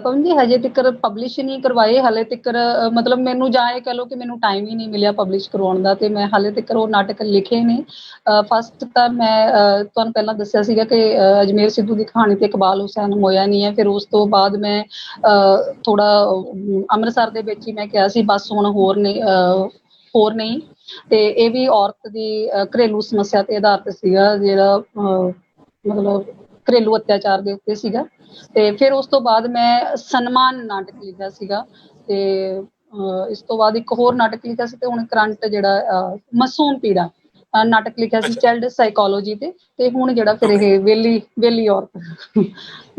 ਪਵਨ ਜੀ, ਹਜੇ ਤੱਕ ਪਬਲਿਸ਼ ਨਹੀਂ ਕਰਵਾਏ ਹਾਲੇ ਤੱਕ। ਮਤਲਬ ਮੈਨੂੰ ਜਾਂ ਇਹ ਕਹਿ ਲਓ ਕਿ ਮੈਨੂੰ ਟਾਈਮ ਹੀ ਨਹੀਂ ਮਿਲਿਆ ਪਬਲਿਸ਼ ਕਰਵਾਉਣ ਦਾ। ਤੇ ਮੈਂ ਹਾਲੇ ਤੱਕ ਉਹ ਨਾਟਕ ਲਿਖੇ ਨੇ। ਫਸਟ ਤਾਂ ਮੈਂ ਤੁਹਾਨੂੰ ਪਹਿਲਾਂ ਦੱਸਿਆ ਸੀਗਾ ਕਿ ਅਜਮੇਰ ਸਿੱਧੂ ਦੀ ਕਹਾਣੀ ਤੇ ਇਕਬਾਲ ਹੁਸੈਨ ਹੋਇਆ ਨਹੀਂ ਹੈ। ਫਿਰ ਉਸ ਤੋਂ ਬਾਅਦ ਮੈਂ ਥੋੜਾ ਅੰਮ੍ਰਿਤਸਰ ਦੇ ਵਿੱਚ ਹੀ ਮੈਂ ਕਿਹਾ ਸੀ ਬਸ ਹੁਣ ਹੋਰ ਨਹੀਂ। ਤੇ ਇਹ ਵੀ ਔਰਤ ਦੀ ਘਰੇਲੂ ਸਮੱਸਿਆ ਤੇ ਆਧਾਰਿਤ ਸੀਗਾ, ਜਿਹੜਾ ਮਤਲਬ ਘਰੇਲੂ ਅਤਿਆਚਾਰ ਦੇ ਉੱਤੇ ਸੀਗਾ। ਤੇ ਫਿਰ ਉਸ ਤੋਂ ਬਾਅਦ ਮੈਂ ਸਨਮਾਨ ਨਾਟਕ ਲਿਖਿਆ ਸੀਗਾ। ਤੇ ਇਸ ਤੋਂ ਬਾਅਦ ਇੱਕ ਹੋਰ ਨਾਟਕ ਲਿਖਿਆ ਸੀ। ਤੇ ਹੁਣ ਕਰੰਟ ਜਿਹੜਾ ਮਾਸੂਮ ਪੀੜਾ ਨਾਟਕ ਲਿਖਿਆ ਸੀ ਚਾਈਲਡ ਸਾਈਕੋਲੋਜੀ ਤੇ ਹੁਣ ਜਿਹੜਾ ਫਿਰ ਇਹ ਵੇਲੀ ਔਰਤ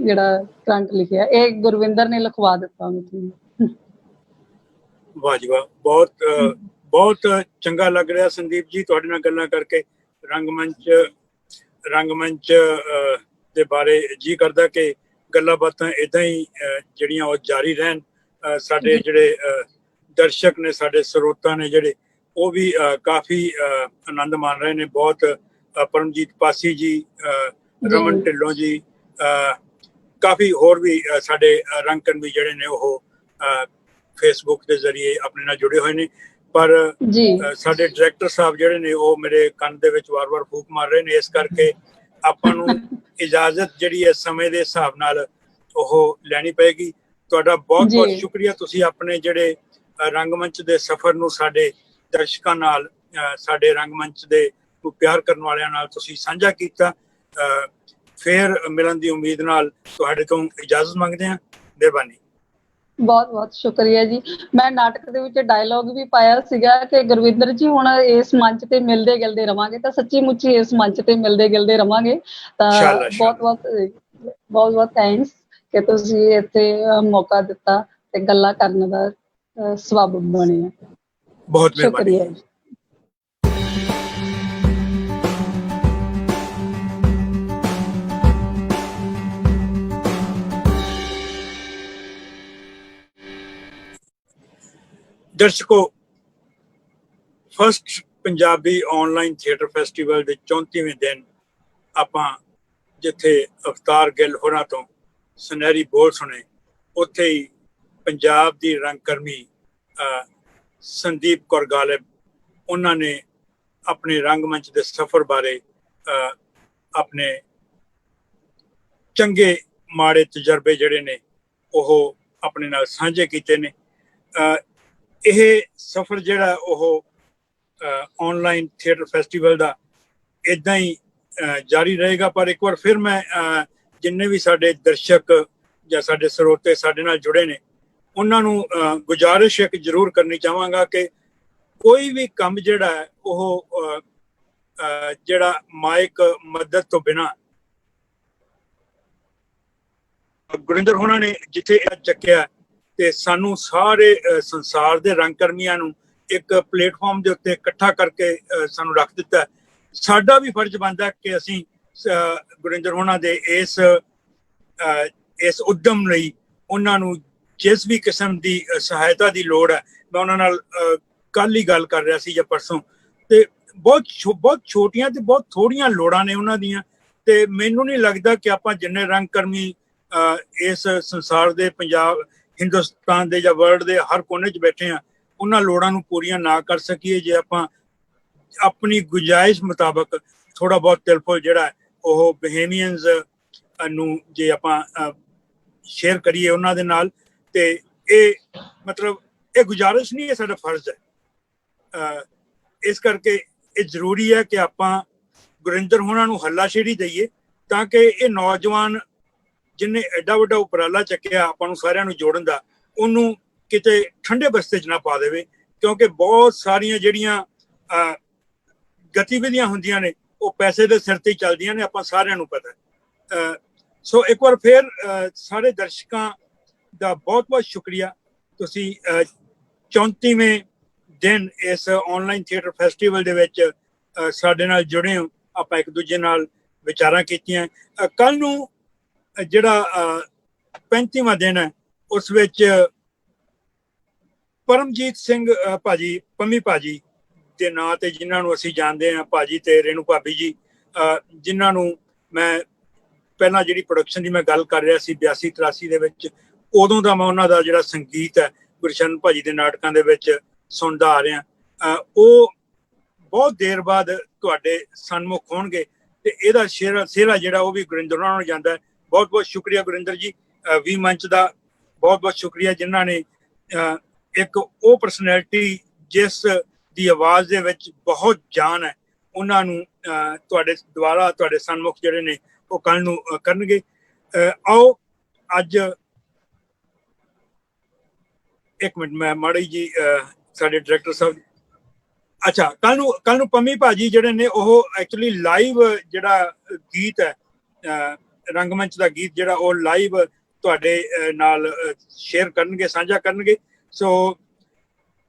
ਜਿਹੜਾ ਕਰੰਟ ਲਿਖਿਆ, ਇਹ ਗੁਰਵਿੰਦਰ ਨੇ ਲਿਖਵਾ ਦਿੱਤਾ ਮੈਨੂੰ। ਵਾਹ ਜੀ ਵਾਹ, ਬਹੁਤ ਚੰਗਾ ਲੱਗ ਰਿਹਾ ਸੰਦੀਪ ਜੀ ਤੁਹਾਡੇ ਨਾਲ ਗੱਲਾਂ ਕਰਕੇ। ਰੰਗਮੰਚ ਦੇ ਬਾਰੇ ਜੀ ਕਰਦਾ ਕਿ ਗੱਲਾਂ ਬਾਤਾਂ ਏਦਾਂ ਹੀ ਜਿਹੜੀਆਂ ਉਹ ਜਾਰੀ ਰਹਿਣ। ਸਾਡੇ ਜਿਹੜੇ ਦਰਸ਼ਕ ਨੇ, ਸਾਡੇ ਸਰੋਤਾ ਨੇ ਜਿਹੜੇ, ਉਹ ਵੀ ਕਾਫੀ ਆਨੰਦ ਮਾਣ ਰਹੇ ਨੇ ਬਹੁਤ। ਪਰਮਜੀਤ ਪਾਸੀ ਜੀ, ਰਮਨ ਢਿੱਲੋਂ ਜੀ, ਕਾਫੀ ਹੋਰ ਵੀ ਸਾਡੇ ਰੰਗਕਰਮੀ ਜਿਹੜੇ ਨੇ ਉਹ ਫੇਸਬੁੱਕ ਦੇ ਜ਼ਰੀਏ ਆਪਣੇ ਨਾਲ ਜੁੜੇ ਹੋਏ ਨੇ। ਪਰ ਸਾਡੇ ਡਾਇਰੈਕਟਰ ਸਾਹਿਬ ਜਿਹੜੇ ਨੇ ਉਹ ਮੇਰੇ ਕੰਨ ਦੇ ਵਿੱਚ ਵਾਰ-ਵਾਰ ਫੂਕ ਮਾਰ ਰਹੇ ਨੇ। ਇਸ ਕਰਕੇ ਆਪਾਂ ਨੂੰ ਇਜਾਜ਼ਤ ਜਿਹੜੀ ਹੈ ਸਮੇਂ ਦੇ ਹਿਸਾਬ ਨਾਲ ਉਹ ਲੈਣੀ ਪਏਗੀ। ਤੁਹਾਡਾ ਬਹੁਤ ਬਹੁਤ ਸ਼ੁਕਰੀਆ, ਤੁਸੀਂ ਆਪਣੇ ਜਿਹੜੇ ਰੰਗਮੰਚ ਦੇ ਸਫ਼ਰ ਨੂੰ ਸਾਡੇ ਦਰਸ਼ਕਾਂ ਨਾਲ, ਸਾਡੇ ਰੰਗਮੰਚ ਦੇ ਪਿਆਰ ਕਰਨ ਵਾਲਿਆਂ ਨਾਲ ਤੁਸੀਂ ਸਾਂਝਾ ਕੀਤਾ। ਫੇਰ ਮਿਲਣ ਦੀ ਉਮੀਦ ਨਾਲ ਤੁਹਾਡੇ ਤੋਂ ਇਜਾਜ਼ਤ ਮੰਗਦੇ ਹਾਂ। ਮਿਹਰਬਾਨੀ। ਬਹੁਤ ਬਹੁਤ ਸ਼ੁਕਰੀਆ ਜੀ। ਮੈਂ ਨਾਟਕ ਦੇ ਵਿੱਚ ਡਾਇਲੋਗ ਵੀ ਪਾਇਆ ਸੀਗਾ ਕਿ ਗੁਰਵਿੰਦਰ ਜੀ ਹੁਣ ਇਸ ਮੰਚ ਤੇ ਮਿਲਦੇ ਗਿਲਦੇ ਰਵਾਂਗੇ। ਤਾਂ ਸੱਚੀ ਮੁੱਚੀ ਇਸ ਮੰਚ ਤੇ ਮਿਲਦੇ ਗਿਲਦੇ ਰਵਾਂਗੇ। ਤਾਂ ਬਹੁਤ ਥੈਂਕਸ ਕਿ ਤੁਸੀਂ ਇੱਥੇ ਮੌਕਾ ਦਿੱਤਾ ਤੇ ਗੱਲਾਂ ਕਰਨ ਦਾ ਸਬੱਬ ਬਣਿਆ। ਬਹੁਤ ਮਿਹਰਬਾਨੀ। ਸ਼ੁਕਰੀਆ। ਦਰਸ਼ਕੋ, first Punjabi online theatre festival ਦੇ 34ਵੇਂ ਦਿਨ ਆਪਾਂ ਜਿੱਥੇ ਅਵਤਾਰ ਗਿੱਲ ਹੋਰਾਂ ਤੋਂ ਸੁਨਹਿਰੀ ਬੋਲ ਸੁਣੇ, ਉੱਥੇ ਹੀ ਪੰਜਾਬ ਦੀ ਰੰਗਕਰਮੀ ਸੰਦੀਪ ਕੌਰ ਗਾਲਿਬ, ਉਹਨਾਂ ਨੇ ਆਪਣੇ ਰੰਗਮੰਚ ਦੇ ਸਫ਼ਰ ਬਾਰੇ ਆਪਣੇ ਚੰਗੇ ਮਾੜੇ ਤਜਰਬੇ ਜਿਹੜੇ ਨੇ ਉਹ ਆਪਣੇ ਨਾਲ ਸਾਂਝੇ ਕੀਤੇ ਨੇ। ਇਹ ਸਫ਼ਰ ਜਿਹੜਾ ਉਹ ਆਨਲਾਈਨ ਥੀਏਟਰ ਫੈਸਟੀਵਲ ਦਾ ਇਦਾਂ ਹੀ ਜਾਰੀ ਰਹੇਗਾ। ਪਰ ਇੱਕ ਵਾਰ ਫਿਰ ਮੈਂ ਜਿੰਨੇ ਵੀ ਸਾਡੇ ਦਰਸ਼ਕ ਜਾਂ ਸਾਡੇ ਸਰੋਤੇ ਸਾਡੇ ਨਾਲ ਜੁੜੇ ਨੇ ਉਹਨਾਂ ਨੂੰ ਗੁਜ਼ਾਰਿਸ਼ ਇੱਕ ਜ਼ਰੂਰ ਕਰਨੀ ਚਾਹਾਂਗਾ ਕਿ ਕੋਈ ਵੀ ਕੰਮ ਜਿਹੜਾ ਹੈ ਉਹ ਜਿਹੜਾ ਮਾਇਕ ਮਦਦ ਤੋਂ ਬਿਨਾਂ ਗੁਰਿੰਦਰ ਹੋਣਾ ਨੇ ਜਿੱਥੇ ਚੱਕਿਆ ਤੇ ਸਾਨੂੰ ਸਾਰੇ ਸੰਸਾਰ ਦੇ ਰੰਗਕਰਮੀਆਂ ਨੂੰ ਇੱਕ ਪਲੇਟਫਾਰਮ ਦੇ ਉੱਤੇ ਇਕੱਠਾ ਕਰਕੇ ਸਾਨੂੰ ਰੱਖ ਦਿੱਤਾ। ਸਾਡਾ ਵੀ ਫਰਜ਼ ਬਣਦਾ ਕਿ ਅਸੀਂ ਗੁਰਿੰਦਰ ਹੋਣਾ ਦੇ ਇਸ ਉਦਮ ਲਈ ਉਹਨਾਂ ਨੂੰ ਜਿਸ ਵੀ ਕਿਸਮ ਦੀ ਸਹਾਇਤਾ ਦੀ ਲੋੜ ਹੈ, ਮੈਂ ਉਹਨਾਂ ਨਾਲ ਕੱਲ ਹੀ ਗੱਲ ਕਰ ਰਿਹਾ ਸੀ ਜਾਂ ਪਰਸੋਂ, ਤੇ ਬਹੁਤ ਛੋਟੀਆਂ ਤੇ ਬਹੁਤ ਥੋੜੀਆਂ ਲੋੜਾਂ ਨੇ ਉਹਨਾਂ ਦੀਆਂ। ਤੇ ਮੈਨੂੰ ਨਹੀਂ ਲੱਗਦਾ ਕਿ ਆਪਾਂ ਜਿੰਨੇ ਰੰਗਕਰਮੀ ਇਸ ਸੰਸਾਰ ਦੇ, ਪੰਜਾਬ, ਹਿੰਦੁਸਤਾਨ ਦੇ ਜਾਂ ਵਰਲਡ ਦੇ ਹਰ ਕੋਨੇ 'ਚ ਬੈਠੇ ਆ, ਉਹਨਾਂ ਲੋੜਾਂ ਨੂੰ ਪੂਰੀਆਂ ਨਾ ਕਰ ਸਕੀਏ ਜੇ ਆਪਾਂ ਆਪਣੀ ਗੁੰਜਾਇਸ਼ ਮੁਤਾਬਕ ਥੋੜਾ ਬਹੁਤ ਤਿਲਫੁਲ ਜਿਹੜਾ ਉਹ ਬੋਹੇਮੀਅਨਸ ਨੂੰ ਜੇ ਆਪਾਂ ਸ਼ੇਅਰ ਕਰੀਏ ਉਹਨਾਂ ਦੇ ਨਾਲ। ਤੇ ਇਹ ਮਤਲਬ ਇਹ ਗੁਜ਼ਾਰਿਸ਼ ਨਹੀਂ, ਇਹ ਸਾਡਾ ਫਰਜ਼ ਹੈ। ਇਸ ਕਰਕੇ ਇਹ ਜ਼ਰੂਰੀ ਹੈ ਕਿ ਆਪਾਂ ਗੁਰਿੰਦਰ ਹੋਣਾ ਨੂੰ ਹੱਲਾਸ਼ੇਰੀ ਦਈਏ ਤਾਂ ਕਿ ਇਹ ਨੌਜਵਾਨ ਜਿਹਨੇ ਐਡਾ ਵੱਡਾ ਉਪਰਾਲਾ ਚੱਕਿਆ ਆਪਾਂ ਨੂੰ ਸਾਰਿਆਂ ਨੂੰ ਜੋੜਨ ਦਾ, ਉਹਨੂੰ ਕਿਤੇ ਠੰਡੇ ਬਸਤੇ 'ਚ ਨਾ ਪਾ ਦੇਵੇ, ਕਿਉਂਕਿ ਬਹੁਤ ਸਾਰੀਆਂ ਜਿਹੜੀਆਂ ਗਤੀਵਿਧੀਆਂ ਹੁੰਦੀਆਂ ਨੇ ਉਹ ਪੈਸੇ ਦੇ ਸਿਰ ਤੇ ਹੀ ਚੱਲਦੀਆਂ ਨੇ, ਆਪਾਂ ਸਾਰਿਆਂ ਨੂੰ ਪਤਾ। ਸੋ ਇੱਕ ਵਾਰ ਫਿਰ ਸਾਰੇ ਦਰਸ਼ਕਾਂ ਦਾ ਬਹੁਤ-ਬਹੁਤ ਸ਼ੁਕਰੀਆ। ਤੁਸੀਂ 34ਵੇਂ ਦਿਨ ਇਸ ਆਨਲਾਈਨ ਥੀਏਟਰ ਫੈਸਟੀਵਲ ਦੇ ਵਿੱਚ ਸਾਡੇ ਨਾਲ ਜੁੜੇ ਹੋ। ਆਪਾਂ ਇੱਕ ਦੂਜੇ ਨਾਲ ਵਿਚਾਰਾਂ ਕੀਤੀਆਂ। ਕੱਲ ਨੂੰ ਜਿਹੜਾ 35ਵਾਂ ਦਿਨ ਹੈ ਉਸ ਵਿੱਚ ਪਰਮਜੀਤ ਸਿੰਘ ਭਾਜੀ, ਪੰਮੀ ਭਾਜੀ ਦੇ ਨਾਂ ਤੇ ਜਿਨ੍ਹਾਂ ਨੂੰ ਅਸੀਂ ਜਾਣਦੇ ਹਾਂ, ਭਾਜੀ ਤੇ ਰੇਣੂ ਭਾਬੀ ਜੀ, ਜਿਨ੍ਹਾਂ ਨੂੰ ਮੈਂ ਪਹਿਲਾਂ ਜਿਹੜੀ ਪ੍ਰੋਡਕਸ਼ਨ ਦੀ ਮੈਂ ਗੱਲ ਕਰ ਰਿਹਾ ਸੀ 82-83 ਦੇ ਵਿੱਚ, ਉਦੋਂ ਦਾ ਮੈਂ ਉਹਨਾਂ ਦਾ ਜਿਹੜਾ ਸੰਗੀਤ ਹੈ ਗੁਰਸ਼ਰਨ ਭਾਜੀ ਦੇ ਨਾਟਕਾਂ ਦੇ ਵਿੱਚ ਸੁਣਦਾ ਆ ਰਿਹਾ। ਉਹ ਬਹੁਤ ਦੇਰ ਬਾਅਦ ਤੁਹਾਡੇ ਸਨਮੁਖ ਹੋਣਗੇ ਤੇ ਇਹਦਾ ਸਿਹਰਾ ਜਿਹੜਾ ਉਹ ਵੀ ਗੁਰਿੰਦਰ ਹੋਣਾ ਨੂੰ ਜਾਂਦਾ ਹੈ। ਬਹੁਤ ਬਹੁਤ ਸ਼ੁਕਰੀਆ ਗੁਰਿੰਦਰ ਜੀ। ਵੀ ਮੰਚ ਦਾ ਬਹੁਤ ਬਹੁਤ ਸ਼ੁਕਰੀਆ ਜਿਨ੍ਹਾਂ ਨੇ ਇੱਕ ਉਹ ਪਰਸਨੈਲਿਟੀ ਜਿਸ ਦੀ ਆਵਾਜ਼ ਦੇ ਵਿੱਚ ਬਹੁਤ ਜਾਨ ਹੈ, ਉਹਨਾਂ ਨੂੰ ਤੁਹਾਡੇ ਦੁਆਰਾ ਤੁਹਾਡੇ ਸਨਮੁਖ ਜਿਹੜੇ ਨੇ ਉਹ ਕੱਲ ਨੂੰ ਕਰਨਗੇ। ਆਓ ਅੱਜ ਇੱਕ ਮਿੰਟ ਮੈਂ ਮਾੜੀ ਜੀ ਸਾਡੇ ਡਾਇਰੈਕਟਰ ਸਾਹਿਬ, ਅੱਛਾ ਕੱਲ ਨੂੰ ਪੰਮੀ ਭਾਜੀ ਜਿਹੜੇ ਨੇ ਉਹ ਐਕਚੁਅਲੀ ਲਾਈਵ ਜਿਹੜਾ ਗੀਤ ਹੈ ਰੰਗਮੰਚ ਦਾ ਗੀਤ ਜਿਹੜਾ ਉਹ ਲਾਈਵ ਤੁਹਾਡੇ ਨਾਲ ਸ਼ੇਅਰ ਕਰਨਗੇ, ਸਾਂਝਾ ਕਰਨਗੇ। ਸੋ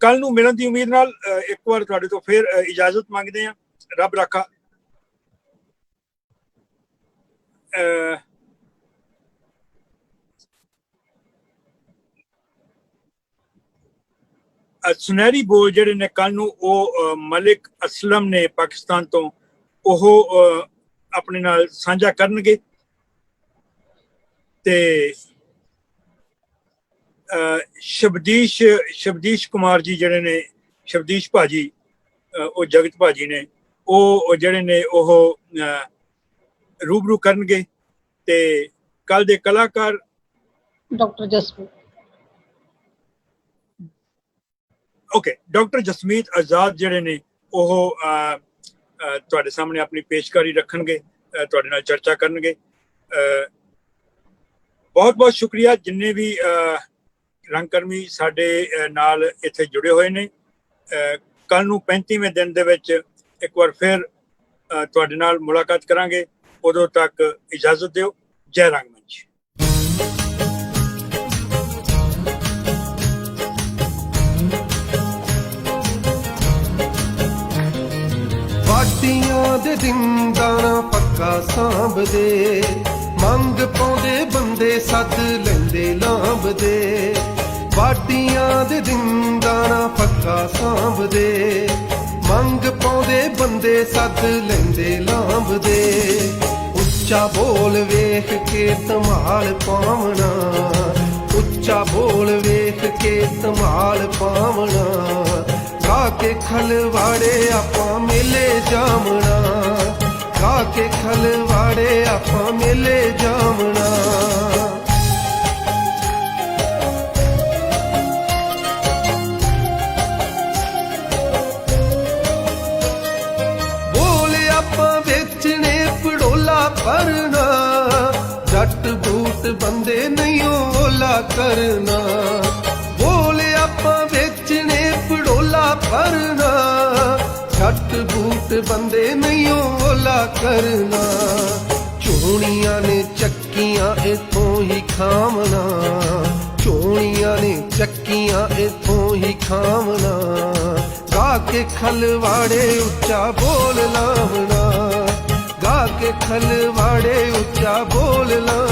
ਕੱਲ ਨੂੰ ਮਿਲਣ ਦੀ ਉਮੀਦ ਨਾਲ ਇੱਕ ਵਾਰ ਤੁਹਾਡੇ ਤੋਂ ਫਿਰ ਇਜਾਜ਼ਤ ਮੰਗਦੇ ਹਾਂ। ਰੱਬ ਰਾਖਾ। ਸੁਨਹਿਰੀ ਬੋਲ ਜਿਹੜੇ ਨੇ ਕੱਲ ਨੂੰ ਉਹ ਮਲਿਕ ਅਸਲਮ ਨੇ ਪਾਕਿਸਤਾਨ ਤੋਂ, ਉਹ ਆਪਣੇ ਨਾਲ ਸਾਂਝਾ ਕਰਨਗੇ। ਤੇ ਸ਼ਬਦੀਸ਼ ਕੁਮਾਰ ਜੀ ਜਿਹੜੇ ਨੇ, ਸ਼ਬਦੀਸ਼ ਭਾਜੀ, ਉਹ ਜਗਤ ਭਾਜੀ ਨੇ, ਉਹ ਜਿਹੜੇ ਨੇ ਉਹ ਰੂਬਰੂ ਕਰਨਗੇ। ਤੇ ਕੱਲ ਦੇ ਕਲਾਕਾਰ ਡਾਕਟਰ ਜਸਮੀਤ, ਡਾਕਟਰ ਜਸਮੀਤ ਆਜ਼ਾਦ ਜਿਹੜੇ ਨੇ ਉਹ ਤੁਹਾਡੇ ਸਾਹਮਣੇ ਆਪਣੀ ਪੇਸ਼ਕਾਰੀ ਰੱਖਣਗੇ, ਤੁਹਾਡੇ ਨਾਲ ਚਰਚਾ ਕਰਨਗੇ। ਬਹੁਤ ਬਹੁਤ ਸ਼ੁਕਰੀਆ ਜਿੰਨੇ ਵੀ ਰੰਗਕਰਮੀ ਸਾਡੇ ਨਾਲ ਇੱਥੇ ਜੁੜੇ ਹੋਏ ਨੇ। ਕੱਲ ਨੂੰ 35ਵੇਂ ਦਿਨ ਦੇ ਵਿੱਚ ਇੱਕ ਵਾਰ ਫਿਰ ਤੁਹਾਡੇ ਨਾਲ ਮੁਲਾਕਾਤ ਕਰਾਂਗੇ। ਉਦੋਂ ਤੱਕ ਇਜਾਜ਼ਤ ਦਿਓ। ਜੈ ਰੰਗਮੰਚ। ਵਾਟੀਆਂ ਦੇ ਦਿਨ ਦਾਣਾ ਪੱਕਾ ਸਾਂਭਦੇ, ਮੰਗ ਪਾਉਂਦੇ ਬੰਦੇ ਸੱਦ ਲੈਂਦੇ ਲਾਂਭਦੇ। ਵਾਟੀਆਂ ਦੇ ਦਿਨ ਦਾਣਾ ਪੱਕਾ ਸਾਂਭਦੇ, ਮੰਗ ਪਾਉਂਦੇ ਬੰਦੇ ਸੱਦ ਲੈਂਦੇ ਲਾਂਭਦੇ। ਉੱਚਾ ਬੋਲ ਵੇਖ ਕੇ ਧਮਾਲ ਪਾਵਣਾ, ਉੱਚਾ ਬੋਲ ਵੇਖ ਕੇ ਧਮਾਲ ਪਾਵਣਾ। ਗਾ ਕੇ ਖਲਵਾੜੇ ਆਪਾਂ ਮੇਲੇ ਜਾਵਣਾ, ਗਾ ਕੇ ਖਲਵਾੜੇ ਆਪਾਂ ਮੇਲੇ ਜਾਵਣਾ। ਬੋਲ ਆਪਾਂ ਵੇਚਣੇ ਪੜੋਲਾ ਭਰਨਾ, ਜੱਟ ਬੂਟ ਬੰਦੇ ਨਹੀਂ ਓਲਾ ਕਰਨਾ। ਬੋਲ ਆਪਾਂ ਵੇਚਣੇ ਪੜੋਲਾ ਭਰਨਾ, ਜੱਟ ਬੂਟ ਬੰਦੇ ਨਹੀਂ ਓਲਾ ਕਰਨਾ। ਝੋਣੀਆਂ ਨੇ ਚੱਕੀਆਂ ਇਥੋਂ ਹੀ ਖਾਵਣਾ, ਝੋਣੀਆਂ ਨੇ ਚੱਕੀਆਂ ਇਥੋਂ ਹੀ ਖਾਵਣਾ। ਗਾ ਕੇ ਖਲਵਾੜੇ ਉੱਚਾ ਬੋਲ ਲਾਵਣਾ, ਗਾ ਕੇ ਖਲਵਾੜੇ ਉੱਚਾ ਬੋਲ ਲਾਵਣਾ।